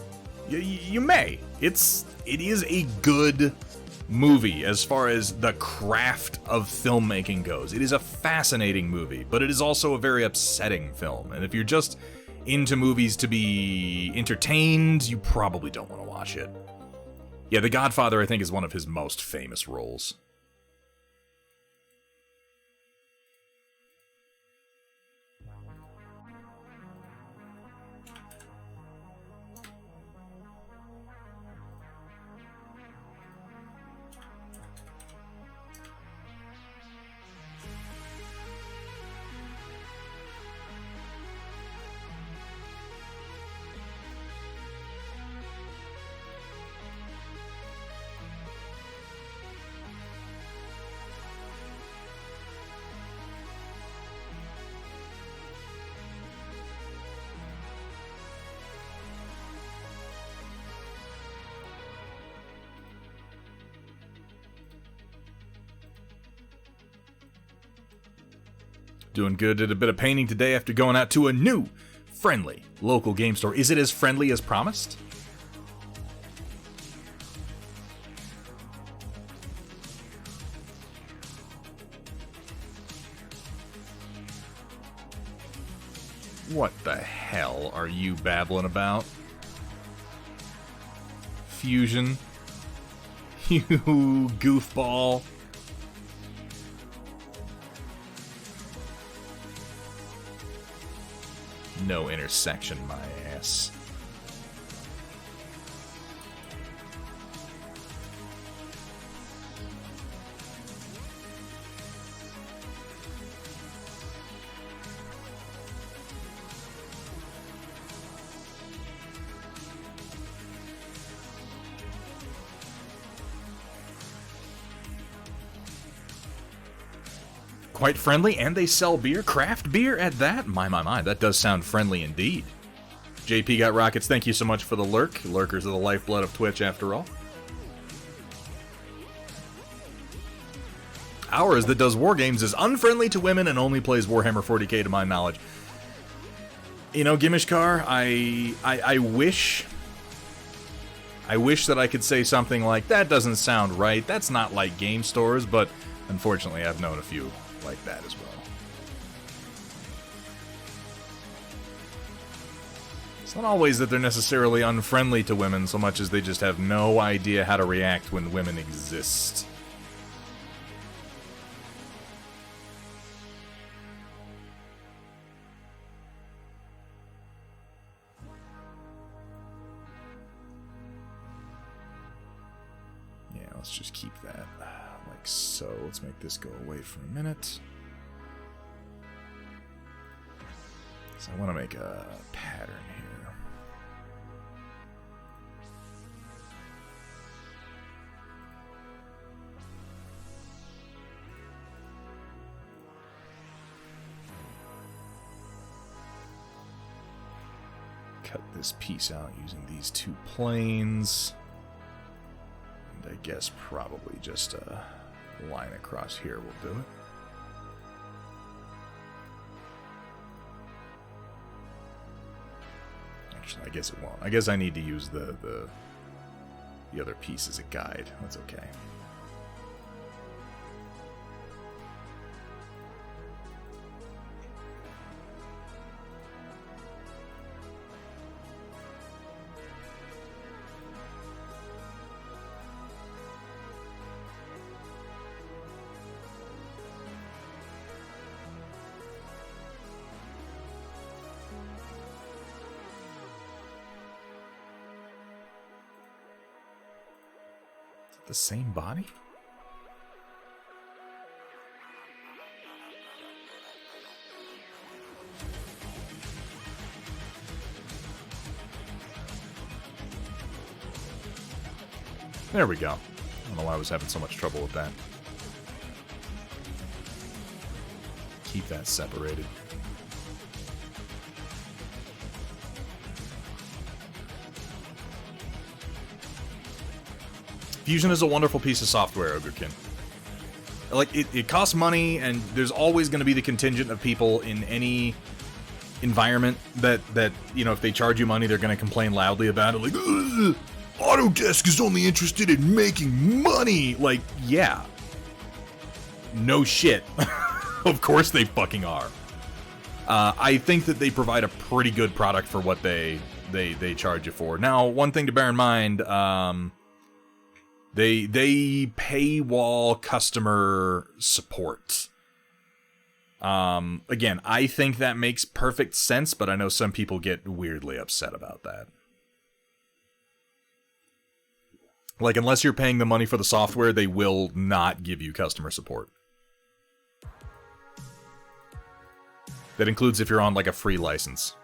You may. It is a good movie as far as the craft of filmmaking goes. It is a fascinating movie, but it is also a very upsetting film. And if you're just into movies to be entertained, you probably don't want to watch it. Yeah, The Godfather, I think, is one of his most famous roles. Doing good. Did a bit of painting today after going out to a new, friendly, local game store. Is it as friendly as promised? What the hell are you babbling about? Fusion? You goofball. No intersection, my ass. Quite friendly, and they sell beer, craft beer at that? My, that does sound friendly indeed. JP got rockets, thank you so much for the lurk. Lurkers are the lifeblood of Twitch, after all. Ours, that does war games, is unfriendly to women and only plays Warhammer 40k to my knowledge. You know, Gimishkar, I wish that I could say something like, that doesn't sound right, that's not like game stores, but unfortunately I've known a few like that as well. It's not always that they're necessarily unfriendly to women so much as they just have no idea how to react when women exist. Yeah, let's just keep that like so. Let's make this go away for a minute. So I want to make a pattern here. Cut this piece out using these two planes. And I guess probably just a line across here will do it. Actually, I guess it won't. I guess I need to use the other piece as a guide. That's okay. The same body? There we go. I don't know why I was having so much trouble with that. Keep that separated. Fusion is a wonderful piece of software, Ogrekin. Like, it costs money, and there's always going to be the contingent of people in any environment that, you know, if they charge you money, they're going to complain loudly about it. Like, Autodesk is only interested in making money! Like, yeah. No shit. Of course they fucking are. I think that they provide a pretty good product for what they charge you for. Now, one thing to bear in mind, They paywall customer support. Again, I think that makes perfect sense, but I know some people get weirdly upset about that. Like, unless you're paying the money for the software, they will not give you customer support. That includes if you're on, like, a free license.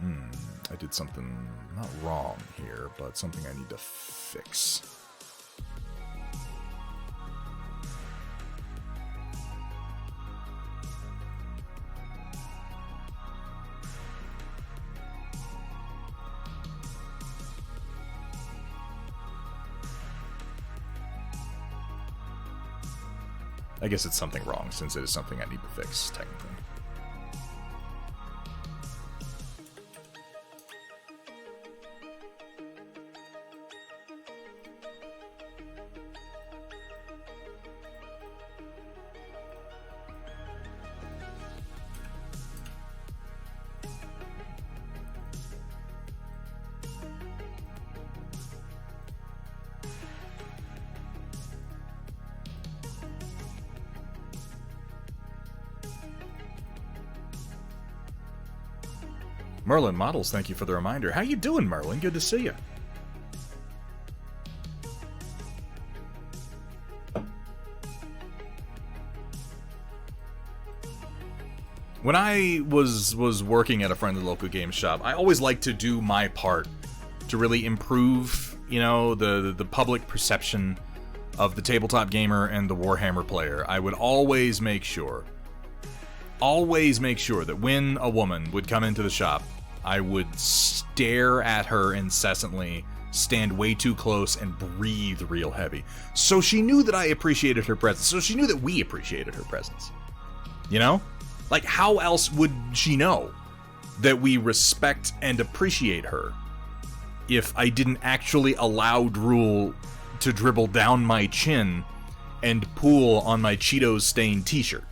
I did something not wrong here, but something I need to fix. I guess it's something wrong, since it is something I need to fix, technically. Merlin Models, thank you for the reminder. How you doing, Merlin? Good to see you. When I was working at a friendly local game shop, I always liked to do my part to really improve, you know, the public perception of the tabletop gamer and the Warhammer player. I would always make sure that when a woman would come into the shop, I would stare at her incessantly, stand way too close, and breathe real heavy. So she knew that I appreciated her presence. So she knew that we appreciated her presence. You know? Like, how else would she know that we respect and appreciate her if I didn't actually allow drool to dribble down my chin and pool on my Cheetos-stained t-shirt?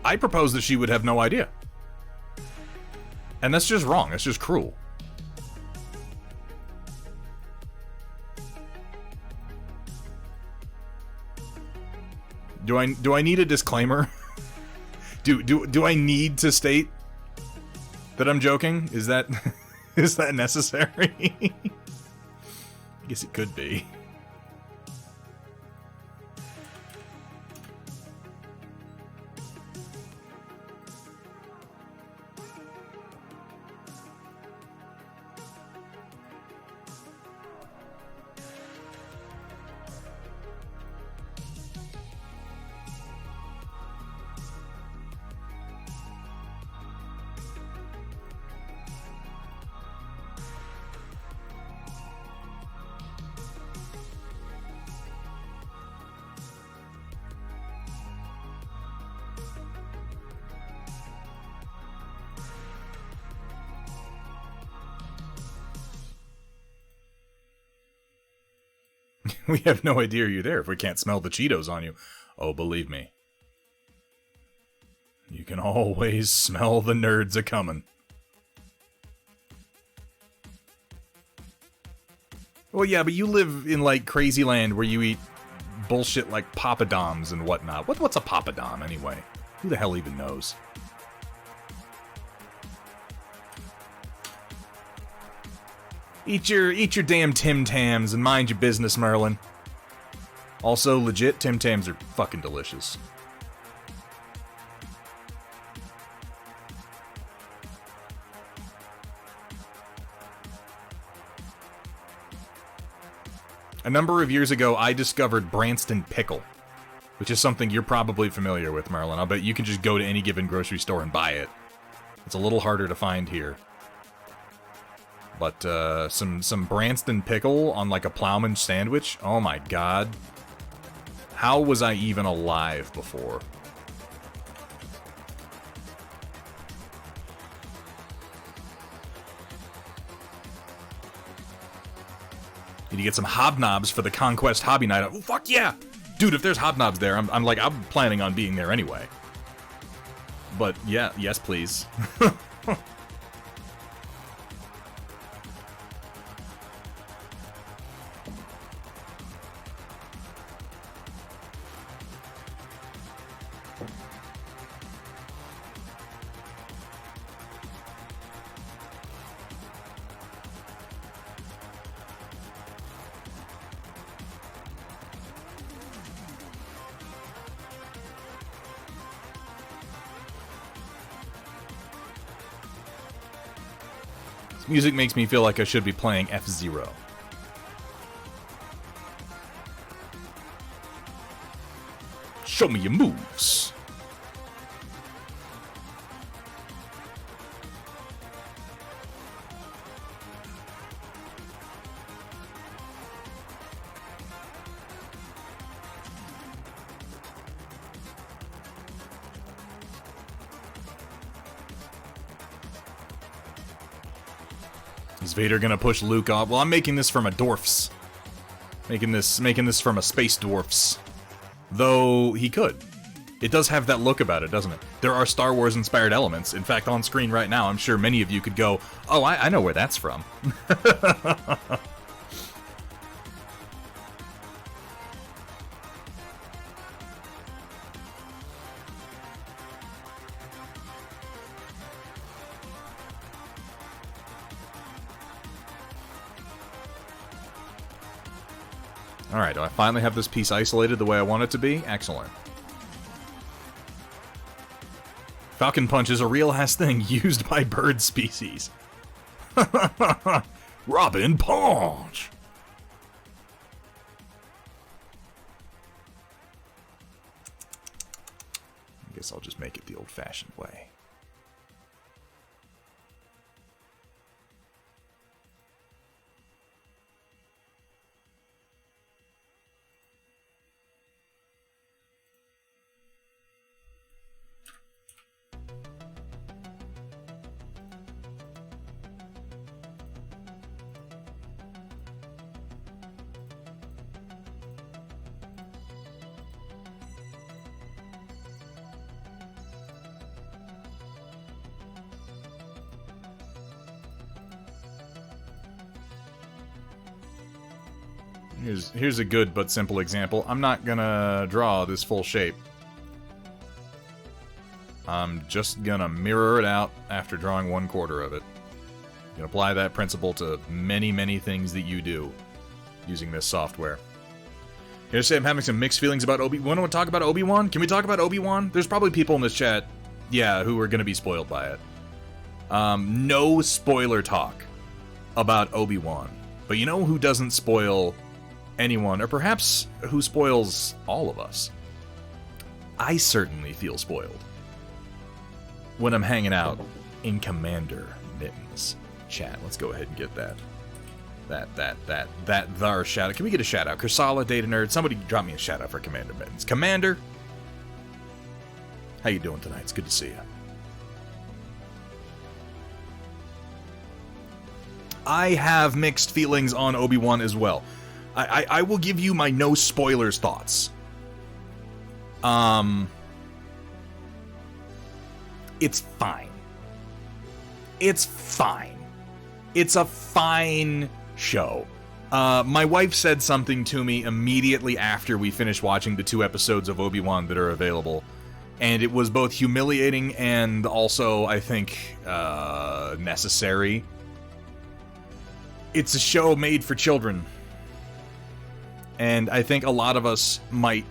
I propose that she would have no idea. And that's just wrong. That's just cruel. Do I need a disclaimer? do I need to state that I'm joking? Is that is that necessary? I guess it could be. We have no idea you're there if we can't smell the Cheetos on you. Oh, believe me. You can always smell the nerds a-coming. Well, yeah, but you live in, like, crazy land where you eat bullshit like papadoms and whatnot. What's a papadom, anyway? Who the hell even knows? Eat your damn Tim Tams and mind your business, Merlin. Also, legit, Tim Tams are fucking delicious. A number of years ago, I discovered Branston Pickle, which is something you're probably familiar with, Merlin. I'll bet you can just go to any given grocery store and buy it. It's a little harder to find here. But some Branston Pickle on like a Plowman sandwich, oh my god. How was I even alive before? Need to get some hobnobs for the Conquest Hobby Night. Oh, fuck yeah! Dude, if there's hobnobs there, I'm planning on being there anyway. But yeah, yes please. Music makes me feel like I should be playing F-Zero. Show me your moves. Is Vader gonna push Luke off? Well, I'm making this from a dwarfs. Making this from a Space Dwarfs. Though he could. It does have that look about it, doesn't it? There are Star Wars inspired elements. In fact, on screen right now, I'm sure many of you could go, oh, I know where that's from. Alright, do I finally have this piece isolated the way I want it to be? Excellent. Falcon Punch is a real-ass thing used by bird species. Robin Punch! I guess I'll just make it the old-fashioned way. Here's a good but simple example. I'm not gonna draw this full shape. I'm just gonna mirror it out after drawing 1/4 of it. You can apply that principle to many, many things that you do using this software. Here to say I'm having some mixed feelings about Obi-Wan. Want to talk about Obi-Wan? Can we talk about Obi-Wan? There's probably people in this chat, yeah, who are gonna be spoiled by it. No spoiler talk about Obi-Wan. But you know who doesn't spoil anyone, or perhaps who spoils all of us? I certainly feel spoiled when I'm hanging out in Commander Mittens chat. Let's go ahead and get that shout out. Can we get a shout out? Kursala, Data Nerd, somebody drop me a shout out for Commander Mittens. Commander, how you doing tonight? It's good to see you. I have mixed feelings on Obi-Wan as well. I will give you my no spoilers thoughts. It's fine. It's fine. It's a fine show. My wife said something to me immediately after we finished watching the 2 episodes of Obi-Wan that are available, and it was both humiliating and also, I think, necessary. It's a show made for children. And I think a lot of us might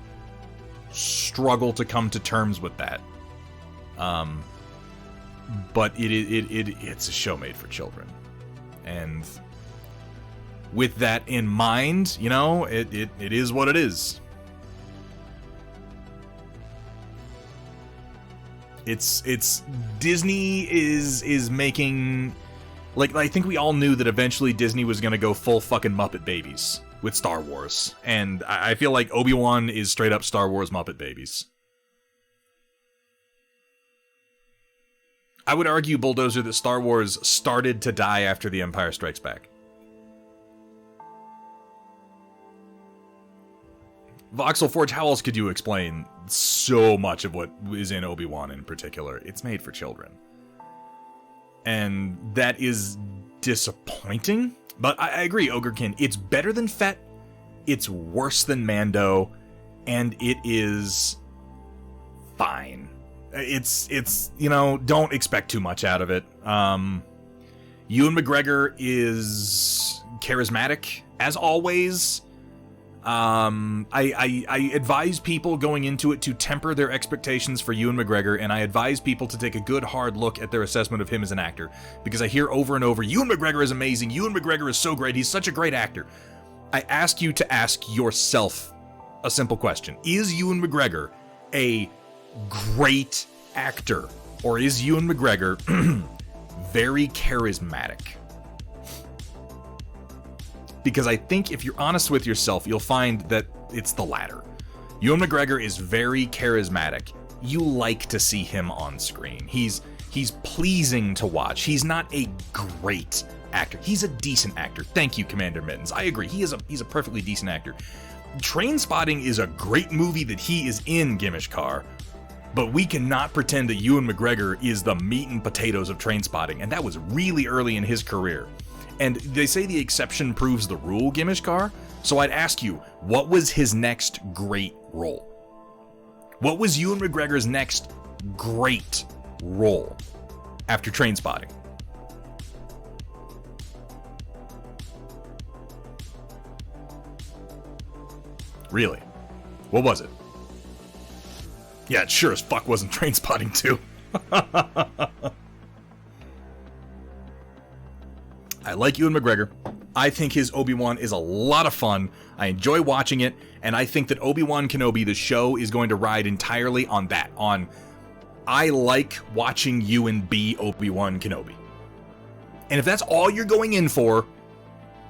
struggle to come to terms with that. But it's a show made for children. And with that in mind, you know, it is what it is. It's Disney is making, like, I think we all knew that eventually Disney was gonna go full fucking Muppet Babies with Star Wars, and I feel like Obi-Wan is straight up Star Wars Muppet Babies. I would argue, Bulldozer, that Star Wars started to die after The Empire Strikes Back. Voxel Forge, how else could you explain so much of what is in Obi-Wan in particular? It's made for children. And that is disappointing. But I agree, Ogrekin. It's better than Fett, it's worse than Mando, and it is fine. It's you know, don't expect too much out of it. Ewan McGregor is charismatic, as always. I advise people going into it to temper their expectations for Ewan McGregor, and I advise people to take a good hard look at their assessment of him as an actor, because I hear over and over, Ewan McGregor is amazing, Ewan McGregor is so great, he's such a great actor. I ask you to ask yourself a simple question. Is Ewan McGregor a great actor, or is Ewan McGregor very charismatic? Because I think if you're honest with yourself, you'll find that it's the latter. Ewan McGregor is very charismatic. You like to see him on screen. He's pleasing to watch. He's not a great actor. He's a decent actor. Thank you, Commander Mittens. I agree. He's a perfectly decent actor. Trainspotting is a great movie that he is in, Gimishkar, but we cannot pretend that Ewan McGregor is the meat and potatoes of Trainspotting, and that was really early in his career. And they say the exception proves the rule, Gimishkar. So I'd ask you, what was his next great role? What was Ewan McGregor's next great role after Trainspotting? Really? What was it? Yeah, it sure as fuck wasn't Trainspotting 2. I like Ewan McGregor. I think his Obi-Wan is a lot of fun. I enjoy watching it, and I think that Obi-Wan Kenobi, the show, is going to ride entirely on that. I like watching Ewan be Obi-Wan Kenobi. And if that's all you're going in for,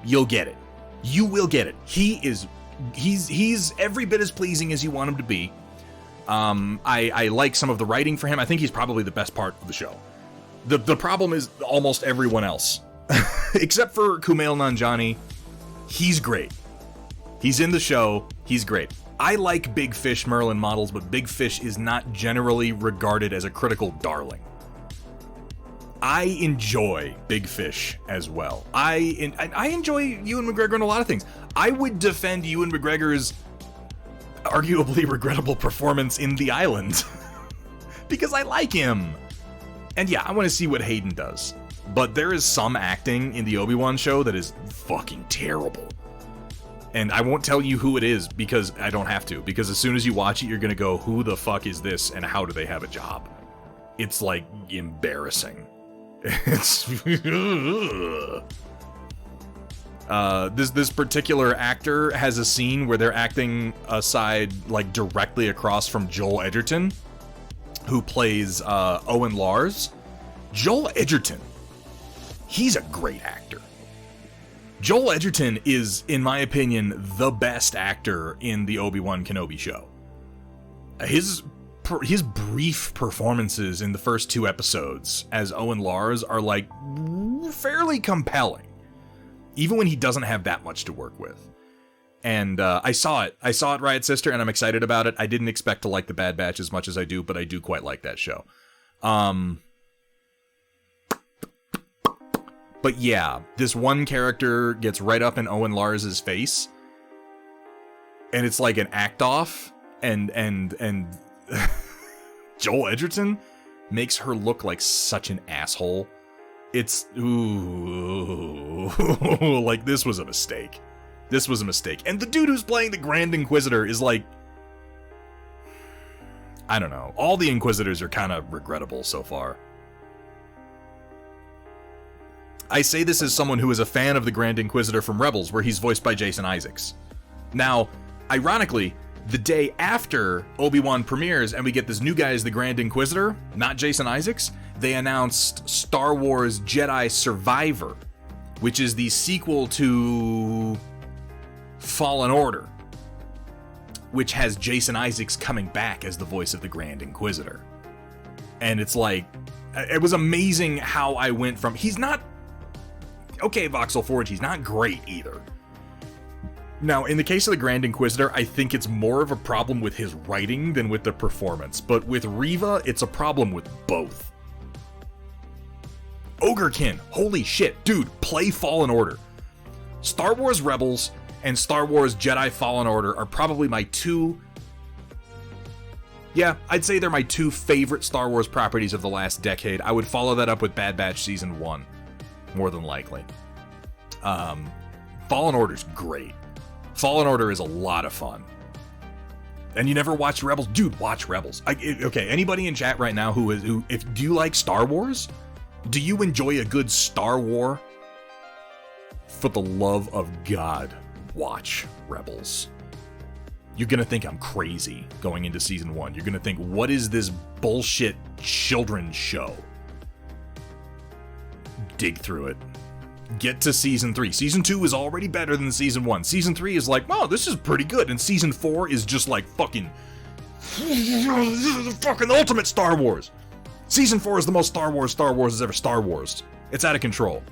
you'll get it. You will get it. He's every bit as pleasing as you want him to be. I like some of the writing for him. I think he's probably the best part of the show. The problem is almost everyone else. Except for Kumail Nanjiani, he's great. He's in the show, he's great. I like Big Fish Merlin models, but Big Fish is not generally regarded as a critical darling. I enjoy Big Fish as well. I enjoy Ewan McGregor in a lot of things. I would defend Ewan McGregor's arguably regrettable performance in The Island because I like him. And yeah, I want to see what Hayden does. But there is some acting in the Obi-Wan show that is fucking terrible. And I won't tell you who it is because I don't have to. Because as soon as you watch it, you're going to go, who the fuck is this and how do they have a job? It's like embarrassing. It's this particular actor has a scene where they're acting aside, like directly across from Joel Edgerton, who plays Owen Lars. Joel Edgerton, he's a great actor. Joel Edgerton is, in my opinion, the best actor in the Obi-Wan Kenobi show. His brief performances in the first 2 episodes as Owen Lars are like fairly compelling, even when he doesn't have that much to work with. And I saw it Riot Sister, and I'm excited about it. I didn't expect to like The Bad Batch as much as I do, but I do quite like that show. But yeah, this one character gets right up in Owen Lars's face, and it's like an act off, and Joel Edgerton makes her look like such an asshole. It's like this was a mistake. This was a mistake. And the dude who's playing the Grand Inquisitor is like, I don't know. All the Inquisitors are kind of regrettable so far. I say this as someone who is a fan of the Grand Inquisitor from Rebels, where he's voiced by Jason Isaacs. Now, ironically, the day after Obi-Wan premieres and we get this new guy as the Grand Inquisitor, not Jason Isaacs, they announced Star Wars Jedi Survivor, which is the sequel to Fallen Order, which has Jason Isaacs coming back as the voice of the Grand Inquisitor. And it's like, it was amazing how I went from, he's not, okay, Voxel Forge, he's not great either. Now, in the case of the Grand Inquisitor, I think it's more of a problem with his writing than with the performance. But with Reva, it's a problem with both. Ogrekin, holy shit, dude, play Fallen Order. Star Wars Rebels and Star Wars Jedi Fallen Order are probably my two... Yeah, I'd say they're my 2 favorite Star Wars properties of the last decade. I would follow that up with Bad Batch Season 1. More than likely. Fallen Order's great. Fallen Order is a lot of fun. And you never watched Rebels? Dude, watch Rebels. Okay, anybody in chat right now do you like Star Wars? Do you enjoy a good Star War? For the love of God, watch Rebels. You're gonna think I'm crazy going into Season 1. You're gonna think, what is this bullshit children's show? Dig through it. Get to Season 3. Season 2 is already better than Season 1. Season 3 is like, wow, this is pretty good. And Season 4 is just like fucking ultimate Star Wars. Season 4 is the most Star Wars has ever Star Wars. It's out of control.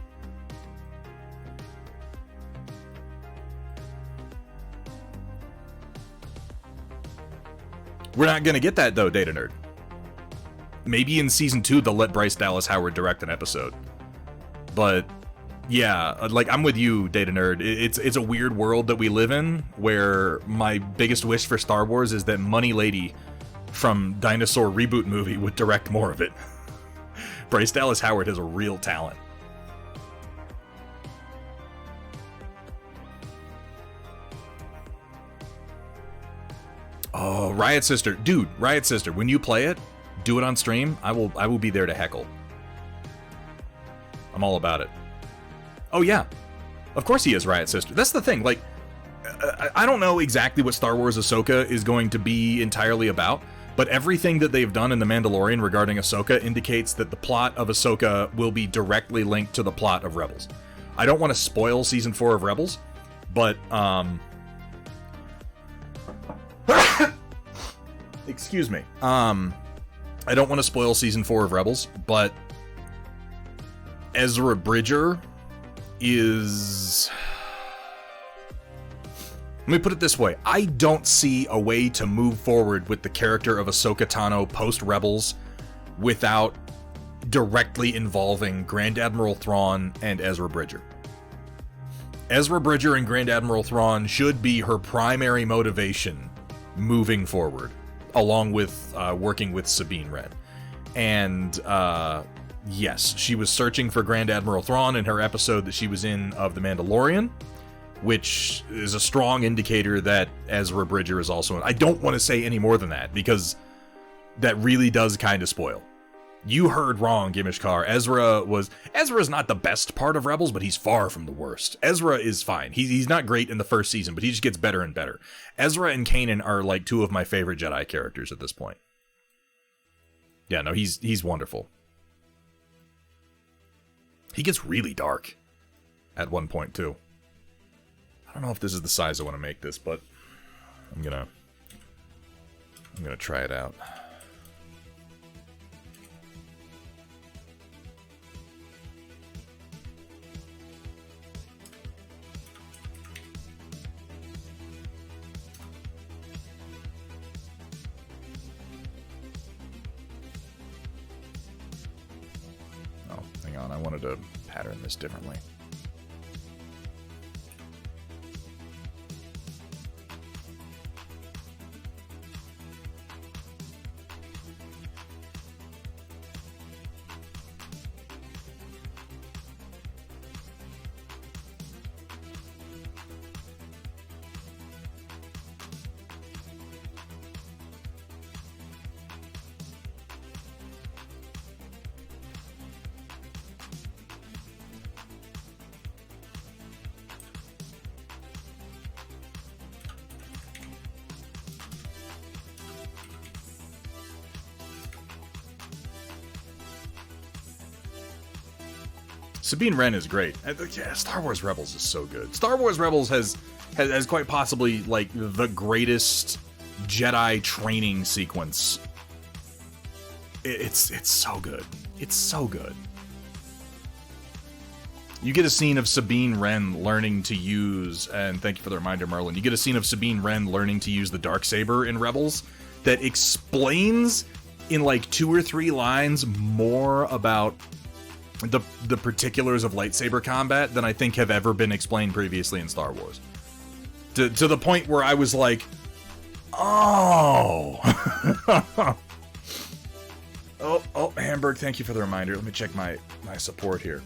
We're not gonna get that though, Data Nerd. Maybe in Season 2 they'll let Bryce Dallas Howard direct an episode. But yeah, like I'm with you, Data Nerd. It's a weird world that we live in where my biggest wish for Star Wars is that Money Lady from Dinosaur Reboot movie would direct more of it. Bryce Dallas Howard has a real talent. Oh, Riot Sister. Dude, Riot Sister, when you play it, do it on stream. I will be there to heckle. I'm all about it. Oh, yeah. Of course he is Riot Sister. That's the thing. Like, I don't know exactly what Star Wars Ahsoka is going to be entirely about, but everything that they've done in The Mandalorian regarding Ahsoka indicates that the plot of Ahsoka will be directly linked to the plot of Rebels. I don't want to spoil Season 4 of Rebels, but, excuse me. I don't want to spoil Season 4 of Rebels, but Ezra Bridger is... Let me put it this way. I don't see a way to move forward with the character of Ahsoka Tano post-Rebels without directly involving Grand Admiral Thrawn and Ezra Bridger. Ezra Bridger and Grand Admiral Thrawn should be her primary motivation moving forward, along with working with Sabine Wren. And yes, she was searching for Grand Admiral Thrawn in her episode that she was in of The Mandalorian, which is a strong indicator that Ezra Bridger is also in. I don't want to say any more than that, because that really does kind of spoil. You heard wrong, Gimishkar. Ezra's not the best part of Rebels, but he's far from the worst. Ezra is fine. He's not great in the first season, but he just gets better and better. Ezra and Kanan are like two of my favorite Jedi characters at this point. Yeah, no, he's wonderful. He gets really dark at one point, too. I don't know if this is the size I want to make this, but I'm gonna try it out. Oh, hang on, I wanted to pattern this differently. Sabine Wren is great. Yeah, Star Wars Rebels is so good. Star Wars Rebels has quite possibly like the greatest Jedi training sequence. It's so good. It's so good. You get a scene of Sabine Wren learning to use, and thank you for the reminder, Merlin. You get a scene of Sabine Wren learning to use the Darksaber in Rebels that explains in like 2 or 3 lines more about the particulars of lightsaber combat than I think have ever been explained previously in Star Wars. To the point where I was like, oh. oh, Hamburg, thank you for the reminder. Let me check my support here.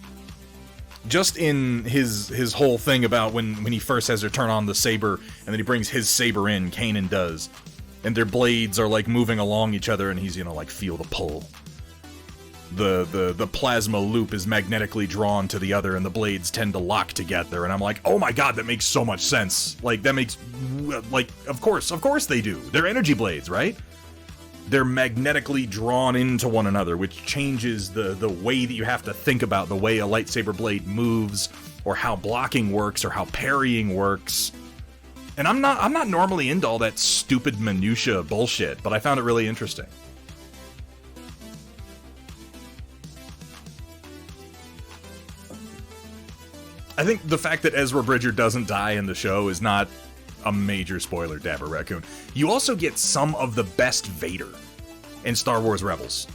Just in his whole thing about when he first has her turn on the saber, and then he brings his saber in, Kanan does, and their blades are like moving along each other, and he's, like, feel the pull. The plasma loop is magnetically drawn to the other, and the blades tend to lock together, and I'm like, oh my god, that makes so much sense. Like, that makes, like, of course they do. They're energy blades, right? They're magnetically drawn into one another, which changes the way that you have to think about the way a lightsaber blade moves, or how blocking works, or how parrying works. And I'm not normally into all that stupid minutia bullshit, but I found it really interesting. I think the fact that Ezra Bridger doesn't die in the show is not a major spoiler, Dabber Raccoon. You also get some of the best Vader in Star Wars Rebels.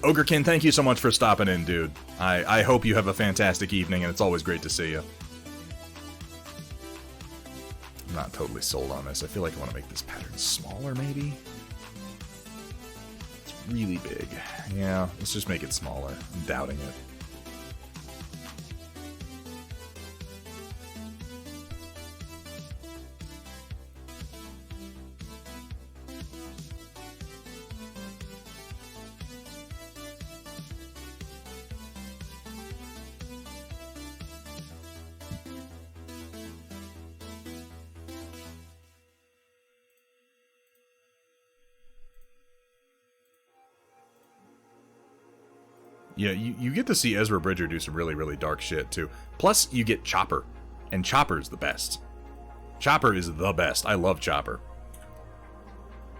Ogrekin, thank you so much for stopping in, dude. I hope you have a fantastic evening, and it's always great to see you. I'm not totally sold on this. I feel like I want to make this pattern smaller, maybe? It's really big. Yeah, let's just make it smaller. I'm doubting it. Yeah, you get to see Ezra Bridger do some really, really dark shit, too. Plus, you get Chopper. And Chopper's the best. Chopper is the best. I love Chopper.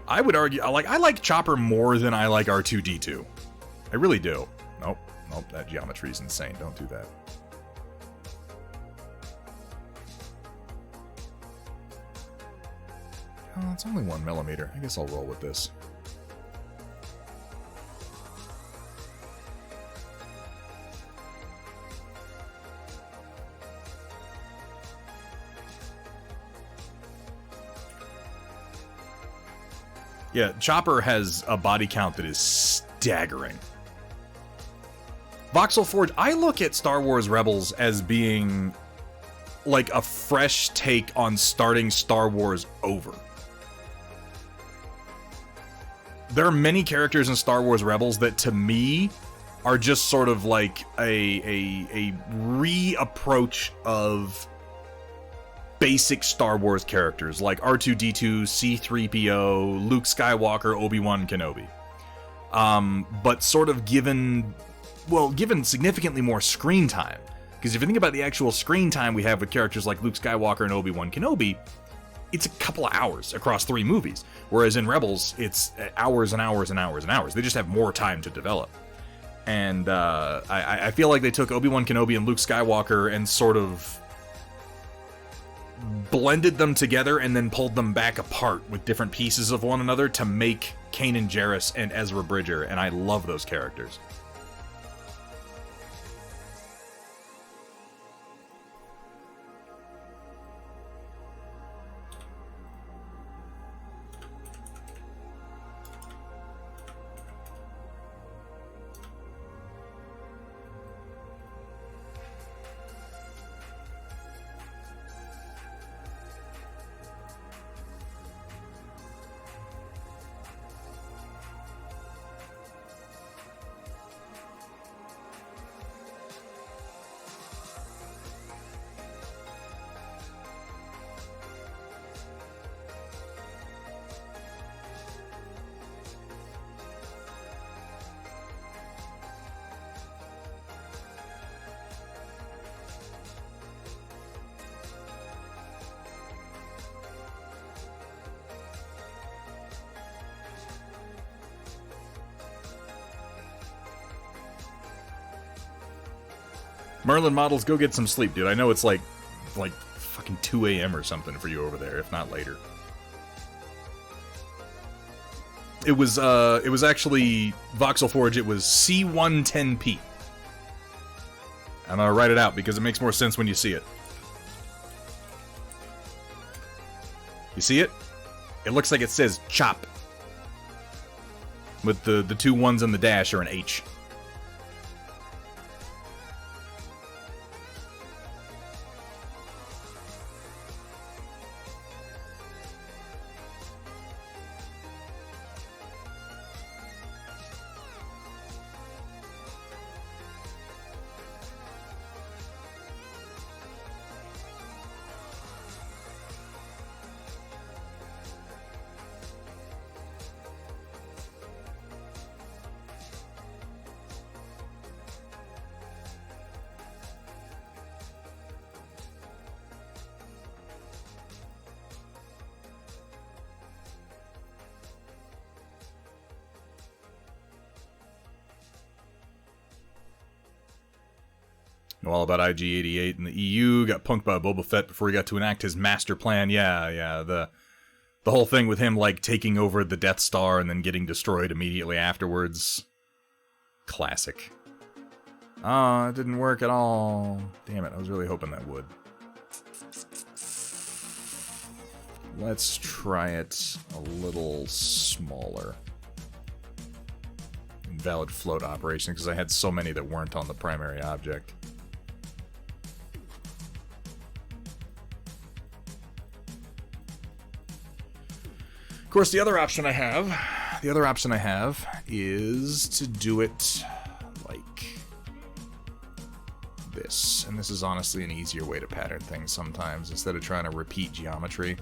I would argue, I like Chopper more than I like R2-D2. I really do. Nope, that geometry is insane. Don't do that. Oh, it's only 1mm. I guess I'll roll with this. Yeah, Chopper has a body count that is staggering. Voxel Forge, I look at Star Wars Rebels as being like a fresh take on starting Star Wars over. There are many characters in Star Wars Rebels that, to me, are just sort of like a reapproach of basic Star Wars characters, like R2-D2, C-3PO, Luke Skywalker, Obi-Wan Kenobi. But sort of given significantly more screen time. Because if you think about the actual screen time we have with characters like Luke Skywalker and Obi-Wan Kenobi, it's a couple of hours across 3 movies. Whereas in Rebels, it's hours and hours and hours and hours. They just have more time to develop. And I feel like they took Obi-Wan Kenobi and Luke Skywalker and sort of blended them together and then pulled them back apart with different pieces of one another to make Kanan Jarrus and Ezra Bridger, and I love those characters. Merlin Models, go get some sleep, dude. I know it's like fucking 2 a.m. or something for you over there, if not later. It was actually Voxel Forge. It was C110P. I'm gonna write it out because it makes more sense when you see it. You see it? It looks like it says chop. With the 2 1s and the dash are an H. Know all about IG-88 in the EU, got punked by Boba Fett before he got to enact his master plan. Yeah, the whole thing with him, like, taking over the Death Star and then getting destroyed immediately afterwards. Classic. Oh, it didn't work at all. Damn it, I was really hoping that would. Let's try it a little smaller. Invalid float operation, because I had so many that weren't on the primary object. Of course, the other option I have is to do it like this. And this is honestly an easier way to pattern things sometimes, instead of trying to repeat geometry.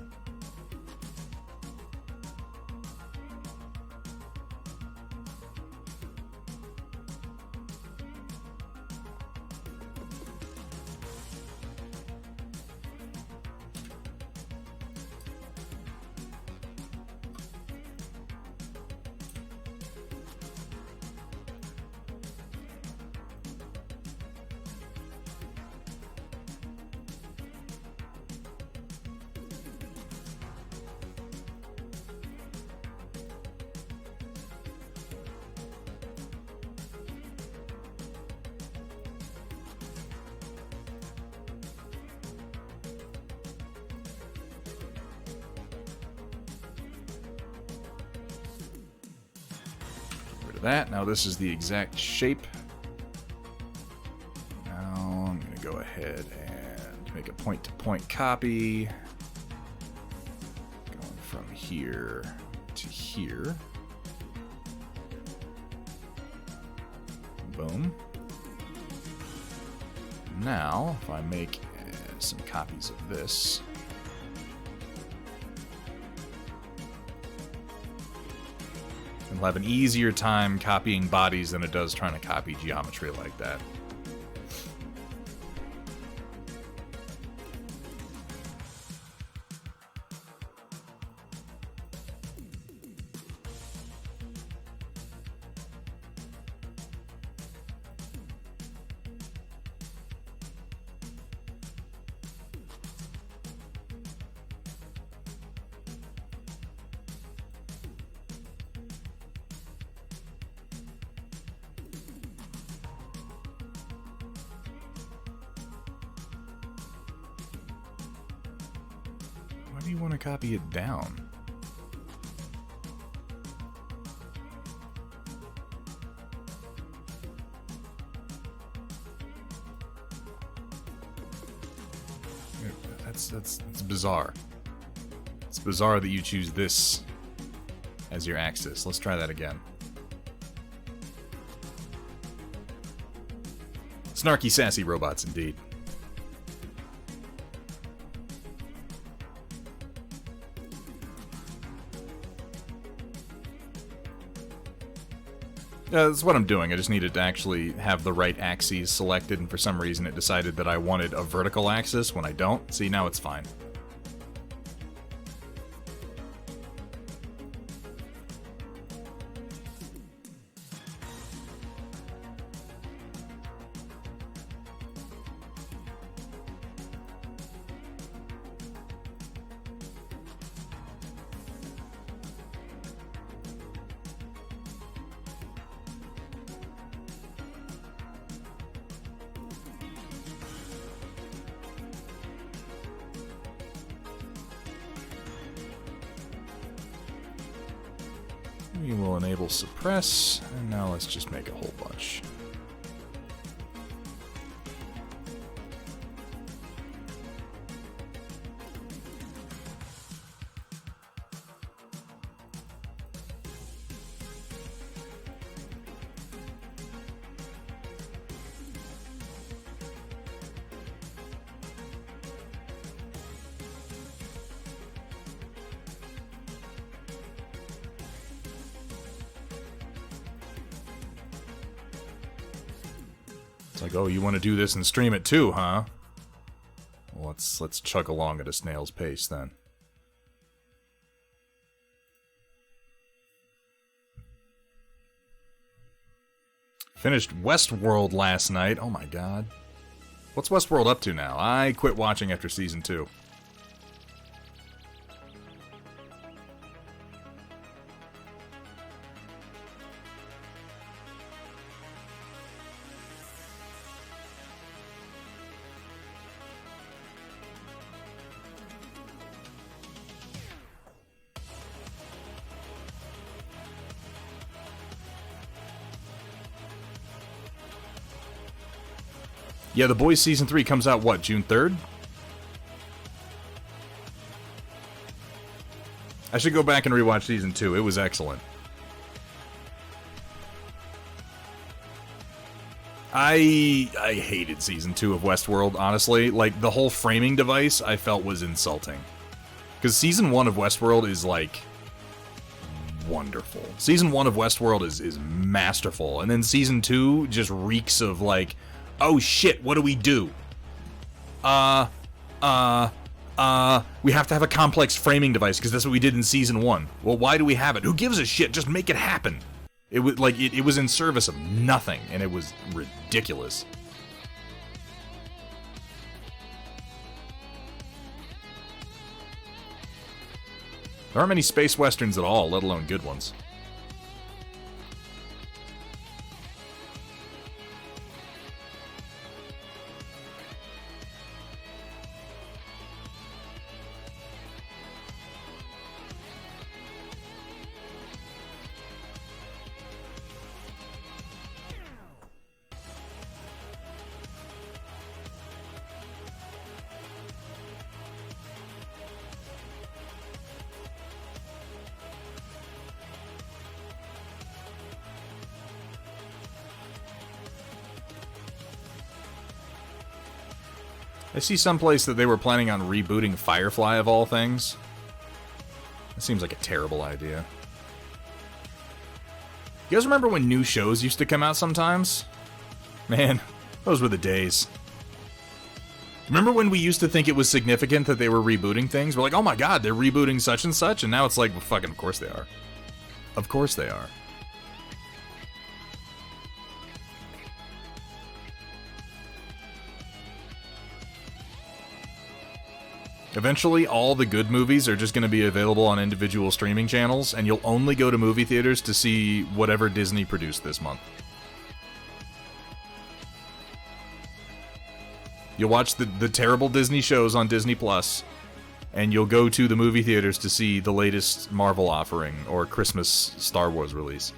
that. Now this is the exact shape. Now I'm going to go ahead and make a point-to-point copy. Going from here to here. Boom. Now, if I make some copies of this, it'll have an easier time copying bodies than it does trying to copy geometry like that. Why do you want to copy it down? That's bizarre. It's bizarre that you choose this as your axis. Let's try that again. Snarky, sassy robots, indeed. Yeah, that's what I'm doing. I just needed to actually have the right axes selected, and for some reason it decided that I wanted a vertical axis when I don't. See, now it's fine. We will enable suppress, and now let's just make a whole bunch. It's like, oh, you want to do this and stream it too, huh? Well, let's chug along at a snail's pace then. Finished Westworld last night. Oh my god. What's Westworld up to now? I quit watching after season 2. Yeah, The Boys Season 3 comes out, what, June 3rd? I should go back and rewatch Season 2. It was excellent. I hated Season 2 of Westworld, honestly. Like, the whole framing device I felt was insulting. Because Season 1 of Westworld is, like, wonderful. Season 1 of Westworld is masterful. And then Season 2 just reeks of, like, oh shit, what do we do? We have to have a complex framing device because that's what we did in Season 1. Well, why do we have it? Who gives a shit? Just make it happen. It was like it was in service of nothing, and it was ridiculous. There aren't many space westerns at all, let alone good ones. I see someplace that they were planning on rebooting Firefly of all things. That seems like a terrible idea. You guys remember when new shows used to come out sometimes? Man, those were the days. Remember when we used to think it was significant that they were rebooting things? We're like, oh my god, they're rebooting such and such, and now it's like, well, fucking, of course they are. Of course they are. Eventually, all the good movies are just going to be available on individual streaming channels, and you'll only go to movie theaters to see whatever Disney produced this month. You'll watch the terrible Disney shows on Disney Plus, and you'll go to the movie theaters to see the latest Marvel offering or Christmas Star Wars release.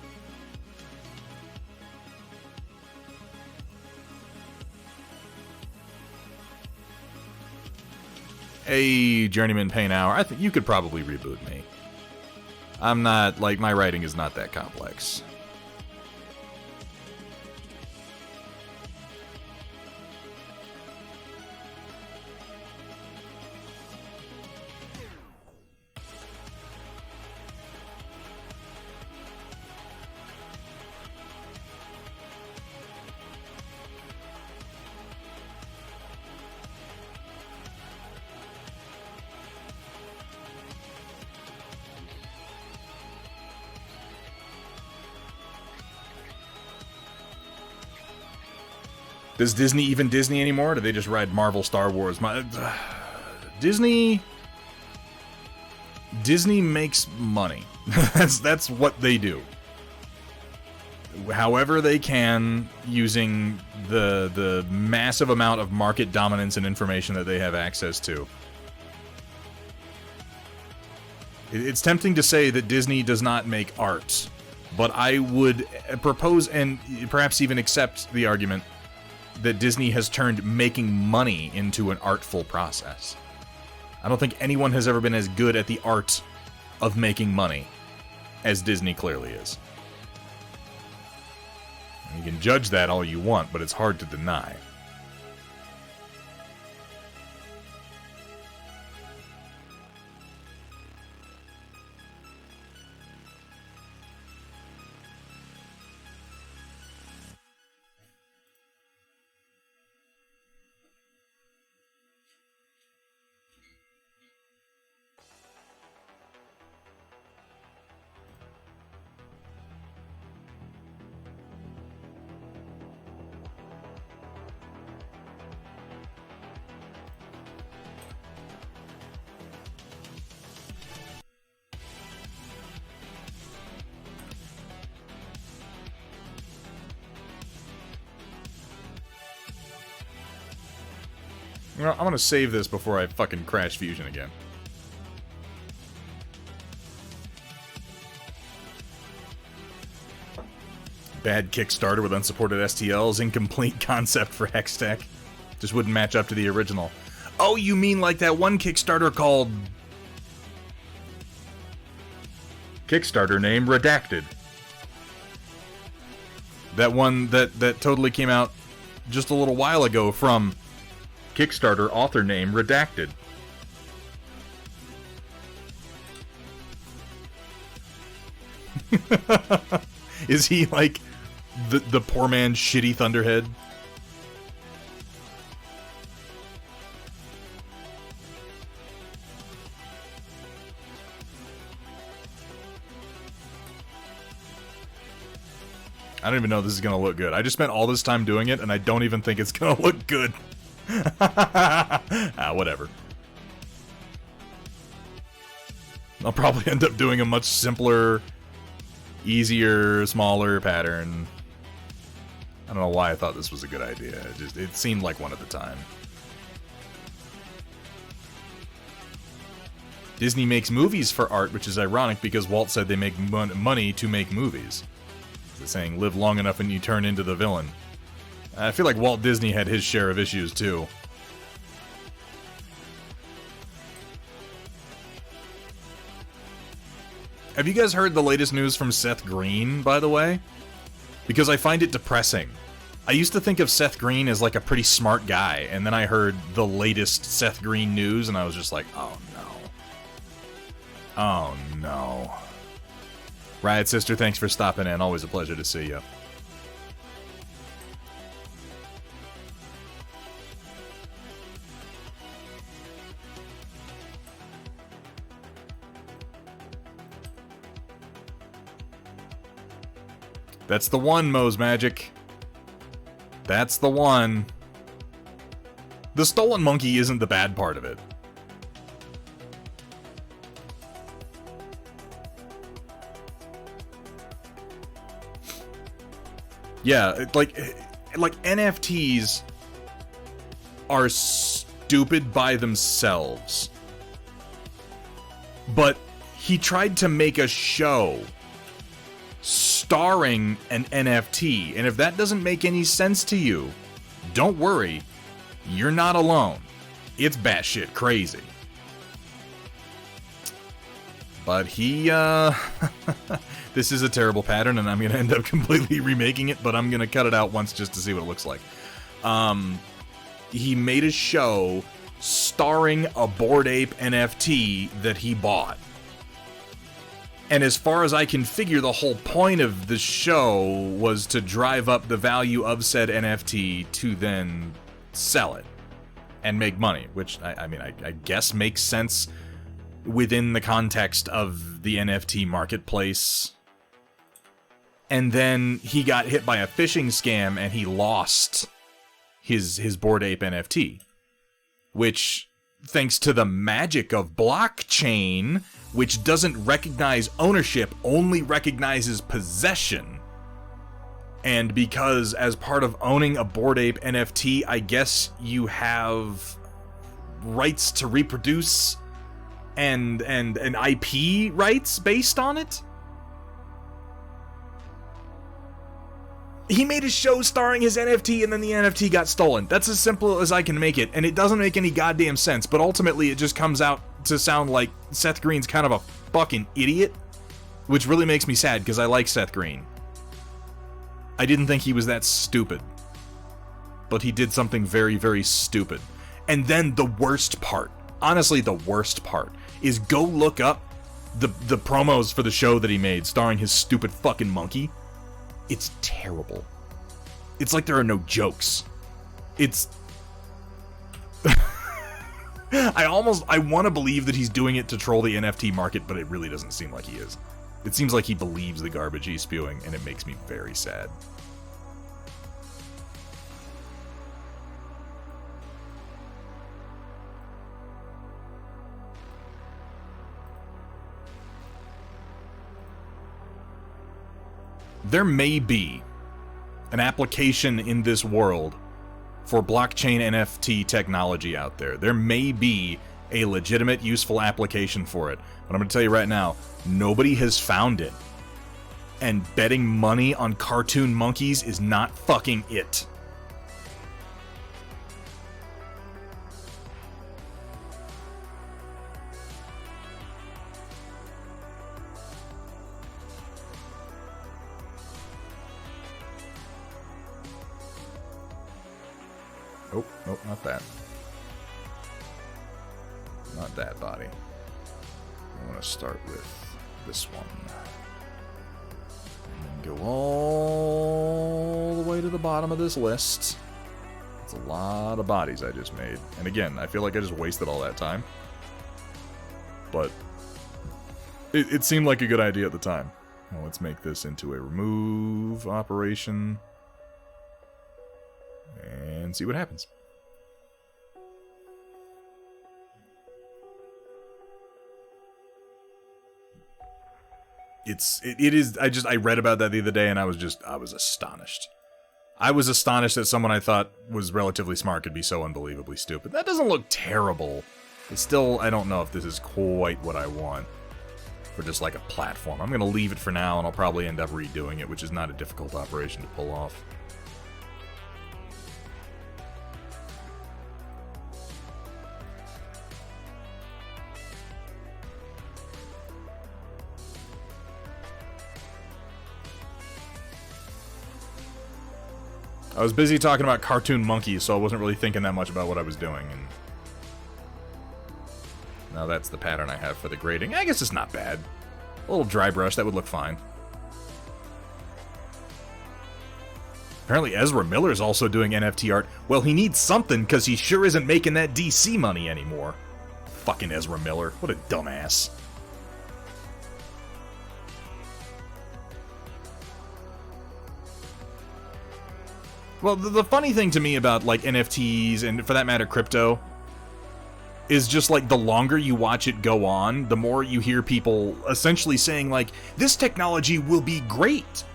Hey, Journeyman Payne Hour, I think you could probably reboot me. I'm not, like, my writing is not that complex. Does Disney even Disney anymore? Or do they just ride Marvel, Star Wars? Disney makes money. That's what they do. However they can, using the massive amount of market dominance and information that they have access to. It's tempting to say that Disney does not make art, but I would propose and perhaps even accept the argument that Disney has turned making money into an artful process. I don't think anyone has ever been as good at the art of making money as Disney clearly is. You can judge that all you want, but it's hard to deny. You know, I'm gonna save this before I fucking crash Fusion again. Bad Kickstarter with unsupported STLs, incomplete concept for Hextech. Just wouldn't match up to the original. Oh, you mean like that one Kickstarter called... Kickstarter name Redacted. That one that totally came out just a little while ago from Kickstarter author name Redacted. Is he like the poor man's shitty Thunderhead? I don't even know if this is gonna look good. I just spent all this time doing it, and I don't even think it's gonna look good. Whatever. I'll probably end up doing a much simpler, easier, smaller pattern. I don't know why I thought this was a good idea. It seemed like one at the time. Disney makes movies for art, which is ironic because Walt said they make money to make movies. It's saying, live long enough and you turn into the villain. I feel like Walt Disney had his share of issues, too. Have you guys heard the latest news from Seth Green, by the way? Because I find it depressing. I used to think of Seth Green as like a pretty smart guy, and then I heard the latest Seth Green news, and I was just like, oh no. Oh no. Riot Sister, thanks for stopping in. Always a pleasure to see you. That's the one, Moe's Magic. That's the one. The stolen monkey isn't the bad part of it. Yeah, like NFTs are stupid by themselves. But he tried to make a show starring an NFT, and if that doesn't make any sense to you, don't worry, you're not alone. It's batshit crazy. But he, this is a terrible pattern, and I'm gonna end up completely remaking it, but I'm gonna cut it out once just to see what it looks like. He made a show starring a Bored Ape NFT that he bought. And as far as I can figure, the whole point of the show was to drive up the value of said NFT to then sell it and make money, which, I mean, I guess makes sense within the context of the NFT marketplace. And then he got hit by a phishing scam and he lost his Bored Ape NFT, which, thanks to the magic of blockchain, which doesn't recognize ownership, only recognizes possession. And because as part of owning a Bored Ape NFT, I guess you have rights to reproduce and IP rights based on it? He made a show starring his NFT and then the NFT got stolen. That's as simple as I can make it, and it doesn't make any goddamn sense, but ultimately it just comes out to sound like Seth Green's kind of a fucking idiot, which really makes me sad because I like Seth Green. I didn't think he was that stupid, but he did something very, very stupid. And then the worst part, honestly the worst part, is go look up the promos for the show that he made starring his stupid fucking monkey. It's terrible. It's like there are no jokes. It's... I want to believe that he's doing it to troll the NFT market, but it really doesn't seem like he is. It seems like he believes the garbage he's spewing, and it makes me very sad. There may be an application in this world for blockchain NFT technology out there. There may be a legitimate, useful application for it. But I'm going to tell you right now, nobody has found it. And betting money on cartoon monkeys is not fucking it. Oh, nope, not that. Not that body. I want to start with this one. And then go all the way to the bottom of this list. It's a lot of bodies I just made. And again, I feel like I just wasted all that time. But it seemed like a good idea at the time. Now let's make this into a remove operation. And see what happens. It is, I read about that the other day and I was astonished. I was astonished that someone I thought was relatively smart could be so unbelievably stupid. That doesn't look terrible. It's still, I don't know if this is quite what I want for just like a platform. I'm gonna leave it for now and I'll probably end up redoing it, which is not a difficult operation to pull off. I was busy talking about cartoon monkeys, so I wasn't really thinking that much about what I was doing. And now that's the pattern I have for the grading. I guess it's not bad. A little dry brush, that would look fine. Apparently Ezra Miller's also doing NFT art. Well, he needs something, because he sure isn't making that DC money anymore. Fucking Ezra Miller. What a dumbass. Well, the funny thing to me about, like, NFTs, and for that matter, crypto, is just, like, the longer you watch it go on, the more you hear people essentially saying, like, this technology will be great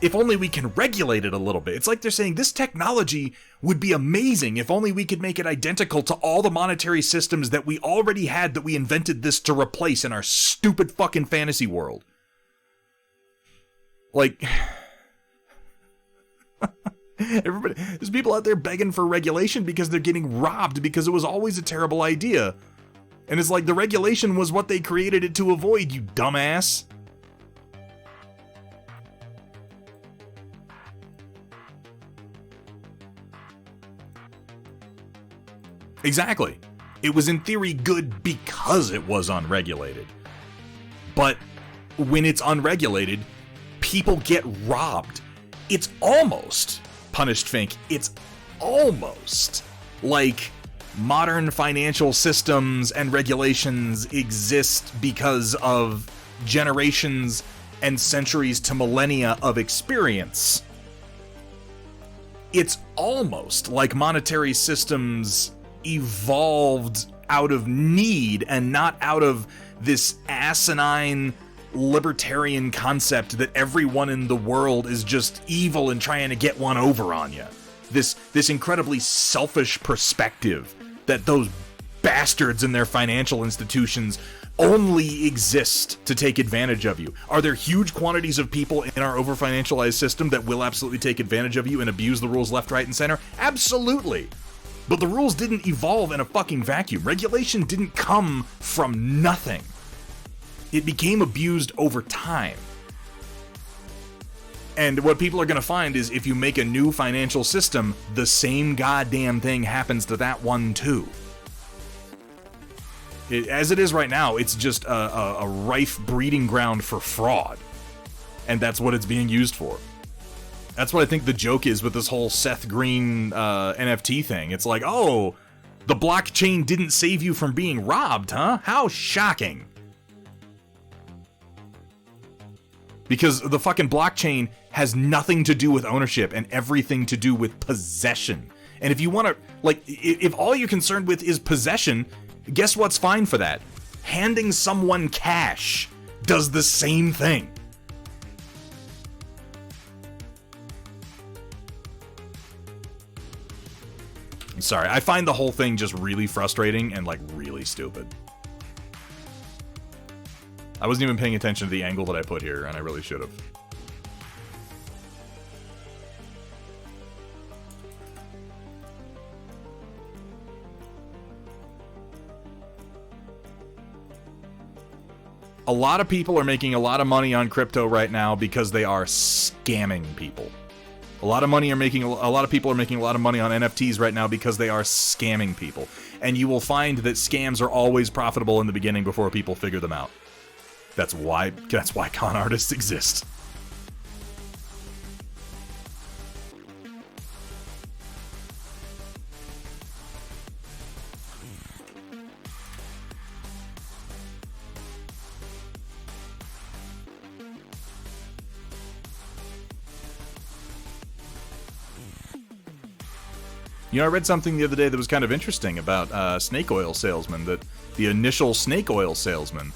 if only we can regulate it a little bit. It's like they're saying, this technology would be amazing if only we could make it identical to all the monetary systems that we already had that we invented this to replace in our stupid fucking fantasy world. Like... Everybody, there's people out there begging for regulation because they're getting robbed because it was always a terrible idea. And it's like the regulation was what they created it to avoid, you dumbass. Exactly. It was in theory good because it was unregulated. But when it's unregulated, people get robbed. It's almost... Punished Fink, it's almost like modern financial systems and regulations exist because of generations and centuries to millennia of experience. It's almost like monetary systems evolved out of need and not out of this asinine libertarian concept that everyone in the world is just evil and trying to get one over on you. This incredibly selfish perspective that those bastards in their financial institutions only exist to take advantage of you. Are there huge quantities of people in our over-financialized system that will absolutely take advantage of you and abuse the rules left, right, and center? Absolutely. But the rules didn't evolve in a fucking vacuum. Regulation didn't come from nothing. It became abused over time. And what people are going to find is if you make a new financial system, the same goddamn thing happens to that one too. As it is right now, it's just a rife breeding ground for fraud. And that's what it's being used for. That's what I think the joke is with this whole Seth Green NFT thing. It's like, oh, the blockchain didn't save you from being robbed, huh? How shocking. Because the fucking blockchain has nothing to do with ownership and everything to do with possession. And if you want to, like, if all you're concerned with is possession, guess what's fine for that? Handing someone cash does the same thing. I'm sorry, I find the whole thing just really frustrating and, like, really stupid. I wasn't even paying attention to the angle that I put here, and I really should have. A lot of people are making a lot of money on crypto right now because they are scamming people. A lot of people are making a lot of money on NFTs right now because they are scamming people. And you will find that scams are always profitable in the beginning before people figure them out. That's why con artists exist. You know, I read something the other day that was kind of interesting about snake oil salesmen, that the initial snake oil salesmen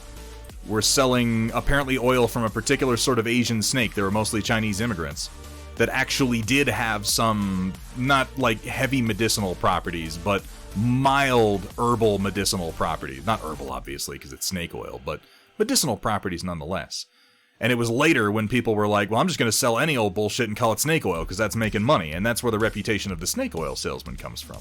were selling apparently oil from a particular sort of Asian snake. They were mostly Chinese immigrants that actually did have some, not like heavy medicinal properties, but mild herbal medicinal properties. Not herbal, obviously, because it's snake oil, but medicinal properties nonetheless. And it was later when people were like, well, I'm just going to sell any old bullshit and call it snake oil because that's making money. And that's where the reputation of the snake oil salesman comes from.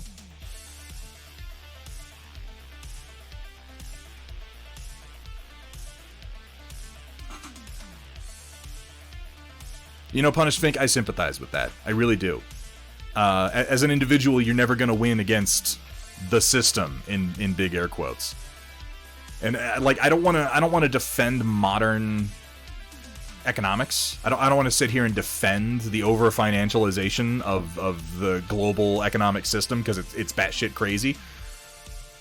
You know, Punished Fink, I sympathize with that. I really do. As an individual, you're never going to win against the system, in big air quotes. And like, I don't want to defend modern economics. I don't want to sit here and defend the over financialization of the global economic system, because it's batshit crazy.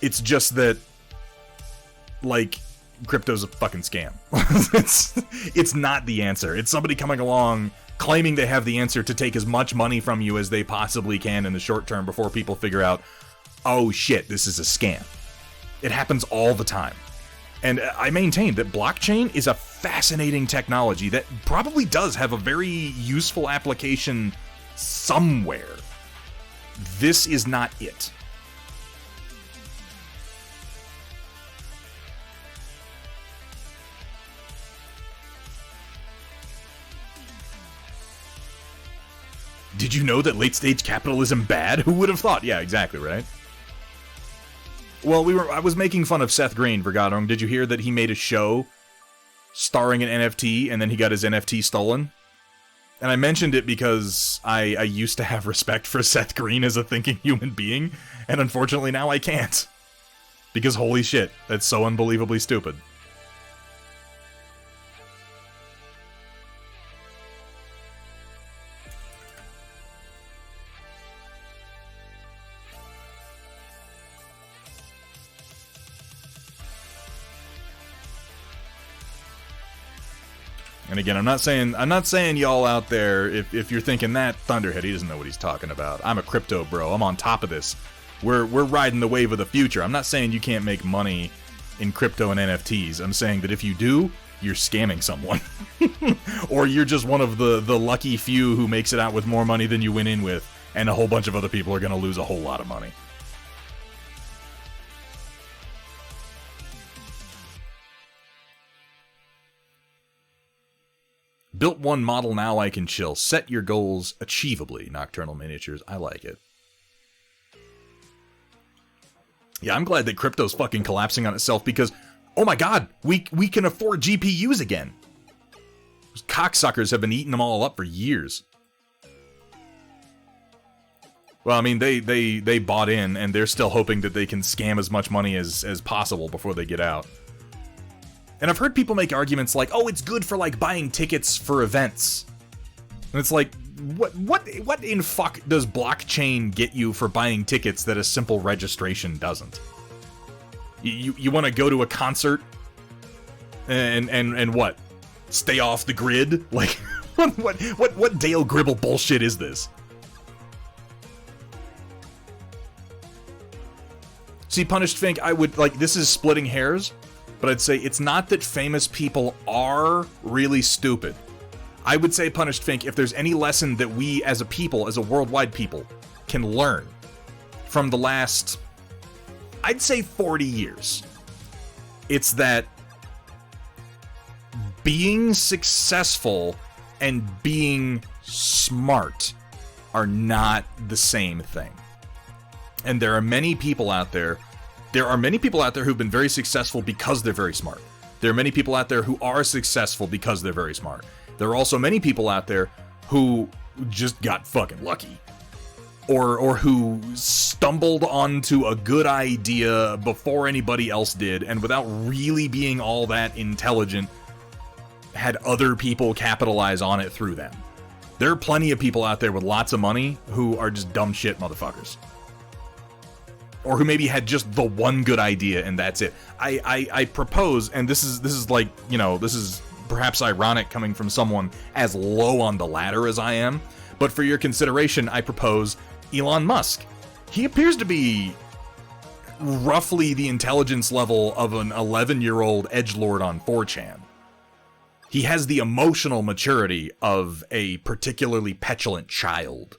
It's just that, like, crypto's a fucking scam. It's not the answer. It's somebody coming along claiming they have the answer to take as much money from you as they possibly can in the short term before people figure out, oh shit, this is a scam. It happens all the time. And I maintain that blockchain is a fascinating technology that probably does have a very useful application somewhere. This is not it. Did you know that late-stage capitalism bad? Who would have thought? Yeah, exactly, right? Well, I was making fun of Seth Green for Godong. Did you hear that he made a show starring an NFT and then he got his NFT stolen? And I mentioned it because I used to have respect for Seth Green as a thinking human being, and unfortunately now I can't. Because holy shit, that's so unbelievably stupid. And again, I'm not saying y'all out there, if you're thinking that Thunderhead, he doesn't know what he's talking about. I'm a crypto bro. I'm on top of this. We're riding the wave of the future. I'm not saying you can't make money in crypto and NFTs. I'm saying that if you do, you're scamming someone. Or you're just one of the lucky few who makes it out with more money than you went in with, and a whole bunch of other people are going to lose a whole lot of money. Built one model, now I can chill. Set your goals achievably. Nocturnal Miniatures. I like it. Yeah, I'm glad that crypto's fucking collapsing on itself because, oh my god, we can afford GPUs again. Those cocksuckers have been eating them all up for years. Well, I mean, they bought in, and they're still hoping that they can scam as much money as possible before they get out. And I've heard people make arguments like, oh, it's good for, like, buying tickets for events. And it's like, what in fuck does blockchain get you for buying tickets that a simple registration doesn't? You want to go to a concert and what? Stay off the grid? Like, what Dale Gribble bullshit is this? See, Punished Fink, I would, like, this is splitting hairs, but I'd say it's not that famous people are really stupid. I would say, Punished Fink, if there's any lesson that we as a people, as a worldwide people, can learn from the last, I'd say 40 years, it's that being successful and being smart are not the same thing. And there are many people out there who've been very successful because they're very smart. There are many people out there who are successful because they're very smart. There are also many people out there who just got fucking lucky. Or who stumbled onto a good idea before anybody else did, and without really being all that intelligent, had other people capitalize on it through them. There are plenty of people out there with lots of money who are just dumb shit motherfuckers. Or who maybe had just the one good idea and that's it. I propose, and this is like, you know, this is perhaps ironic coming from someone as low on the ladder as I am, but for your consideration, I propose Elon Musk. He appears to be roughly the intelligence level of an 11-year-old edgelord on 4chan. He has the emotional maturity of a particularly petulant child.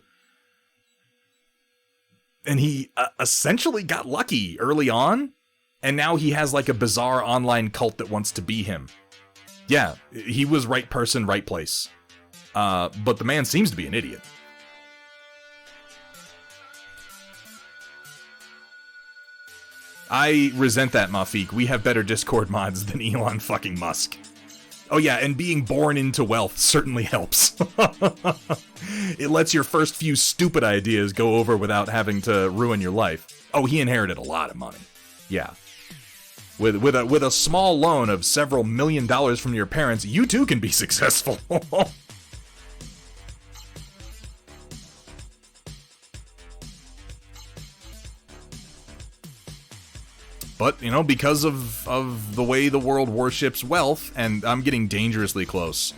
And he essentially got lucky early on, and now he has like a bizarre online cult that wants to be him. Yeah, he was right person, right place. But the man seems to be an idiot. I resent that, Mafik. We have better Discord mods than Elon fucking Musk. Oh yeah, and being born into wealth certainly helps. It lets your first few stupid ideas go over without having to ruin your life. Oh, he inherited a lot of money. Yeah. With a small loan of several $1 million from your parents, you too can be successful. But, you know, because of the way the world worships wealth, and I'm getting dangerously close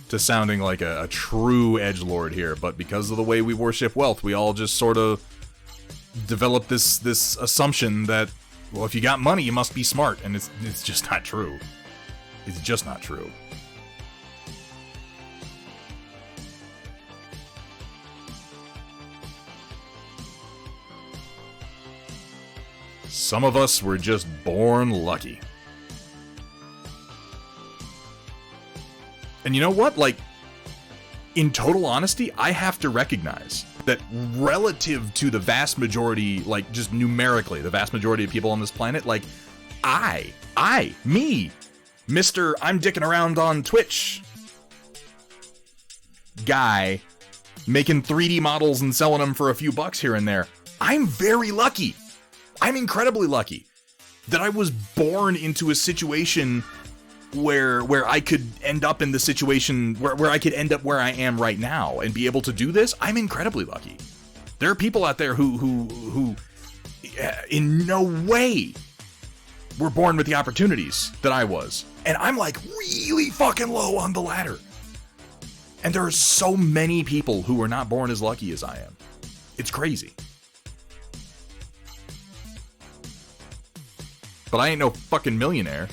to sounding like a true edgelord here, but because of the way we worship wealth, we all just sort of develop this assumption that, well, if you got money, you must be smart, and it's just not true. It's just not true. Some of us were just born lucky. And you know what? Like, in total honesty, I have to recognize that relative to the vast majority, like, just numerically, the vast majority of people on this planet, like, me, Mr. I'm dicking around on Twitch guy, making 3D models and selling them for a few bucks here and there, I'm very lucky. I'm incredibly lucky that I was born into a situation where I could end up in the situation where I could end up where I am right now and be able to do this. I'm incredibly lucky. There are people out there who in no way were born with the opportunities that I was. And I'm like really fucking low on the ladder. And there are so many people who are not born as lucky as I am. It's crazy. But I ain't no fucking millionaire.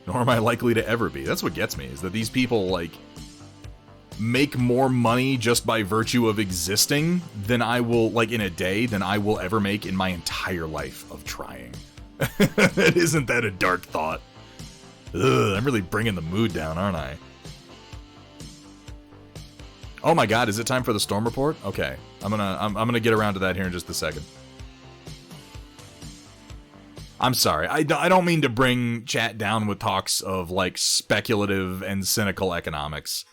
Nor am I likely to ever be. That's what gets me, is that these people, like, make more money just by virtue of existing than I will, like, in a day, than I will ever make in my entire life of trying. Isn't that a dark thought? Ugh, I'm really bringing the mood down, aren't I? Oh my god, is it time for the storm report? Okay, I'm gonna get around to that here in just a second. I'm sorry, I don't mean to bring chat down with talks of, like, speculative and cynical economics.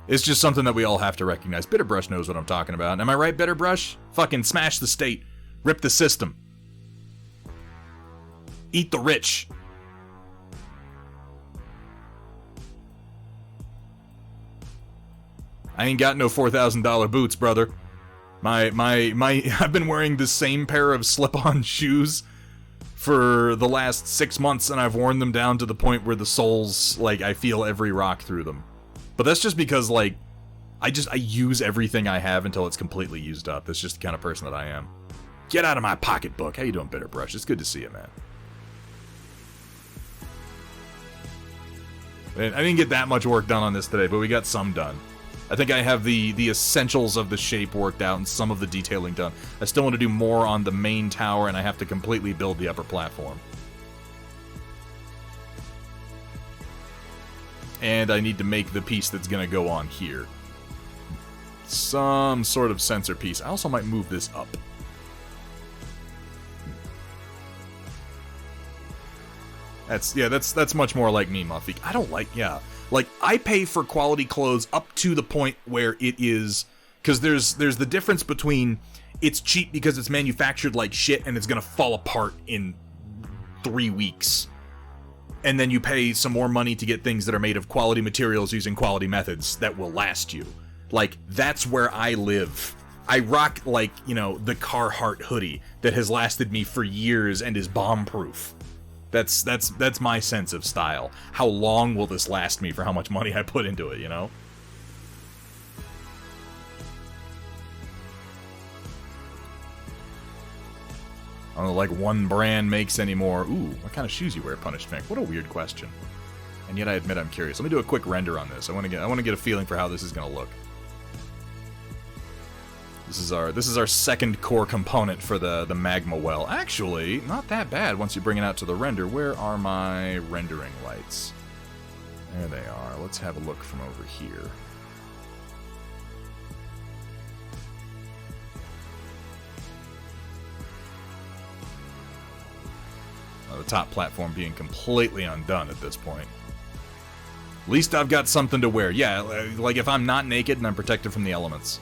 It's just something that we all have to recognize. Bitterbrush knows what I'm talking about. Am I right, Bitterbrush? Fucking smash the state. Rip the system. Eat the rich. I ain't got no $4,000 boots, brother. I've been wearing the same pair of slip-on shoes for the last 6 months, and I've worn them down to the point where the soles, like, I feel every rock through them. But that's just because, like, I use everything I have until it's completely used up. That's just the kind of person that I am. Get out of my pocketbook. How you doing, Bitterbrush? It's good to see you, man. I didn't get that much work done on this today, but we got some done. I think I have the essentials of the shape worked out and some of the detailing done. I still want to do more on the main tower, and I have to completely build the upper platform. And I need to make the piece that's going to go on here. Some sort of sensor piece. I also might move this up. That's much more like me, Muffy. I don't like, like, I pay for quality clothes up to the point where it is, because there's the difference between it's cheap because it's manufactured like shit and it's gonna fall apart in 3 weeks, and then you pay some more money to get things that are made of quality materials using quality methods that will last you. Like, that's where I live. I rock, like, you know, the Carhartt hoodie that has lasted me for years and is bomb-proof. That's my sense of style. How long will this last me for how much money I put into it, you know? I don't know, like one brand makes anymore. Ooh, what kind of shoes you wear, Punished Fink? What a weird question. And yet I admit I'm curious. Let me do a quick render on this. I want to get a feeling for how this is going to look. This is our second core component for the magma well. Actually, not that bad once you bring it out to the render. Where are my rendering lights? There they are. Let's have a look from over here. The top platform being completely undone at this point. At least I've got something to wear. Yeah, like if I'm not naked and I'm protected from the elements.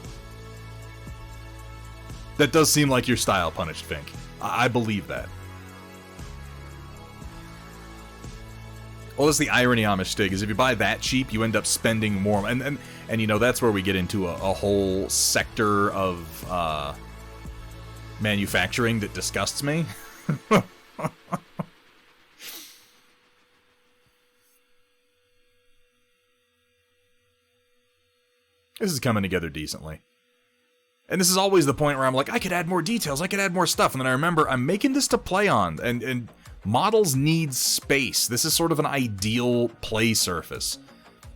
That does seem like your style, Punished Fink. I believe that. Well, that's the irony, Amish Stig, is if you buy that cheap, you end up spending more. And you know, that's where we get into a whole sector of manufacturing that disgusts me. This is coming together decently. And this is always the point where I'm like, I could add more details, I could add more stuff, and then I remember I'm making this to play on, and models need space. This is sort of an ideal play surface.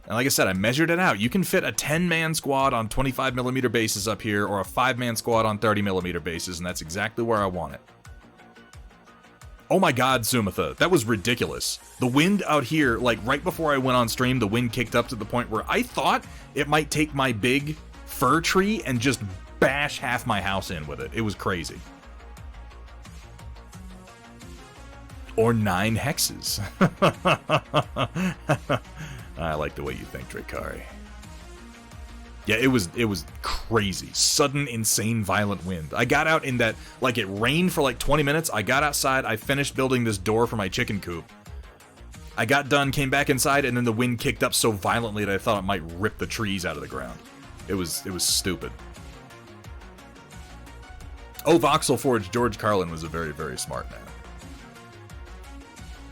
And like I said, I measured it out. You can fit a 10-man squad on 25mm bases up here, or a 5-man squad on 30mm bases, and that's exactly where I want it. Oh my god, Sumitha, that was ridiculous. The wind out here, like right before I went on stream, the wind kicked up to the point where I thought it might take my big fir tree and just bash half my house in with it. It was crazy. Or 9 hexes. I like the way you think, Drakari. Yeah, it was crazy. Sudden, insane, violent wind. I got out in that, like, it rained for like 20 minutes. I got outside, I finished building this door for my chicken coop. I got done, came back inside, and then the wind kicked up so violently that I thought it might rip the trees out of the ground. It was stupid. Oh, Voxel Forge, George Carlin was a very, very smart man.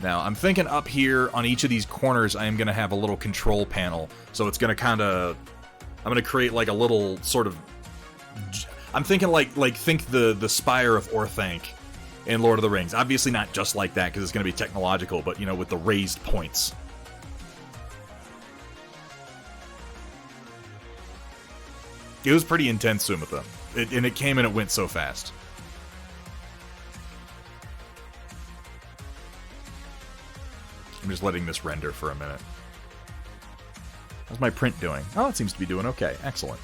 Now, I'm thinking up here on each of these corners, I am going to have a little control panel. So it's going to kind of... I'm going to create like a little sort of... I'm thinking like think the Spire of Orthanc in Lord of the Rings. Obviously not just like that, because it's going to be technological, but, you know, with the raised points. It was pretty intense, Sumitha. And it came and it went so fast. I'm just letting this render for a minute. How's my print doing? Oh, it seems to be doing okay. Excellent.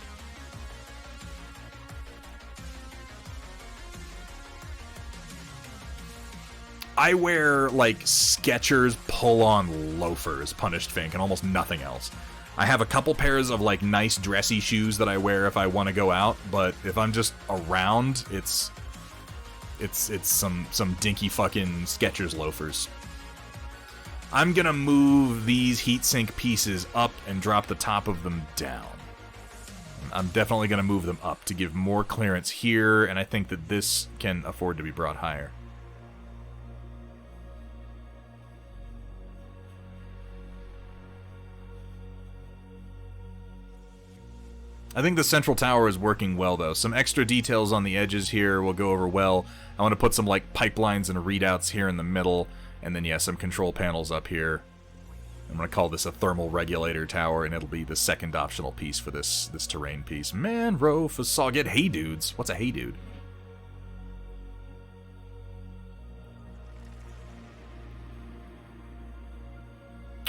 I wear, like, Skechers pull-on loafers, Punished Fink, and almost nothing else. I have a couple pairs of, like, nice dressy shoes that I wear if I want to go out, but if I'm just around, it's some dinky fucking Skechers loafers. I'm gonna move these heatsink pieces up and drop the top of them down. I'm definitely gonna move them up to give more clearance here, and I think that this can afford to be brought higher. I think the central tower is working well, though. Some extra details on the edges here will go over well. I want to put some, like, pipelines and readouts here in the middle. And then, yeah, some control panels up here. I'm going to call this a thermal regulator tower, and it'll be the second optional piece for this terrain piece. Man, Facade. Get hey dudes. What's a hey dude?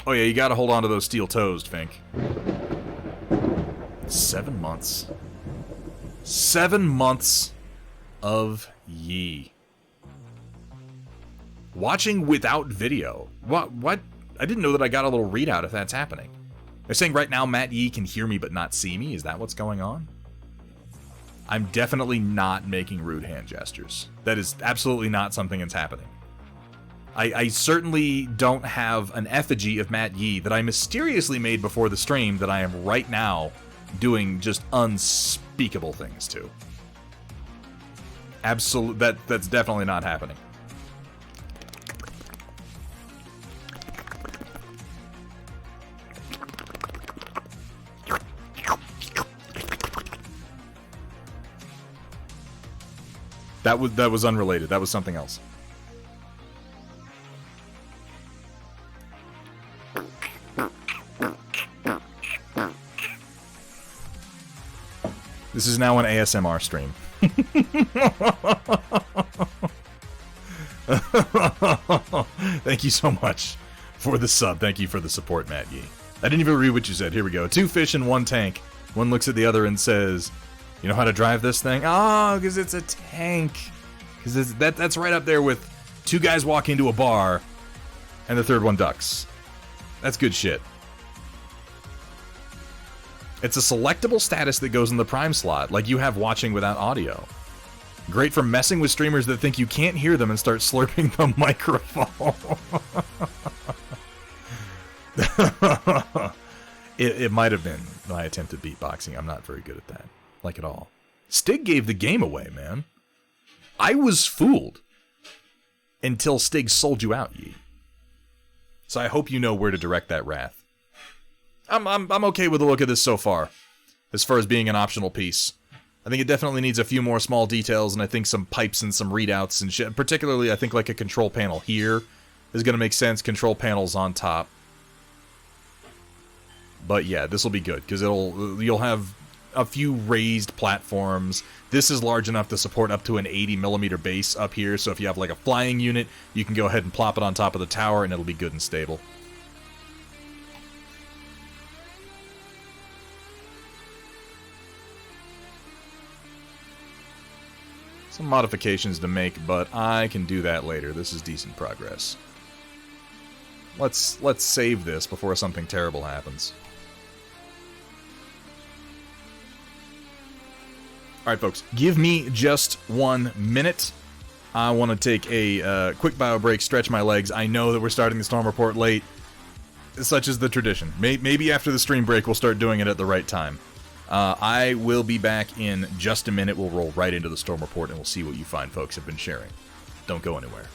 Oh, yeah, you got to hold on to those steel toes, Fink. 7 months. 7 months of Yi. Watching without video. What? I didn't know that I got a little readout if that's happening. They're saying right now Matt Yi can hear me but not see me. Is that what's going on? I'm definitely not making rude hand gestures. That is absolutely not something that's happening. I certainly don't have an effigy of Matt Yi that I mysteriously made before the stream that I am right now doing just unspeakable things to. That's definitely not happening. That was unrelated. That was something else. This is now an ASMR stream. Thank you so much for the sub. Thank you for the support, Matt Yee. I didn't even read what you said. Here we go. 2 fish in 1 tank. One looks at the other and says, "You know how to drive this thing?" Oh, because it's a tank. Because that's right up there with 2 guys walk into a bar, and the third one ducks. That's good shit. It's a selectable status that goes in the Prime slot, like you have watching without audio. Great for messing with streamers that think you can't hear them and start slurping the microphone. It might have been my attempt at beatboxing. I'm not very good at that. Like at all. Stig gave the game away, man. I was fooled. Until Stig sold you out, Yi. So I hope you know where to direct that wrath. I'm okay with the look of this so far. As far as being an optional piece. I think it definitely needs a few more small details, and I think some pipes and some readouts and shit. Particularly, I think like a control panel here is going to make sense. Control panels on top. But yeah, this will be good, because you'll have a few raised platforms. This is large enough to support up to an 80mm base up here, so if you have like a flying unit, you can go ahead and plop it on top of the tower, and it'll be good and stable. Some modifications to make, but I can do that later. This is decent progress. Let's save this before something terrible happens. Alright, folks, give me just 1 minute. I want to take a quick bio break, stretch my legs. I know that we're starting the Storm Report late. Such is the tradition. Maybe after the stream break we'll start doing it at the right time. I will be back in just a minute. We'll roll right into the Storm Report, and we'll see what you fine folks have been sharing. Don't go anywhere.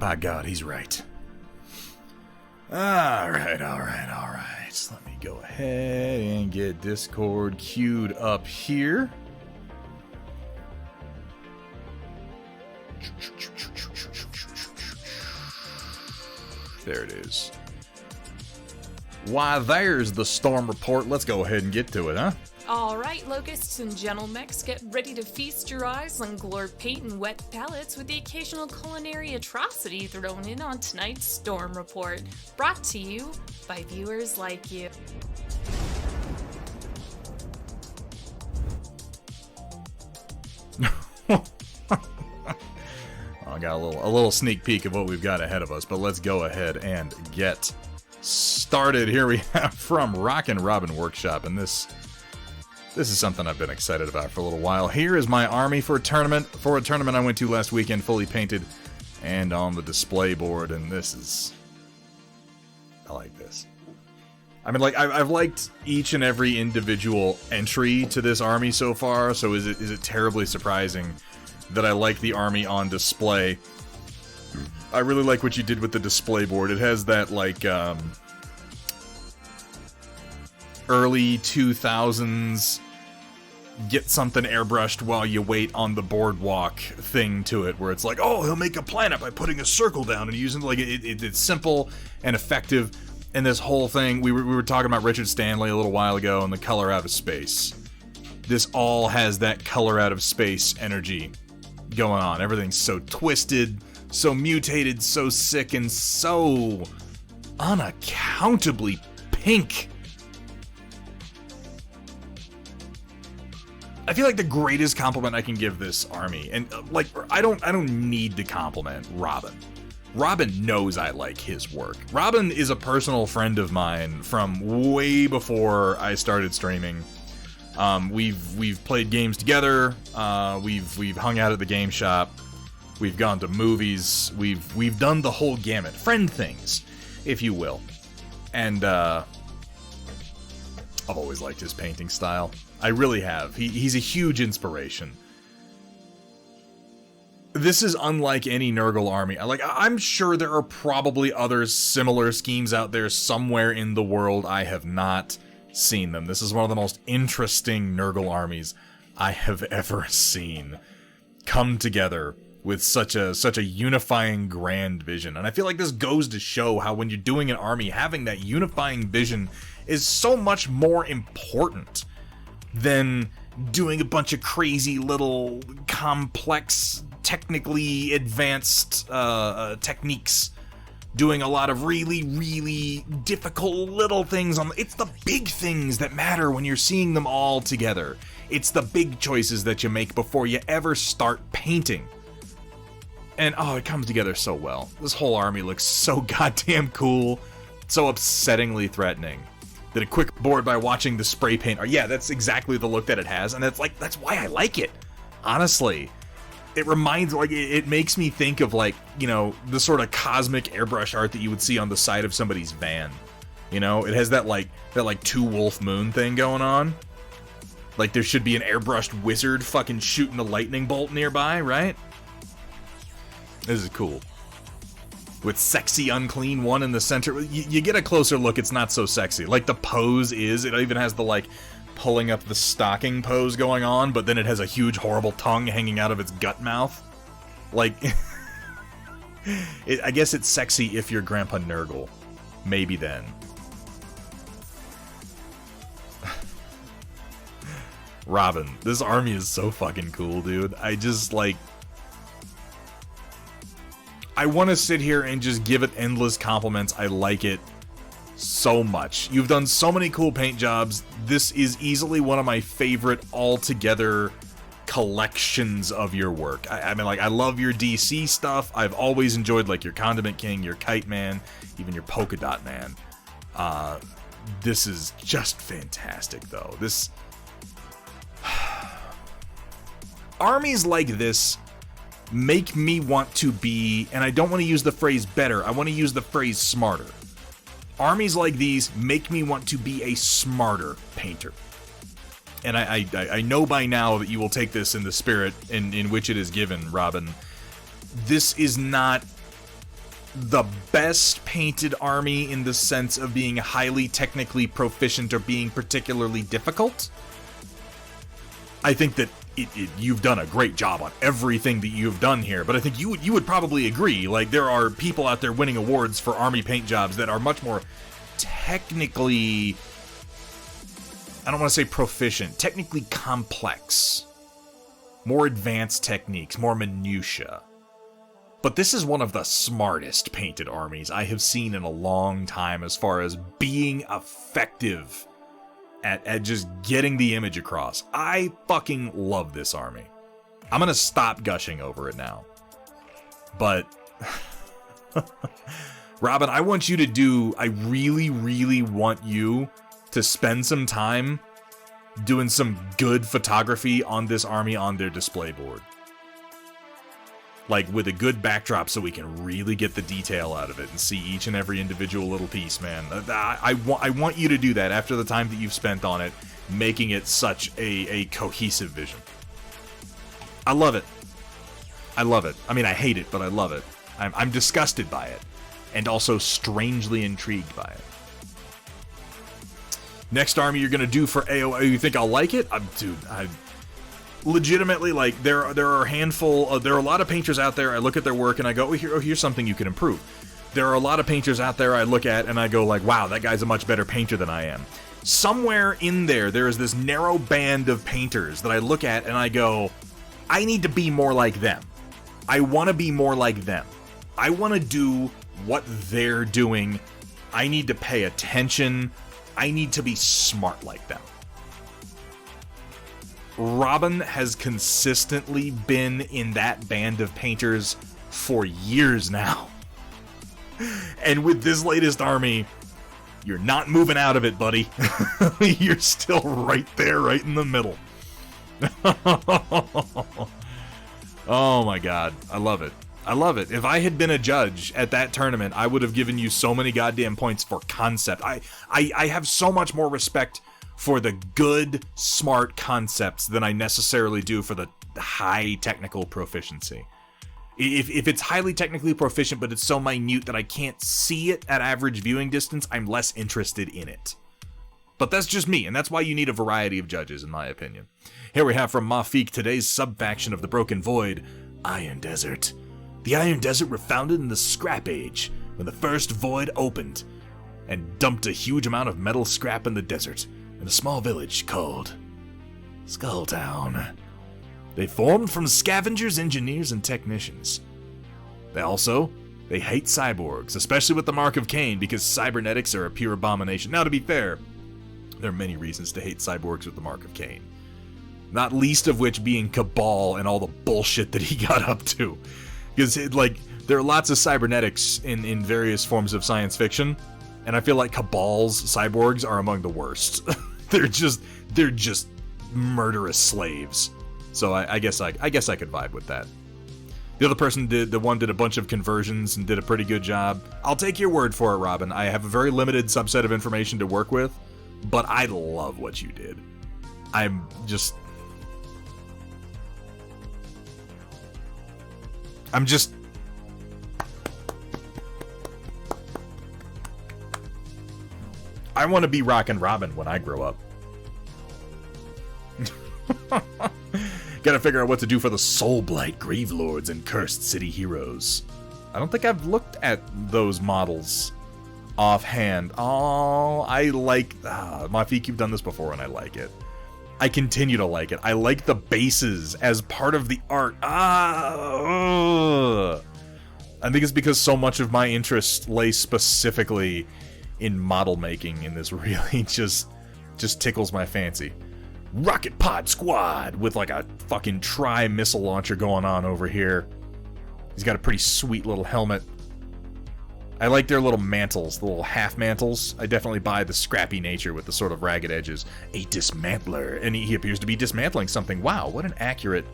By God, he's right. Alright. Let me go ahead and get Discord queued up here. There it is. Why, there's the storm report. Let's go ahead and get to it, huh? Alright, locusts and gentlemechs, get ready to feast your eyes on glorp paint and wet palates with the occasional culinary atrocity thrown in on tonight's Storm Report, brought to you by viewers like you. I got a little sneak peek of what we've got ahead of us, but let's go ahead and get started. Here we have from Rockin' Robin Workshop, and this is something I've been excited about for a little while. Here is my army for a tournament I went to last weekend, fully painted and on the display board, and I like this. I mean, like, I've liked each and every individual entry to this army so far, so is it terribly surprising that I like the army on display? I really like what you did with the display board. It has that, like, early 2000s get something airbrushed while you wait on the boardwalk thing to it, where it's like, oh, he'll make a planet by putting a circle down and using, like, it's simple and effective. And this whole thing, we were talking about Richard Stanley a little while ago and the color out of space. This all has that color out of space energy going on. Everything's so twisted, so mutated, so sick, and so unaccountably pink. I feel like the greatest compliment I can give this army, and like, I don't need to compliment Robin. Robin knows I like his work. Robin is a personal friend of mine from way before I started streaming. We've played games together. We've hung out at the game shop. We've gone to movies. We've done the whole gamut, friend things, if you will. And I've always liked his painting style. I really have. He's a huge inspiration. This is unlike any Nurgle army. I'm sure there are probably other similar schemes out there somewhere in the world. I have not seen them. This is one of the most interesting Nurgle armies I have ever seen come together with such a unifying grand vision. And I feel like this goes to show how when you're doing an army, having that unifying vision is so much more important than doing a bunch of crazy little complex, technically advanced techniques, doing a lot of really, really difficult little things. It's the big things that matter when you're seeing them all together. It's the big choices that you make before you ever start painting. And oh, it comes together so well. This whole army looks so goddamn cool, so upsettingly threatening. Did a quick board by watching the spray paint. Yeah, that's exactly the look that it has, and that's why I like it. Honestly, it reminds, like, it makes me think of, like, you know, the sort of cosmic airbrush art that you would see on the side of somebody's van. You know, it has that two wolf moon thing going on. Like, there should be an airbrushed wizard fucking shooting a lightning bolt nearby, right? This is cool. With sexy unclean one in the center. You get a closer look, it's not so sexy. Like, the pose is, it even has the, like, pulling up the stocking pose going on, but then it has a huge horrible tongue hanging out of its gut mouth. Like, I guess it's sexy if you're Grandpa Nurgle. Maybe then. Robin, this army is so fucking cool, dude. I want to sit here and just give it endless compliments. I like it so much. You've done so many cool paint jobs. This is easily one of my favorite altogether collections of your work. I mean, like, I love your DC stuff. I've always enjoyed, like, your Condiment King, your Kite Man, even your Polka Dot Man. This is just fantastic, though. Armies like this make me want to be, and I don't want to use the phrase better, I want to use the phrase smarter. Armies like these make me want to be a smarter painter. And I know by now that you will take this in the spirit in which it is given, Robin. This is not the best painted army in the sense of being highly technically proficient or being particularly difficult. I think that you've done a great job on everything that you've done here, but I think you would probably agree, like, there are people out there winning awards for army paint jobs that are much more technically, I don't want to say proficient, technically complex, more advanced techniques, more minutia. But this is one of the smartest painted armies I have seen in a long time as far as being effective at just getting the image across. I fucking love this army. I'm gonna stop gushing over it now. But, Robin, I really, really want you to spend some time doing some good photography on this army on their display board. Like, with a good backdrop so we can really get the detail out of it and see each and every individual little piece, man. I want you to do that after the time that you've spent on it, making it such a cohesive vision. I love it. I love it. I mean, I hate it, but I love it. I'm disgusted by it, and also strangely intrigued by it. Next army you're gonna do for AOA, you think I'll like it? Dude, legitimately, like, there are a handful of, there are a lot of painters out there, I look at their work and I go, here's something you can improve. There are a lot of painters out there I look at and I go like, wow, that guy's a much better painter than I am. Somewhere in there is this narrow band of painters that I look at and I go, I need to be more like them. I want to be more like them. I want to do what they're doing. I need to pay attention. I need to be smart like them. Robin has consistently been in that band of painters for years now. And with this latest army, you're not moving out of it, buddy. You're still right there, right in the middle. Oh my god, I love it. I love it. If I had been a judge at that tournament, I would have given you so many goddamn points for concept. I have so much more respect for the good, smart concepts than I necessarily do for the high technical proficiency. If it's highly technically proficient, but it's so minute that I can't see it at average viewing distance, I'm less interested in it. But that's just me, and that's why you need a variety of judges, in my opinion. Here we have from Mafik today's sub-faction of the Broken Void, Iron Desert. The Iron Desert were founded in the Scrap Age, when the first Void opened, and dumped a huge amount of metal scrap in the desert, in a small village called Skulltown. They formed from scavengers, engineers, and technicians. They hate cyborgs, especially with the Mark of Cain, because cybernetics are a pure abomination. Now, to be fair, there are many reasons to hate cyborgs with the Mark of Cain. Not least of which being Cabal and all the bullshit that he got up to. Because, there are lots of cybernetics in various forms of science fiction, and I feel like Cabal's cyborgs are among the worst. They're just murderous slaves. So I guess I could vibe with that. The other person did a bunch of conversions and did a pretty good job. I'll take your word for it, Robin. I have a very limited subset of information to work with, but I love what you did. I want to be Rockin' Robin when I grow up. Gotta figure out what to do for the Soulblight Gravelords and Cursed City Heroes. I don't think I've looked at those models offhand. Oh, I like... Mafik, you've done this before and I like it. I continue to like it. I like the bases as part of the art. I think it's because so much of my interest lay specifically in model making, and this really just tickles my fancy. Rocket Pod Squad with like a fucking tri-missile launcher going on over here. He's got a pretty sweet little helmet. I like their little mantles, the little half mantles. I definitely buy the scrappy nature with the sort of ragged edges. A dismantler, and he appears to be dismantling something. Wow, what an accurate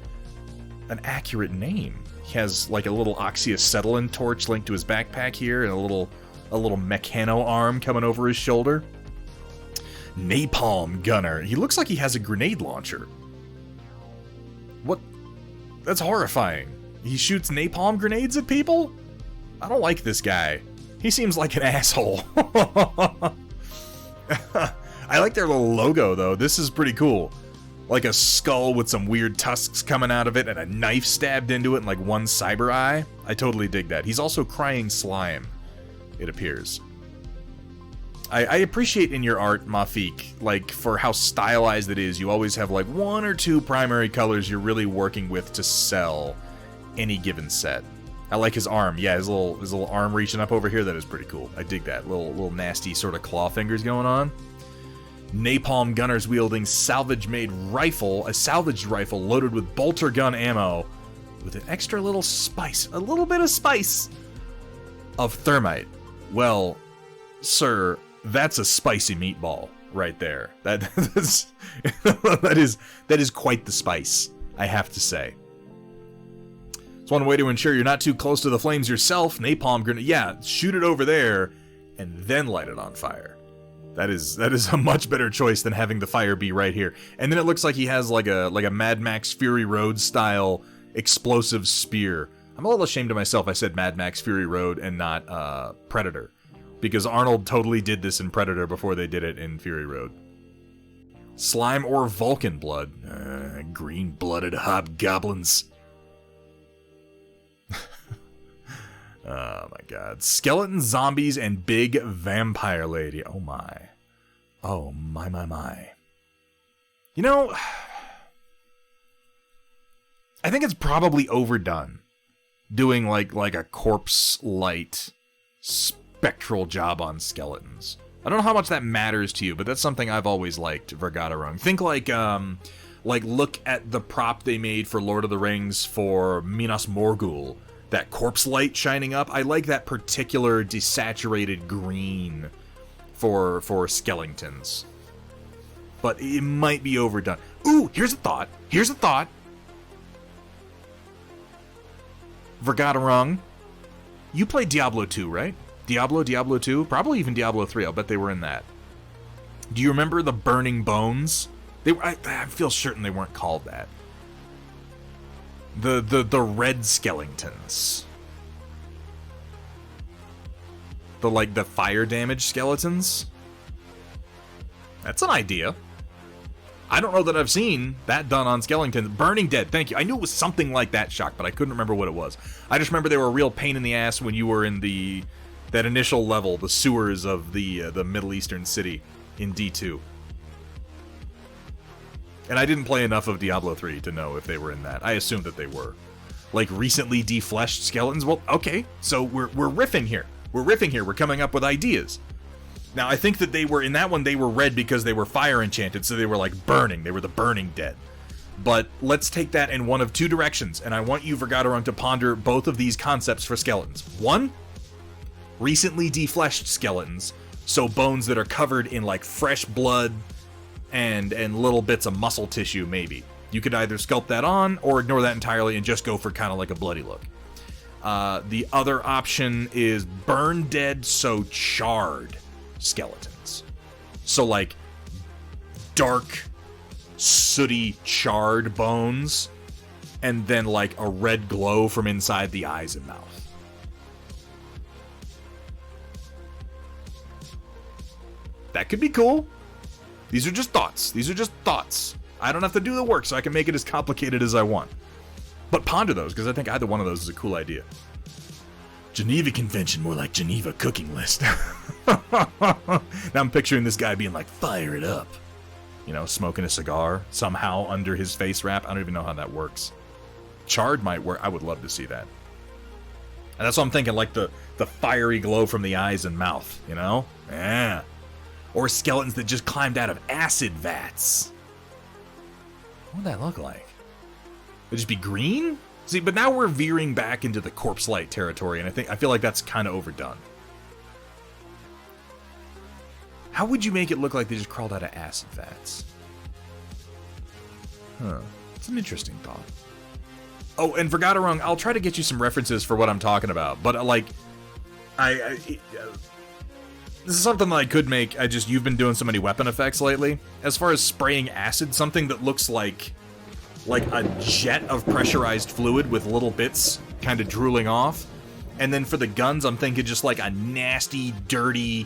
name. He has like a little oxyacetylene torch linked to his backpack here, and a little mechano arm coming over his shoulder. Napalm Gunner. He looks like he has a grenade launcher. What? That's horrifying. He shoots napalm grenades at people? I don't like this guy. He seems like an asshole. I like their little logo, though. This is pretty cool. Like a skull with some weird tusks coming out of it and a knife stabbed into it and like one cyber eye. I totally dig that. He's also crying slime, it appears. I appreciate in your art, Mafik, like, for how stylized it is, you always have like one or two primary colors you're really working with to sell any given set. I like his arm. Yeah, his little arm reaching up over here. That is pretty cool. I dig that. Little nasty sort of claw fingers going on. Napalm gunners wielding salvage-made rifle, a salvaged rifle loaded with bolter gun ammo with an extra little spice, a little bit of spice of thermite. Well, sir, that's a spicy meatball right there. That is quite the spice, I have to say. It's one way to ensure you're not too close to the flames yourself. Napalm grenade, yeah, shoot it over there and then light it on fire. That is a much better choice than having the fire be right here. And then it looks like he has like a Mad Max Fury Road style explosive spear. I'm a little ashamed of myself I said Mad Max Fury Road and not Predator, because Arnold totally did this in Predator before they did it in Fury Road. Slime or Vulcan blood. Green-blooded hobgoblins. Oh my god. Skeleton zombies and big vampire lady. Oh my. Oh my. You know, I think it's probably overdone doing like a corpse light spectral job on skeletons. I don't know how much that matters to you, but that's something I've always liked, Vergaderung. Think like look at the prop they made for Lord of the Rings for Minas Morgul. That corpse light shining up. I like that particular desaturated green for skeletons. But it might be overdone. Ooh, here's a thought. Vergaderung, you played Diablo 2, right? Diablo 2, probably even Diablo 3. I'll bet they were in that. Do you remember the burning bones? I feel certain they weren't called that. The red skeletons. The fire damage skeletons. That's an idea. I don't know that I've seen that done on skeletons. Burning Dead, thank you. I knew it was something like that, Shock, but I couldn't remember what it was. I just remember they were a real pain in the ass when you were in that initial level, the sewers of the Middle Eastern city in D2. And I didn't play enough of Diablo 3 to know if they were in that. I assumed that they were. Like recently defleshed skeletons? Well, okay, so we're riffing here. We're coming up with ideas. Now, I think that they were, in that one, they were red because they were fire enchanted, so they were like burning. They were the burning dead. But let's take that in one of two directions, and I want you, Vergaderung, to ponder both of these concepts for skeletons. One, recently defleshed skeletons, so bones that are covered in like fresh blood and little bits of muscle tissue, maybe. You could either sculpt that on or ignore that entirely and just go for kind of like a bloody look. The other option is burn dead, so charred skeletons. So like dark, sooty, charred bones, and then like a red glow from inside the eyes and mouth. That could be cool. These are just thoughts. I don't have to do the work, so I can make it as complicated as I want. But ponder those, because I think either one of those is a cool idea. Geneva Convention, more like Geneva cooking list. Now I'm picturing this guy being like, fire it up. You know, smoking a cigar somehow under his face wrap. I don't even know how that works. Charred might work. I would love to see that. And that's what I'm thinking, like the fiery glow from the eyes and mouth, you know? Yeah. Or skeletons that just climbed out of acid vats. What would that look like? Would it just be green? See, but now we're veering back into the corpse light territory, and I feel like that's kind of overdone. How would you make it look like they just crawled out of acid vats? Huh. It's an interesting thought. Oh, and Vergaderung, I'll try to get you some references for what I'm talking about, but this is something that I could make. You've been doing so many weapon effects lately. As far as spraying acid, something that looks like a jet of pressurized fluid with little bits kind of drooling off. And then for the guns, I'm thinking just like a nasty, dirty,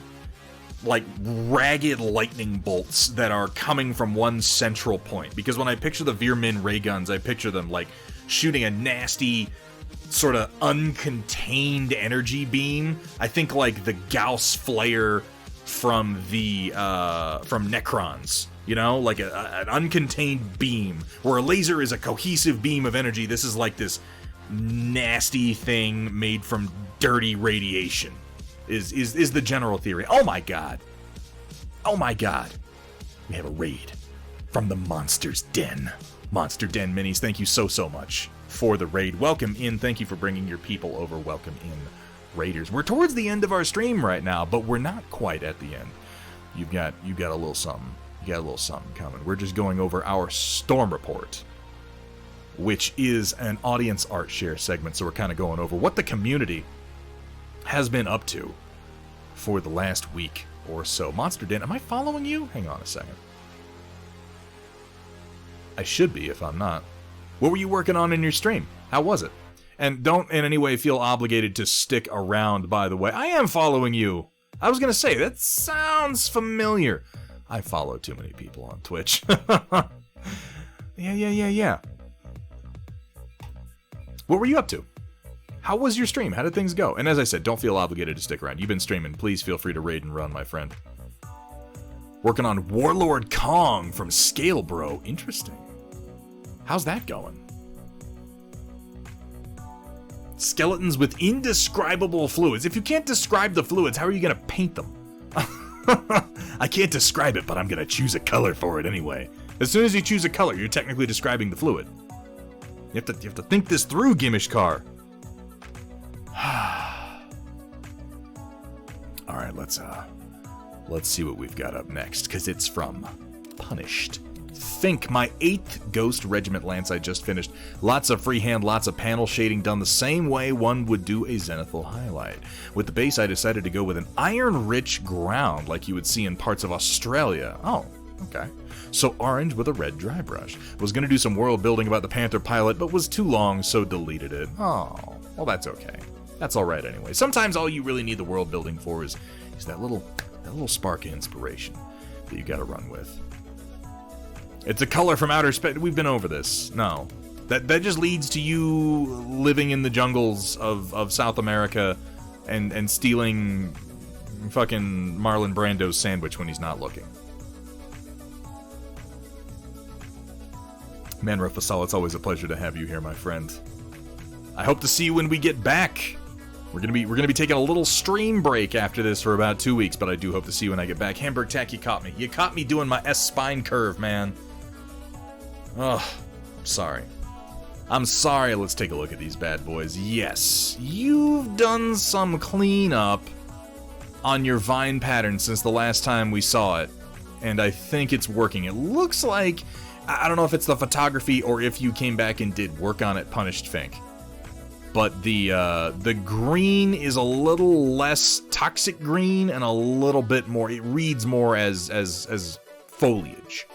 like ragged lightning bolts that are coming from one central point. Because when I picture the Veermin ray guns, I picture them like shooting a nasty, sort of uncontained energy beam. I think like the Gauss flare from the from Necrons. You know, like an uncontained beam, where a laser is a cohesive beam of energy. This is like this nasty thing made from dirty radiation, is the general theory. Oh my god. Oh my god. We have a raid from the Monster's Den. Monster Den Minis, thank you so much for the raid. Welcome in. Thank you for bringing your people over. Welcome in, Raiders. We're towards the end of our stream right now, but we're not quite at the end. You got a little something. You got a little something coming. We're just going over our Storm Report, which is an audience art share segment, so we're kind of going over what the community has been up to for the last week or so. Monster Den, am I following you? Hang on a second. I should be if I'm not. What were you working on in your stream? How was it? And don't in any way feel obligated to stick around, by the way. I am following you. I was going to say, that sounds familiar. I follow too many people on Twitch. Yeah. What were you up to? How was your stream? How did things go? And as I said, don't feel obligated to stick around. You've been streaming. Please feel free to raid and run, my friend. Working on Warlord Kong from Scale Bro. Interesting. How's that going? Skeletons with indescribable fluids. If you can't describe the fluids, how are you going to paint them? I can't describe it, but I'm going to choose a color for it anyway. As soon as you choose a color, you're technically describing the fluid. You have to think this through, Gimishkar. All right, let's see what we've got up next, because it's from Punished. Think, my 8th Ghost Regiment Lance I just finished. Lots of freehand, lots of panel shading done the same way one would do a Zenithal highlight. With the base, I decided to go with an iron-rich ground like you would see in parts of Australia. Oh, okay. So orange with a red dry brush. Was going to do some world building about the Panther pilot, but was too long, so deleted it. Oh, well that's okay. That's alright anyway. Sometimes all you really need the world building for is that little spark of inspiration that you gotta run with. It's a color from outer space. We've been over this. No. That just leads to you living in the jungles of South America and stealing fucking Marlon Brando's sandwich when he's not looking. Manro Fasal, it's always a pleasure to have you here, my friend. I hope to see you when we get back. We're gonna be taking a little stream break after this for about 2 weeks, but I do hope to see you when I get back. Hamburg Tack, you caught me. You caught me doing my S-spine curve, man. Ugh, I'm sorry. I'm sorry, let's take a look at these bad boys. Yes, you've done some cleanup on your vine pattern since the last time we saw it, and I think it's working. It looks like, I don't know if it's the photography or if you came back and did work on it, Punished Fink. But the green is a little less toxic green and a little bit more, it reads more as foliage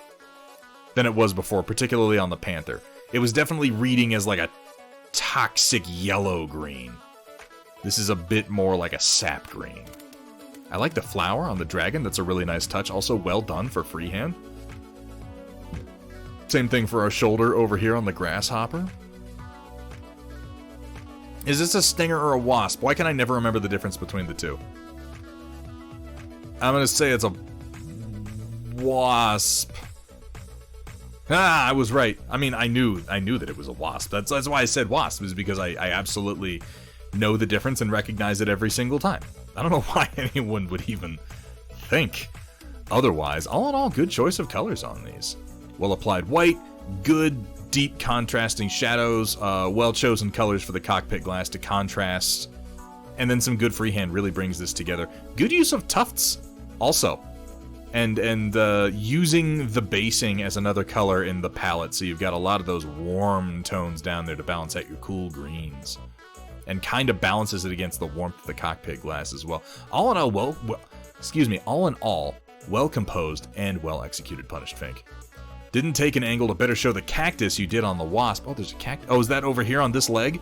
than it was before, particularly on the Panther. It was definitely reading as like a toxic yellow green. This is a bit more like a sap green. I like the flower on the dragon, that's a really nice touch. Also well done for freehand. Same thing for our shoulder over here on the grasshopper. Is this a stinger or a wasp? Why can I never remember the difference between the two? I'm gonna say it's a wasp. Ah, I was right. I mean, I knew that it was a wasp. That's why I said wasp, is because I absolutely know the difference and recognize it every single time. I don't know why anyone would even think otherwise. All in all, good choice of colors on these. Well applied white, good deep contrasting shadows, well chosen colors for the cockpit glass to contrast, and then some good freehand really brings this together. Good use of tufts also, and using the basing as another color in the palette, so you've got a lot of those warm tones down there to balance out your cool greens, and kind of balances it against the warmth of the cockpit glass as well. All in all, all in all, well composed and well executed, Punished Fink. Didn't take an angle to better show the cactus you did on the wasp. Oh, there's a cactus. Oh, is that over here on this leg?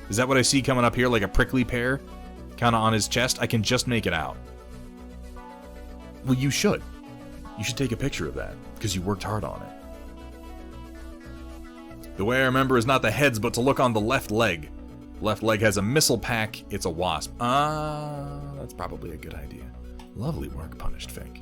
Is that what I see coming up here, like a prickly pear? Kind of on his chest? I can just make it out. Well, you should. You should take a picture of that, because you worked hard on it. The way I remember is not the heads, but to look on the left leg. Left leg has a missile pack. It's a wasp. That's probably a good idea. Lovely work, Punished Fink.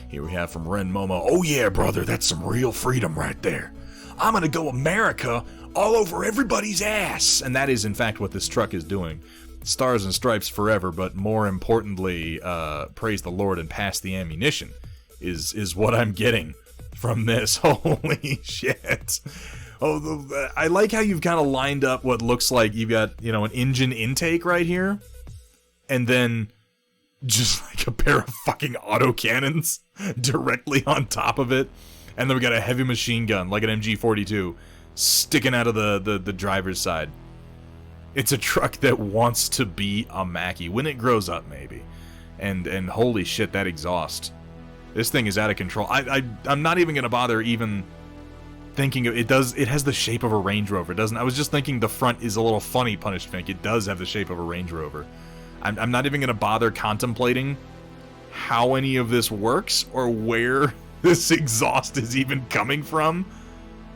Here we have from Ren Momo. Oh yeah, brother, that's some real freedom right there. I'm gonna go America all over everybody's ass. And that is, in fact, what this truck is doing. Stars and stripes forever, but more importantly, praise the Lord and pass the ammunition is what I'm getting from this. Holy shit. Oh, I like how you've kind of lined up what looks like you've got, you know, an engine intake right here. And then just like a pair of fucking autocannons directly on top of it. And then we got a heavy machine gun, like an MG42, sticking out of the driver's side. It's a truck that wants to be a Mackie. When it grows up, maybe. And holy shit, that exhaust. This thing is out of control. I'm not even going to bother even thinking of it. It has the shape of a Range Rover, doesn't it? I was just thinking the front is a little funny, Punished Fink. It does have the shape of a Range Rover. I'm not even going to bother contemplating how any of this works or where this exhaust is even coming from.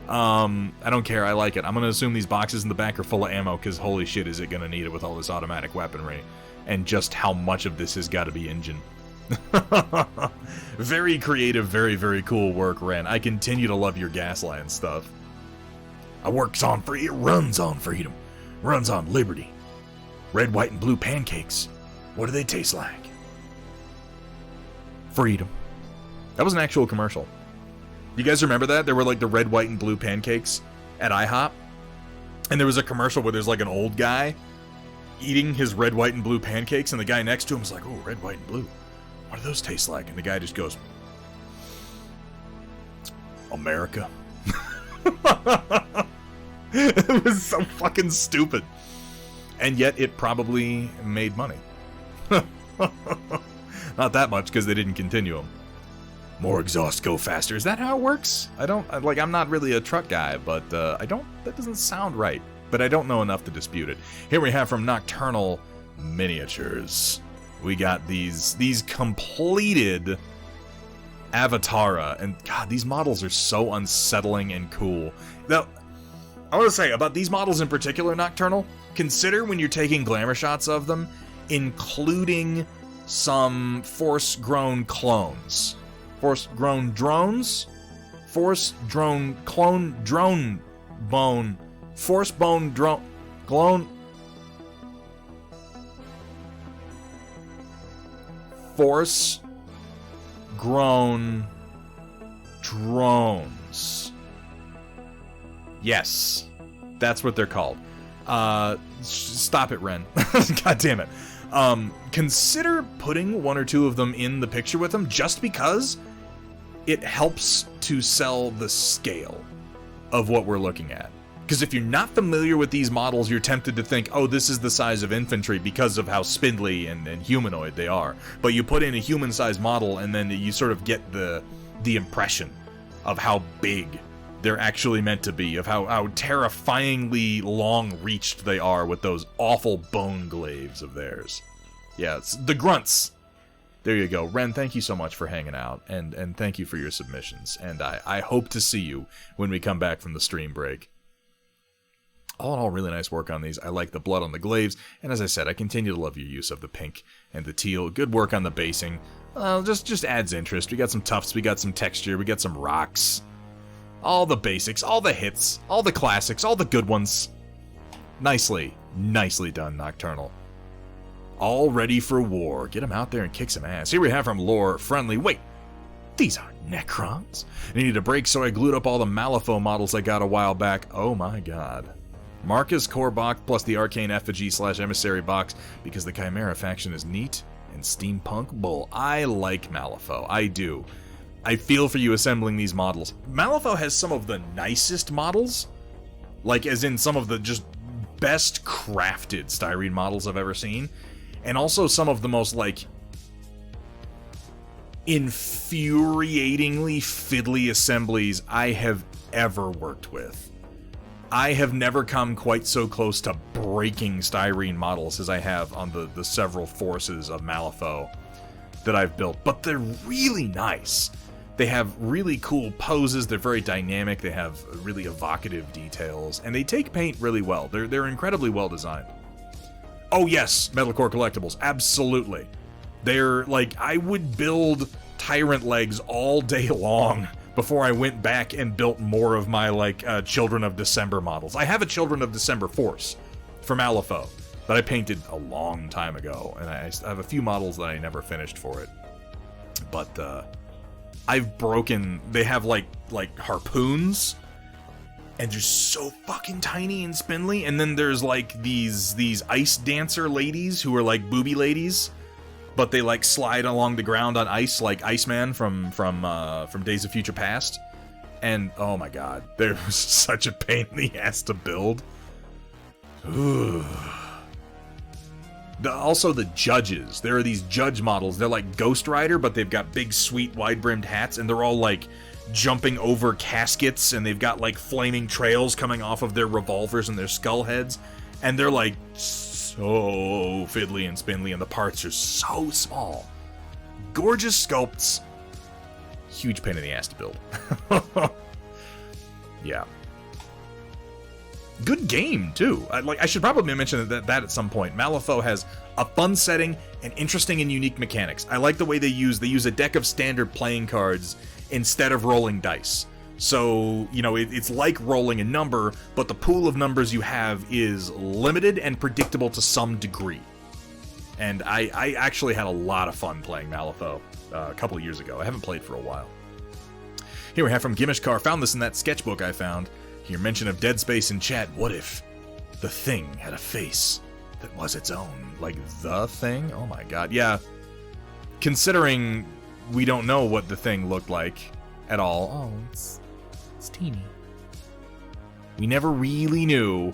I don't care. I like it. I'm going to assume these boxes in the back are full of ammo, because holy shit is it going to need it with all this automatic weaponry. And just how much of this has got to be engine. Very creative, very, very cool work, Ren. I continue to love your Gasland stuff. I works on freedom, runs on freedom, runs on liberty. Red, white, and blue pancakes. What do they taste like? Freedom. That was an actual commercial. You guys remember that? There were like the red, white, and blue pancakes at IHOP. And there was a commercial where there's like an old guy eating his red, white, and blue pancakes, and the guy next to him is like, oh, red, white, and blue. What do those taste like? And the guy just goes, America. It was so fucking stupid. And yet it probably made money. Not that much, because they didn't continue them. More exhaust, go faster. Is that how it works? I'm not really a truck guy, but that doesn't sound right. But I don't know enough to dispute it. Here we have from Nocturnal Miniatures. We got these completed Avatara, and God, these models are so unsettling and cool. Now, I want to say about these models in particular, Nocturnal, consider when you're taking glamour shots of them, including some Force-grown clones. Force-grown drones? Force-drone clone drone bone. Force-bone drone clone. Force-grown drones. Yes, that's what they're called. Stop it, Ren. God damn it. Consider putting one or two of them in the picture with them, just because it helps to sell the scale of what we're looking at. Because if you're not familiar with these models, you're tempted to think, oh, this is the size of infantry because of how spindly and humanoid they are. But you put in a human-sized model, and then you sort of get the impression of how big they're actually meant to be, of how terrifyingly long-reached they are with those awful bone glaives of theirs. Yeah, it's the grunts. There you go. Ren, thank you so much for hanging out, and thank you for your submissions. And I hope to see you when we come back from the stream break. All in all, really nice work on these. I like the blood on the glaives, and as I said, I continue to love your use of the pink and the teal. Good work on the basing. Just adds interest. We got some tufts, we got some texture, we got some rocks. All the basics, all the hits, all the classics, all the good ones. Nicely done, Nocturnal. All ready for war. Get him out there and kick some ass. Here we have from Lore Friendly. Wait, these aren't Necrons. I needed a break, so I glued up all the Malifaux models I got a while back. Oh my god. Marcus core box plus the Arcane Effigy / Emissary box, because the Chimera faction is neat and steampunk bull. I like Malifaux. I do. I feel for you assembling these models. Malifaux has some of the nicest models. Like, as in some of the just best crafted styrene models I've ever seen. And also some of the most, like, infuriatingly fiddly assemblies I have ever worked with. I have never come quite so close to breaking styrene models as I have on the several forces of Malifaux that I've built, but they're really nice. They have really cool poses, they're very dynamic, they have really evocative details, and they take paint really well. They're incredibly well designed. Oh yes, Metalcore Collectibles, absolutely. They're like, I would build Tyrant legs all day long before I went back and built more of my, like, Children of December models. I have a Children of December Force for Malifaux that I painted a long time ago, and I have a few models that I never finished for it. But, I've broken... They have, like harpoons, and they're so fucking tiny and spindly, and then there's, like, these ice dancer ladies who are, like, booby ladies, but they, like, slide along the ground on ice like Iceman from Days of Future Past. And, oh my god, they're such a pain in the ass to build. Ooh. Also, the judges. There are these judge models. They're like Ghost Rider, but they've got big, sweet, wide-brimmed hats, and they're all, like, jumping over caskets, and they've got, like, flaming trails coming off of their revolvers and their skull heads. And they're, like, so fiddly and spindly, and the parts are so small. Gorgeous sculpts. Huge pain in the ass to build. Yeah. Good game, too. I should probably mention that at some point. Malifaux has a fun setting and interesting and unique mechanics. I like the way they use a deck of standard playing cards instead of rolling dice. So, you know, it's like rolling a number, but the pool of numbers you have is limited and predictable to some degree. And I actually had a lot of fun playing Malifaux a couple of years ago. I haven't played for a while. Here we have from Gimishkar. Found this in that sketchbook I found. Your mention of Dead Space in chat. What if the Thing had a face that was its own? Like the Thing? Oh my god. Yeah. Considering we don't know what the Thing looked like at all. Oh, it's teeny. We never really knew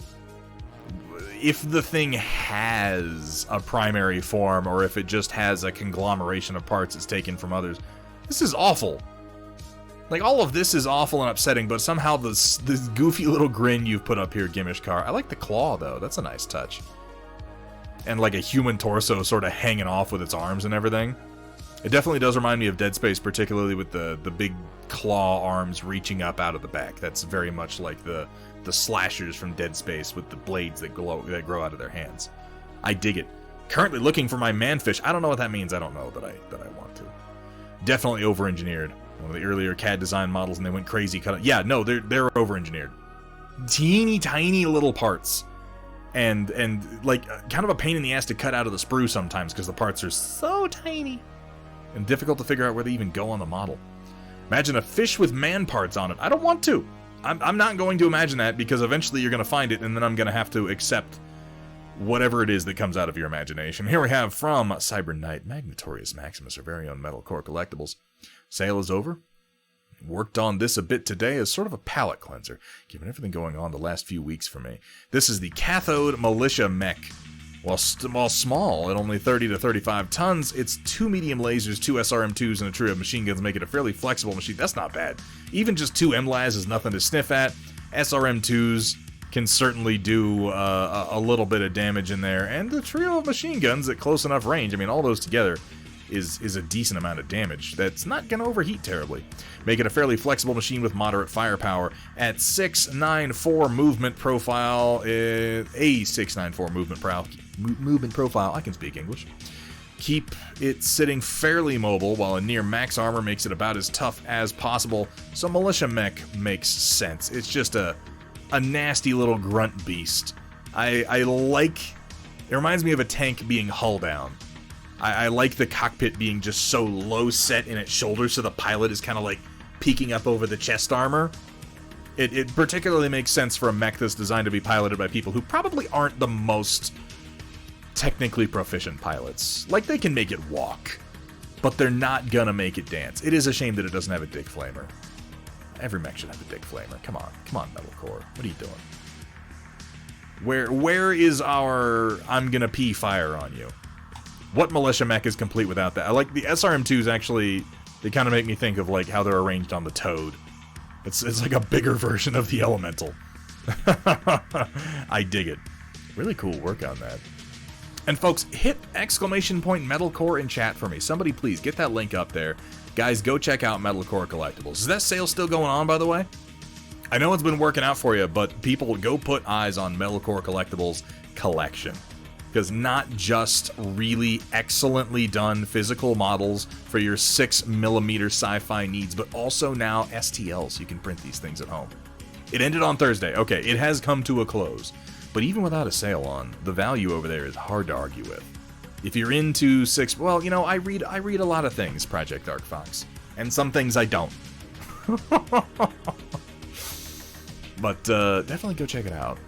if the Thing has a primary form or if it just has a conglomeration of parts it's taken from others. This is awful. Like, all of this is awful and upsetting, but somehow this goofy little grin you've put up here, Gimishkar. I like the claw, though. That's a nice touch. And, like, a human torso sort of hanging off with its arms and everything. It definitely does remind me of Dead Space, particularly with the big claw arms reaching up out of the back. That's very much like the slashers from Dead Space with the blades that grow out of their hands. I dig it. Currently looking for my manfish. I don't know what that means. I don't know that I want to. Definitely over-engineered. One of the earlier CAD design models, and they went crazy. Yeah, no, they're over-engineered. Teeny tiny little parts, and like kind of a pain in the ass to cut out of the sprue sometimes because the parts are so tiny and difficult to figure out where they even go on the model. Imagine a fish with man parts on it. I don't want to. I'm not going to imagine that because eventually you're going to find it, and then I'm going to have to accept whatever it is that comes out of your imagination. Here we have from Cyber Knight, Magnatorius Maximus, our very own Metalcore Collectibles. Sale is over. Worked on this a bit today as sort of a palate cleanser, given everything going on the last few weeks for me. This is the Cathode Militia Mech. While small at only 30 to 35 tons, its 2 medium lasers, 2 SRM2s, and a trio of machine guns make it a fairly flexible machine. That's not bad. Even just 2 MLAS is nothing to sniff at. SRM2s can certainly do a little bit of damage in there, and the trio of machine guns at close enough range, I mean, all those together is a decent amount of damage that's not going to overheat terribly. Make it a fairly flexible machine with moderate firepower at 694 movement profile, a 694 movement profile. I can speak English. Keep it sitting fairly mobile, while a near max armor makes it about as tough as possible. So Militia Mech makes sense. It's just a nasty little grunt beast. I like... It reminds me of a tank being hull down. I like the cockpit being just so low set in its shoulders, so the pilot is kind of like peeking up over the chest armor. It particularly makes sense for a mech that's designed to be piloted by people who probably aren't the most technically proficient pilots. Like, they can make it walk, but they're not gonna make it dance. It is a shame that it doesn't have a dick flamer. Every mech should have a dick flamer. Come on, Metalcore. What are you doing? Where is our I'm gonna pee fire on you? What militia mech is complete without that? I like the SRM2s, actually. They kind of make me think of like how they're arranged on the Toad. It's like a bigger version of the Elemental. I dig it. Really cool work on that. And folks, hit !metalcore in chat for me. Somebody please get that link up there. Guys, go check out Metalcore Collectibles. Is that sale still going on, by the way? I know it's been working out for you, but people, go put eyes on Metalcore Collectibles collection. Because not just really excellently done physical models for your 6mm sci-fi needs, but also now STLs. You can print these things at home. It ended on Thursday. Okay, it has come to a close. But even without a sale on, the value over there is hard to argue with. If you're into well, you know, I read a lot of things, Project Dark Fox. And some things I don't. But definitely go check it out.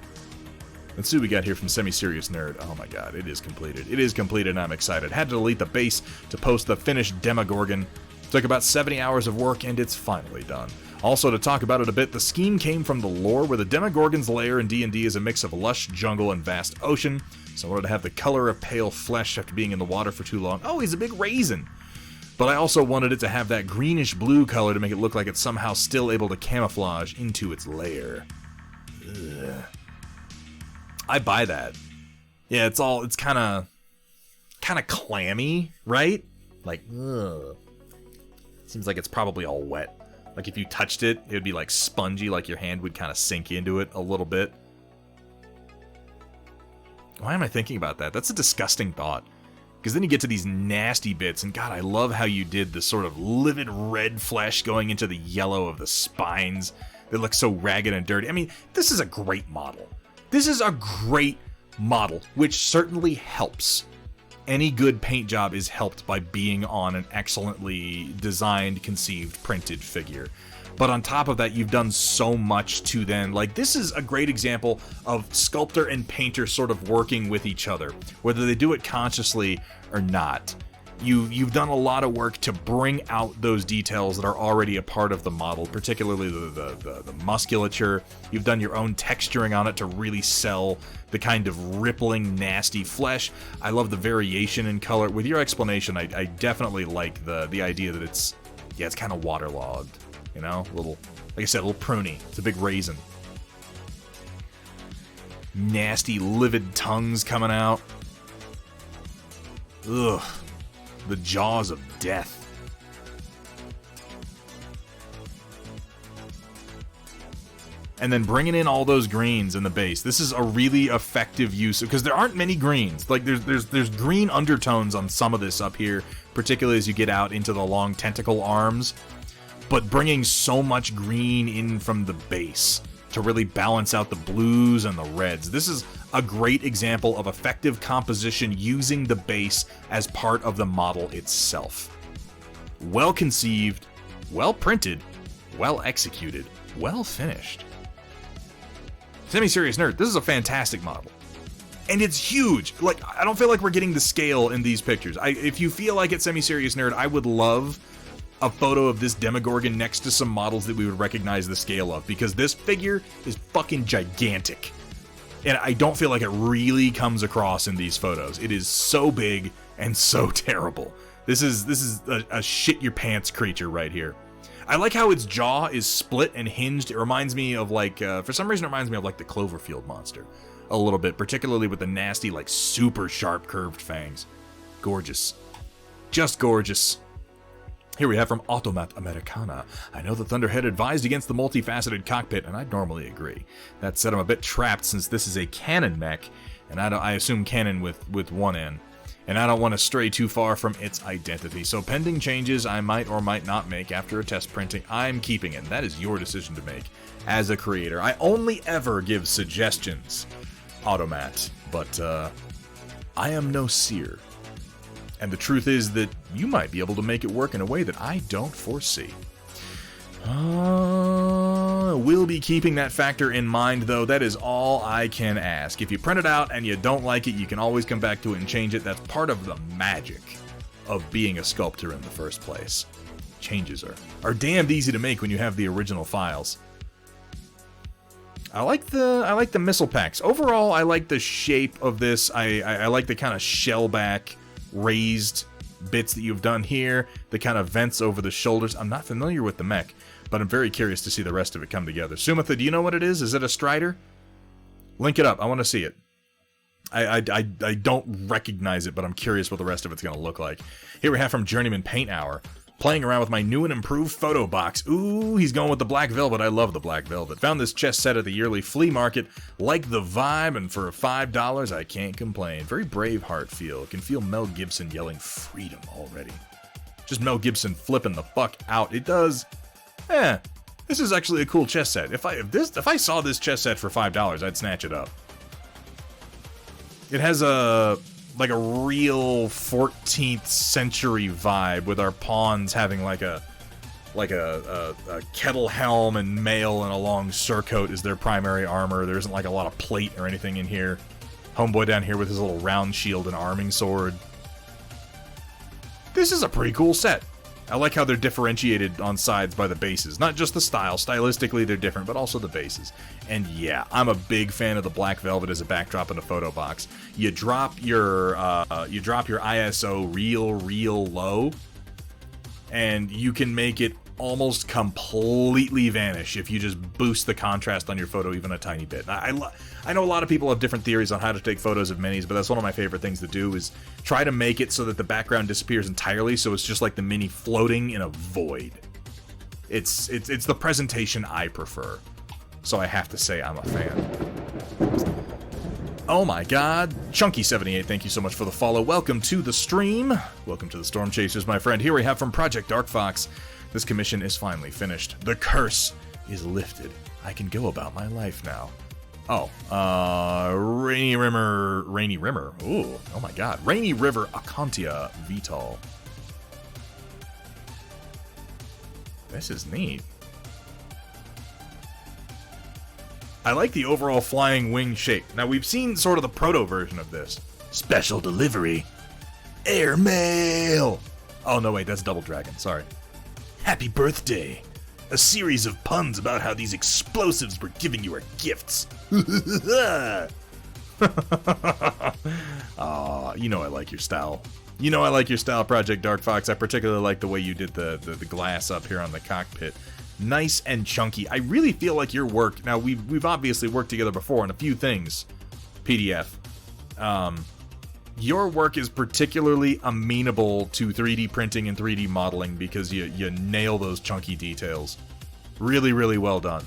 Let's see what we got here from Semi-Serious Nerd. Oh my god, it is completed. It is completed and I'm excited. Had to delete the base to post the finished Demogorgon. Took about 70 hours of work and it's finally done. Also, to talk about it a bit, the scheme came from the lore where the Demogorgon's lair in D&D is a mix of lush jungle and vast ocean, so I wanted to have the color of pale flesh after being in the water for too long. Oh, he's a big raisin! But I also wanted it to have that greenish-blue color to make it look like it's somehow still able to camouflage into its lair. Ugh. I buy that. Yeah, it's kind of clammy, right? Like, ugh. Seems like it's probably all wet. Like if you touched it, it would be like spongy, like your hand would kind of sink into it a little bit. Why am I thinking about that? That's a disgusting thought. Because then you get to these nasty bits, and God, I love how you did the sort of livid red flesh going into the yellow of the spines that look so ragged and dirty. I mean, this is a great model. This is a great model, which certainly helps. Any good paint job is helped by being on an excellently designed, conceived, printed figure. But on top of that, you've done so much to then, like, this is a great example of sculptor and painter sort of working with each other, whether they do it consciously or not. You've done a lot of work to bring out those details that are already a part of the model, particularly the musculature. You've done your own texturing on it to really sell the kind of rippling, nasty flesh. I love the variation in color. With your explanation, I definitely like the idea that it's kind of waterlogged, you know? A little, like I said, a little pruny. It's a big raisin. Nasty, livid tongues coming out. Ugh. The jaws of death. And then bringing in all those greens in the base. This is a really effective use, because there aren't many greens. Like there's green undertones on some of this up here, particularly as you get out into the long tentacle arms. But bringing so much green in from the base to really balance out the blues and the reds. This is a great example of effective composition using the base as part of the model itself. Well conceived, well printed, well executed, well finished. Semi-Serious Nerd, this is a fantastic model. And it's huge. Like, I don't feel like we're getting the scale in these pictures. If you feel like it's Semi-Serious Nerd, I would love a photo of this Demogorgon next to some models that we would recognize the scale of, because this figure is fucking gigantic. And I don't feel like it really comes across in these photos. It is so big and so terrible. This is a shit your pants creature right here. I like how its jaw is split and hinged. It reminds me of like, for some reason it reminds me of like the Cloverfield monster. A little bit, particularly with the nasty, like super sharp curved fangs. Gorgeous. Just gorgeous. Here we have from Automat Americana. I know the Thunderhead advised against the multifaceted cockpit, and I'd normally agree. That said, I'm a bit trapped since this is a cannon mech, and I assume cannon with one N, and I don't want to stray too far from its identity. So pending changes I might or might not make after a test printing, I'm keeping it. That is your decision to make as a creator. I only ever give suggestions, Automat, but I am no seer. And the truth is that you might be able to make it work in a way that I don't foresee. We'll be keeping that factor in mind, though. That is all I can ask. If you print it out and you don't like it, you can always come back to it and change it. That's part of the magic of being a sculptor in the first place. Changes are damned easy to make when you have the original files. I like the missile packs. Overall, I like the shape of this. I like the kind of shellback raised bits that you've done here, the kind of vents over the shoulders. I'm not familiar with the mech, but I'm very curious to see the rest of it come together. Sumitha, do you know what it is? Is it a Strider? Link it up. I want to see it. I don't recognize it, but I'm curious what the rest of it's going to look like. Here we have from Journeyman Paint Hour. Playing around with my new and improved photo box. Ooh, he's going with the black velvet. I love the black velvet. Found this chess set at the yearly flea market. Like the vibe, and for $5, I can't complain. Very Braveheart feel. Can feel Mel Gibson yelling freedom already. Just Mel Gibson flipping the fuck out. It does. This is actually a cool chess set. If I saw this chess set for $5, I'd snatch it up. It has a real 14th century vibe, with our pawns having like a kettle helm and mail and a long surcoat is their primary armor. There isn't like a lot of plate or anything in here. Homeboy down here with his little round shield and arming sword. This is a pretty cool set. I like how they're differentiated on sides by the bases. Not just the style. Stylistically, they're different, but also the bases. And yeah, I'm a big fan of the black velvet as a backdrop in a photo box. You drop your ISO real low, and you can make it almost completely vanish if you just boost the contrast on your photo even a tiny bit. I know a lot of people have different theories on how to take photos of minis, but that's one of my favorite things to do, is try to make it so that the background disappears entirely, so it's just like the mini floating in a void. It's the presentation I prefer, so I have to say I'm a fan. Oh my god. Chunky78, thank you so much for the follow. Welcome to the stream. Welcome to the Storm Chasers, my friend. Here we have from Project Dark Fox. This commission is finally finished. The curse is lifted. I can go about my life now. Oh, Rainy Rimmer. Ooh, oh my god. Rainy River Acontia Vital. This is neat. I like the overall flying wing shape. Now, we've seen sort of the proto version of this. Special delivery. Airmail. Oh, no, wait, that's Double Dragon. Sorry. Happy birthday. A series of puns about how these explosives we're giving you are gifts. Aw, you know I like your style. You know I like your style, Project Dark Fox. I particularly like the way you did the glass up here on the cockpit. Nice and chunky. I really feel like your work... Now, we've obviously worked together before on a few things, PDF. Your work is particularly amenable to 3D printing and 3D modeling because you nail those chunky details. Really, really well done.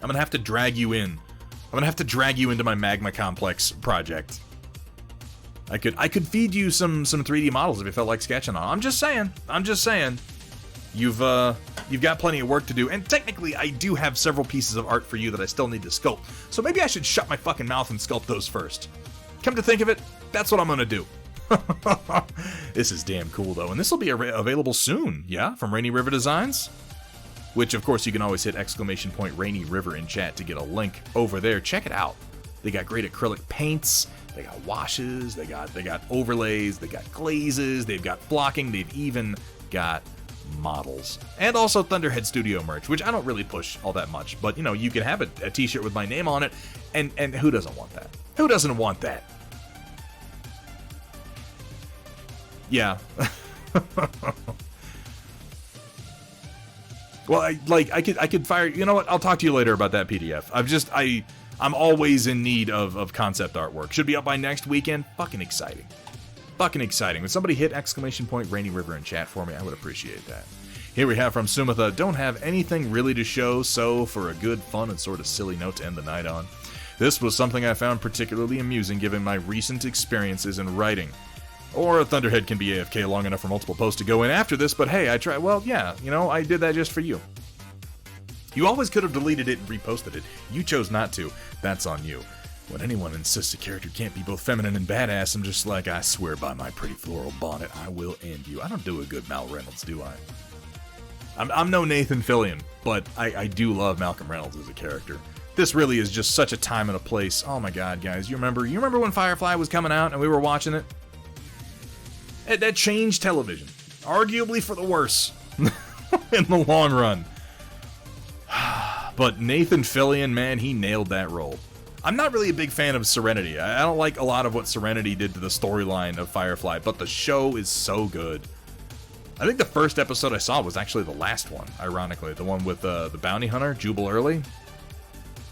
I'm gonna have to drag you in. I'm gonna have to drag you into my Magma Complex project. I could feed you some 3D models if you felt like sketching on. I'm just saying. You've got plenty of work to do, and technically I do have several pieces of art for you that I still need to sculpt. So maybe I should shut my fucking mouth and sculpt those first. Come to think of it, that's what I'm gonna do. This is damn cool though, and this will be available soon, yeah, from Rainy River Designs. Which, of course, you can always hit ! Rainy River in chat to get a link over there. Check it out. They got great acrylic paints, they got washes, they got overlays, they got glazes, they've got blocking, they've even got models. And also Thunderhead Studio merch, which I don't really push all that much, but, you know, you can have a t-shirt with my name on it, and who doesn't want that? Who doesn't want that? Yeah. Well, I could fire... You know what? I'll talk to you later about that PDF. I'm always in need of concept artwork. Should be up by next weekend. Fucking exciting. Fucking exciting. When somebody hit ! Rainy River in chat for me, I would appreciate that. Here we have from Sumitha. Don't have anything really to show, so for a good, fun, and sort of silly note to end the night on. This was something I found particularly amusing given my recent experiences in writing. Or a Thunderhead can be AFK long enough for multiple posts to go in after this, but hey, I try. Well, yeah, you know, I did that just for you. You always could have deleted it and reposted it. You chose not to. That's on you. When anyone insists a character can't be both feminine and badass, I'm just like, I swear by my pretty floral bonnet, I will end you. I don't do a good Mal Reynolds, do I? I'm no Nathan Fillion, but I do love Malcolm Reynolds as a character. This really is just such a time and a place. Oh my god, guys, you remember when Firefly was coming out and we were watching it? That changed television, arguably for the worse, in the long run. But Nathan Fillion, man, he nailed that role. I'm not really a big fan of Serenity. I don't like a lot of what Serenity did to the storyline of Firefly, but the show is so good. I think the first episode I saw was actually the last one, ironically. The one with the bounty hunter, Jubal Early.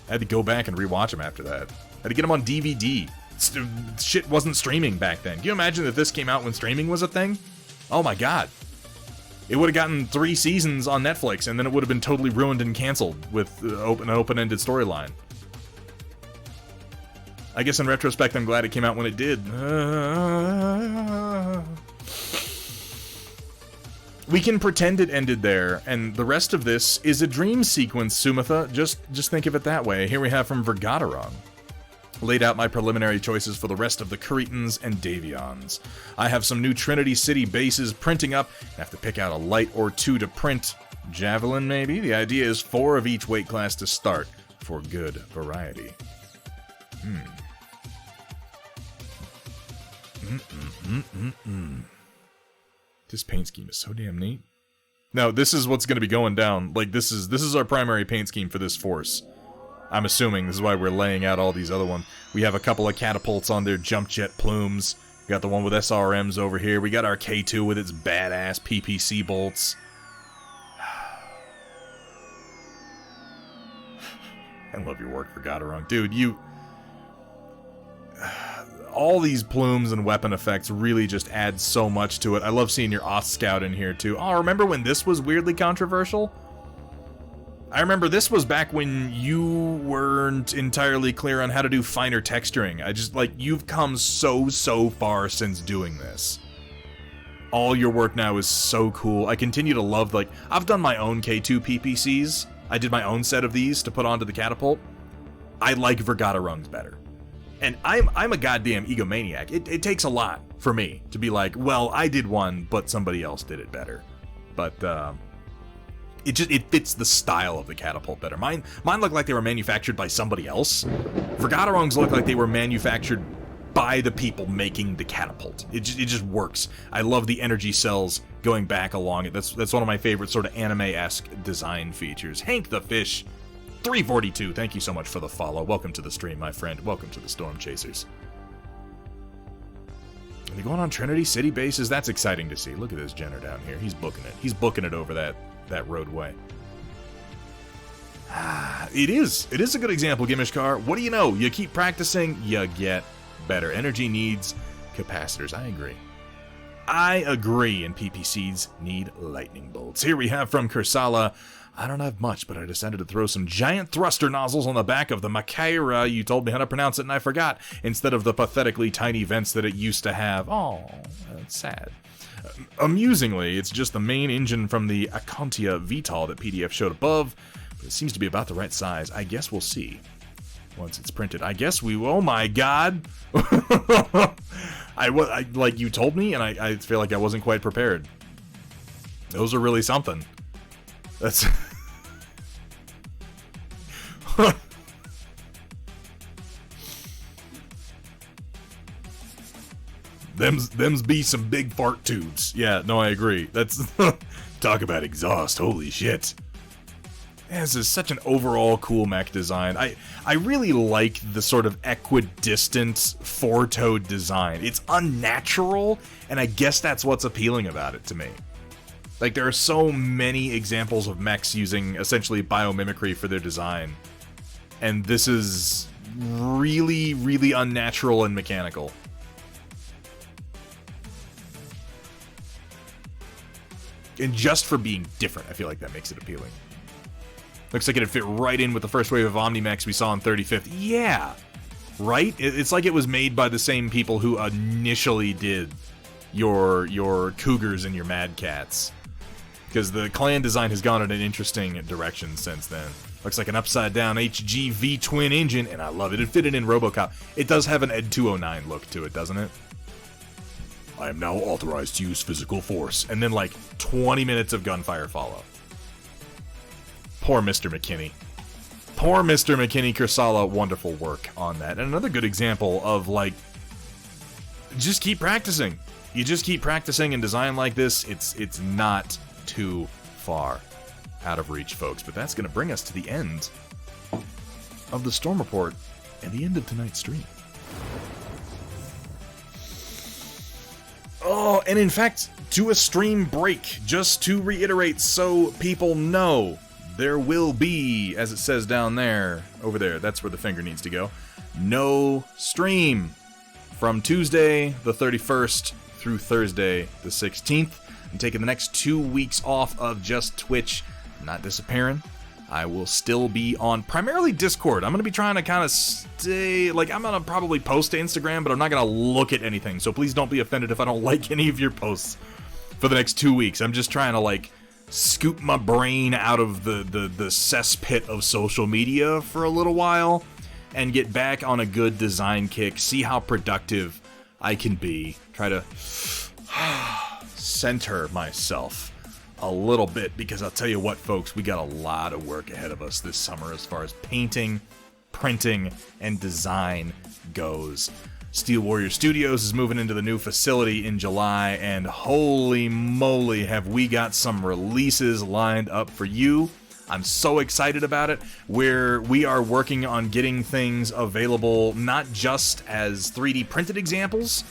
I had to go back and rewatch them after that. I had to get them on DVD. Shit wasn't streaming back then. Can you imagine if this came out when streaming was a thing? Oh my god. It would have gotten 3 seasons on Netflix, and then it would have been totally ruined and canceled with an open-ended storyline. I guess in retrospect, I'm glad it came out when it did. We can pretend it ended there, and the rest of this is a dream sequence, Sumitha. Just think of it that way. Here we have from Vergaderong. Laid out my preliminary choices for the rest of the Cretans and Davions. I have some new Trinity City bases printing up, and have to pick out a light or 2 to print. Javelin, maybe? The idea is 4 of each weight class to start, for good variety. This paint scheme is so damn neat. Now, this is what's going to be going down. Like, this is our primary paint scheme for this force. I'm assuming this is why we're laying out all these other ones. We have a couple of catapults on their jump jet plumes. We got the one with SRMs over here. We got our K2 with its badass PPC bolts. I love your work, Vergaderong. Dude, you... all these plumes and weapon effects really just add so much to it. I love seeing your Oth Scout in here, too. Oh, remember when this was weirdly controversial? I remember this was back when you weren't entirely clear on how to do finer texturing. I just, like, you've come so far since doing this. All your work now is so cool. I continue to love, like, I've done my own K2 PPCs. I did my own set of these to put onto the catapult. I like Vergaderong's better. And I'm a goddamn egomaniac. It takes a lot for me to be like, well, I did one, but somebody else did it better. But, it fits the style of the catapult better. Mine look like they were manufactured by somebody else. Vergaderong's look like they were manufactured by the people making the catapult. It just works. I love the energy cells going back along it. That's one of my favorite sort of anime-esque design features. Hank the Fish, 342, thank you so much for the follow. Welcome to the stream, my friend. Welcome to the Storm Chasers. Are they going on Trinity City bases? That's exciting to see. Look at this Jenner down here. He's booking it. He's booking it over that roadway. It is a good example, Gimishkar. What do you know? You keep practicing, you get better. Energy needs capacitors. I agree, and PPCs need lightning bolts. Here we have from Kursala. I don't have much, but I decided to throw some giant thruster nozzles on the back of the Makaira. You told me how to pronounce it, and I forgot, instead of the pathetically tiny vents that it used to have. Oh, that's sad. Amusingly, it's just the main engine from the Acontia VTOL that PDF showed above, but it seems to be about the right size. I guess we'll see once it's printed. I guess we will. Oh my god! I like you told me, and I feel like I wasn't quite prepared. Those are really something. That's Them's be some big fart tubes. Yeah, no, I agree. That's talk about exhaust. Holy shit. Yeah, this is such an overall cool mech design. I really like the sort of equidistant four-toed design. It's unnatural, and I guess that's what's appealing about it to me. Like, there are so many examples of mechs using essentially biomimicry for their design, and this is really, really unnatural and mechanical. And just for being different, I feel like that makes it appealing. Looks like it'd fit right in with the first wave of Omnimechs we saw in 35th. Yeah, right? It's like it was made by the same people who initially did your Cougars and your Mad Cats. Because the clan design has gone in an interesting direction since then. Looks like an upside-down HG V-twin engine, and I love it. It fitted in RoboCop. It does have an Ed 209 look to it, doesn't it? I am now authorized to use physical force. And then, like, 20 minutes of gunfire follow. Poor Mr. McKinney. Poor Mr. McKinney Kursala, wonderful work on that. And another good example of, like, just keep practicing. You just keep practicing and design like this. It's not too far out of reach, folks. But that's going to bring us to the end of the Storm Report and the end of tonight's stream. Oh, and in fact, to a stream break, just to reiterate so people know, there will be, as it says down there, over there, that's where the finger needs to go, no stream from Tuesday the 31st through Thursday the 16th. I'm taking the next 2 weeks off of just Twitch. I'm not disappearing. I will still be on primarily Discord. I'm going to be trying to kind of stay, like, I'm going to probably post to Instagram, but I'm not going to look at anything. So please don't be offended if I don't like any of your posts for the next 2 weeks. I'm just trying to, like, scoop my brain out of the cesspit of social media for a little while and get back on a good design kick, see how productive I can be, try to center myself a little bit, because I'll tell you what, folks, we got a lot of work ahead of us this summer as far as painting, printing, and design goes. Steel Warrior Studios is moving into the new facility in July, and holy moly, have we got some releases lined up for you. I'm so excited about it, where we are working on getting things available not just as 3D printed examples,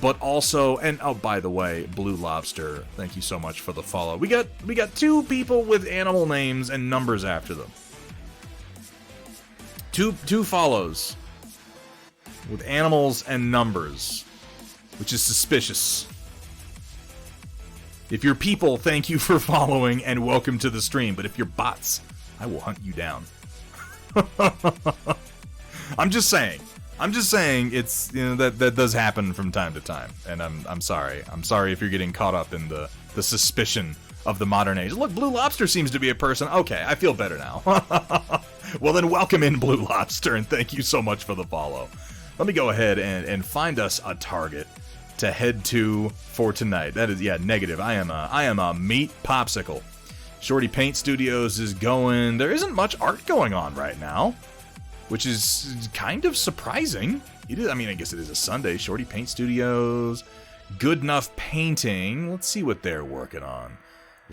but also, and oh, by the way, Blue Lobster, thank you so much for the follow. We got 2 people with animal names and numbers after them. Two follows with animals and numbers, which is suspicious. If you're people, thank you for following and welcome to the stream. But if you're bots, I will hunt you down. I'm just saying. It's, you know, that does happen from time to time, and I'm sorry. I'm sorry if you're getting caught up in the suspicion of the modern age. Look, Blue Lobster seems to be a person. Okay, I feel better now. Well, then welcome in, Blue Lobster, and thank you so much for the follow. Let me go ahead and find us a target to head to for tonight. That is, yeah, negative. I am a meat popsicle. Shorty Paint Studios is going. There isn't much art going on right now, which is kind of surprising. It is, I mean, I guess it is a Sunday. Shorty Paint Studios, Good Enough Painting. Let's see what they're working on.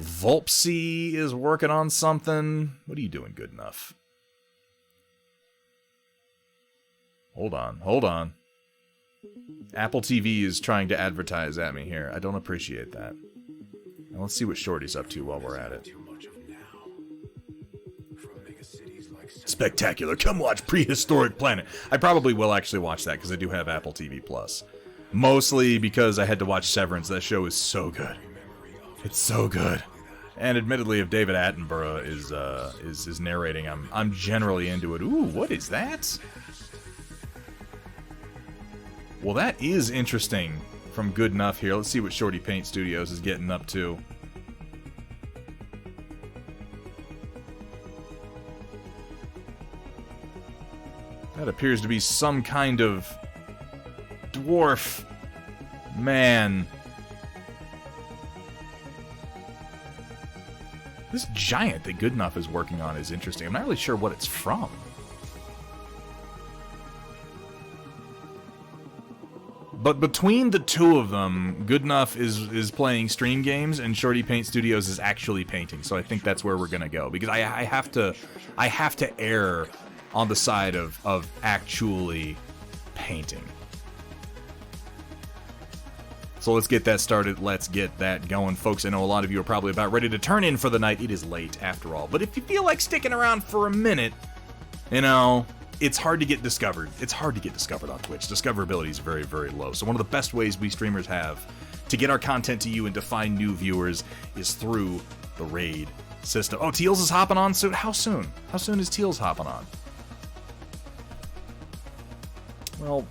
Volpsy is working on something. What are you doing, Good Enough? Hold on. Apple TV is trying to advertise at me here. I don't appreciate that. Now let's see what Shorty's up to while we're at it. Spectacular. Come watch Prehistoric Planet. I probably will actually watch that because I do have Apple TV Plus. Mostly because I had to watch Severance. That show is so good. It's so good. And admittedly, if David Attenborough is narrating, I'm generally into it. Ooh, what is that? Well, that is interesting from Good Enough here. Let's see what Shorty Paint Studios is getting up to. That appears to be some kind of dwarf man. This giant that Good Enough is working on is interesting. I'm not really sure what it's from. But between the two of them, Good Enough is playing stream games, and Shorty Paint Studios is actually painting. So I think that's where we're gonna go, because I have to err on the side of actually painting. So let's get that started. Let's get that going, folks. I know a lot of you are probably about ready to turn in for the night. It is late, after all. But if you feel like sticking around for a minute, you know, it's hard to get discovered. It's hard to get discovered on Twitch. Discoverability is very, very low. So one of the best ways we streamers have to get our content to you and to find new viewers is through the raid system. Oh, Teals is hopping on soon? How soon? How soon is Teals hopping on? Well,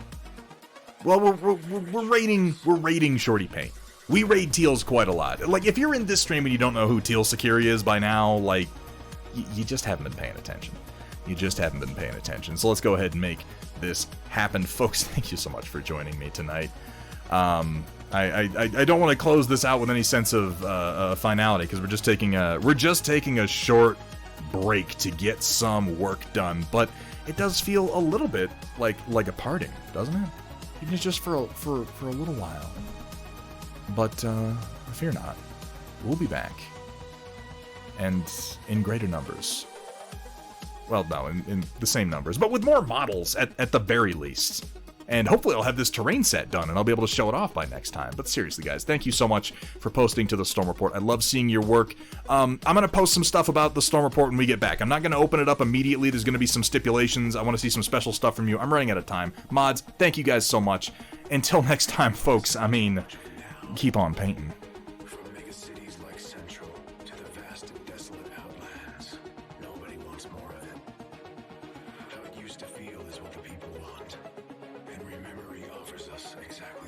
we're raiding Shorty Paint. We raid Teals quite a lot. Like, if you're in this stream and you don't know who Teals Security is by now, like, you just haven't been paying attention. You just haven't been paying attention. So let's go ahead and make this happen. Folks, thank you so much for joining me tonight. I don't want to close this out with any sense of finality, because we're just taking a short break to get some work done, but it does feel a little bit like a parting, doesn't it? Even if it's just for a little while. But fear not, we'll be back, and in greater numbers. Well, no, in the same numbers, but with more models at the very least. And hopefully I'll have this terrain set done and I'll be able to show it off by next time. But seriously, guys, thank you so much for posting to the Storm Report. I love seeing your work. I'm going to post some stuff about the Storm Report when we get back. I'm not going to open it up immediately. There's going to be some stipulations. I want to see some special stuff from you. I'm running out of time. Mods, thank you guys so much. Until next time, folks, I mean, keep on painting. From megacities like Central to the vast and desolate outlands, nobody wants more of it. How it used to feel is what the people want. And Rememory offers us exactly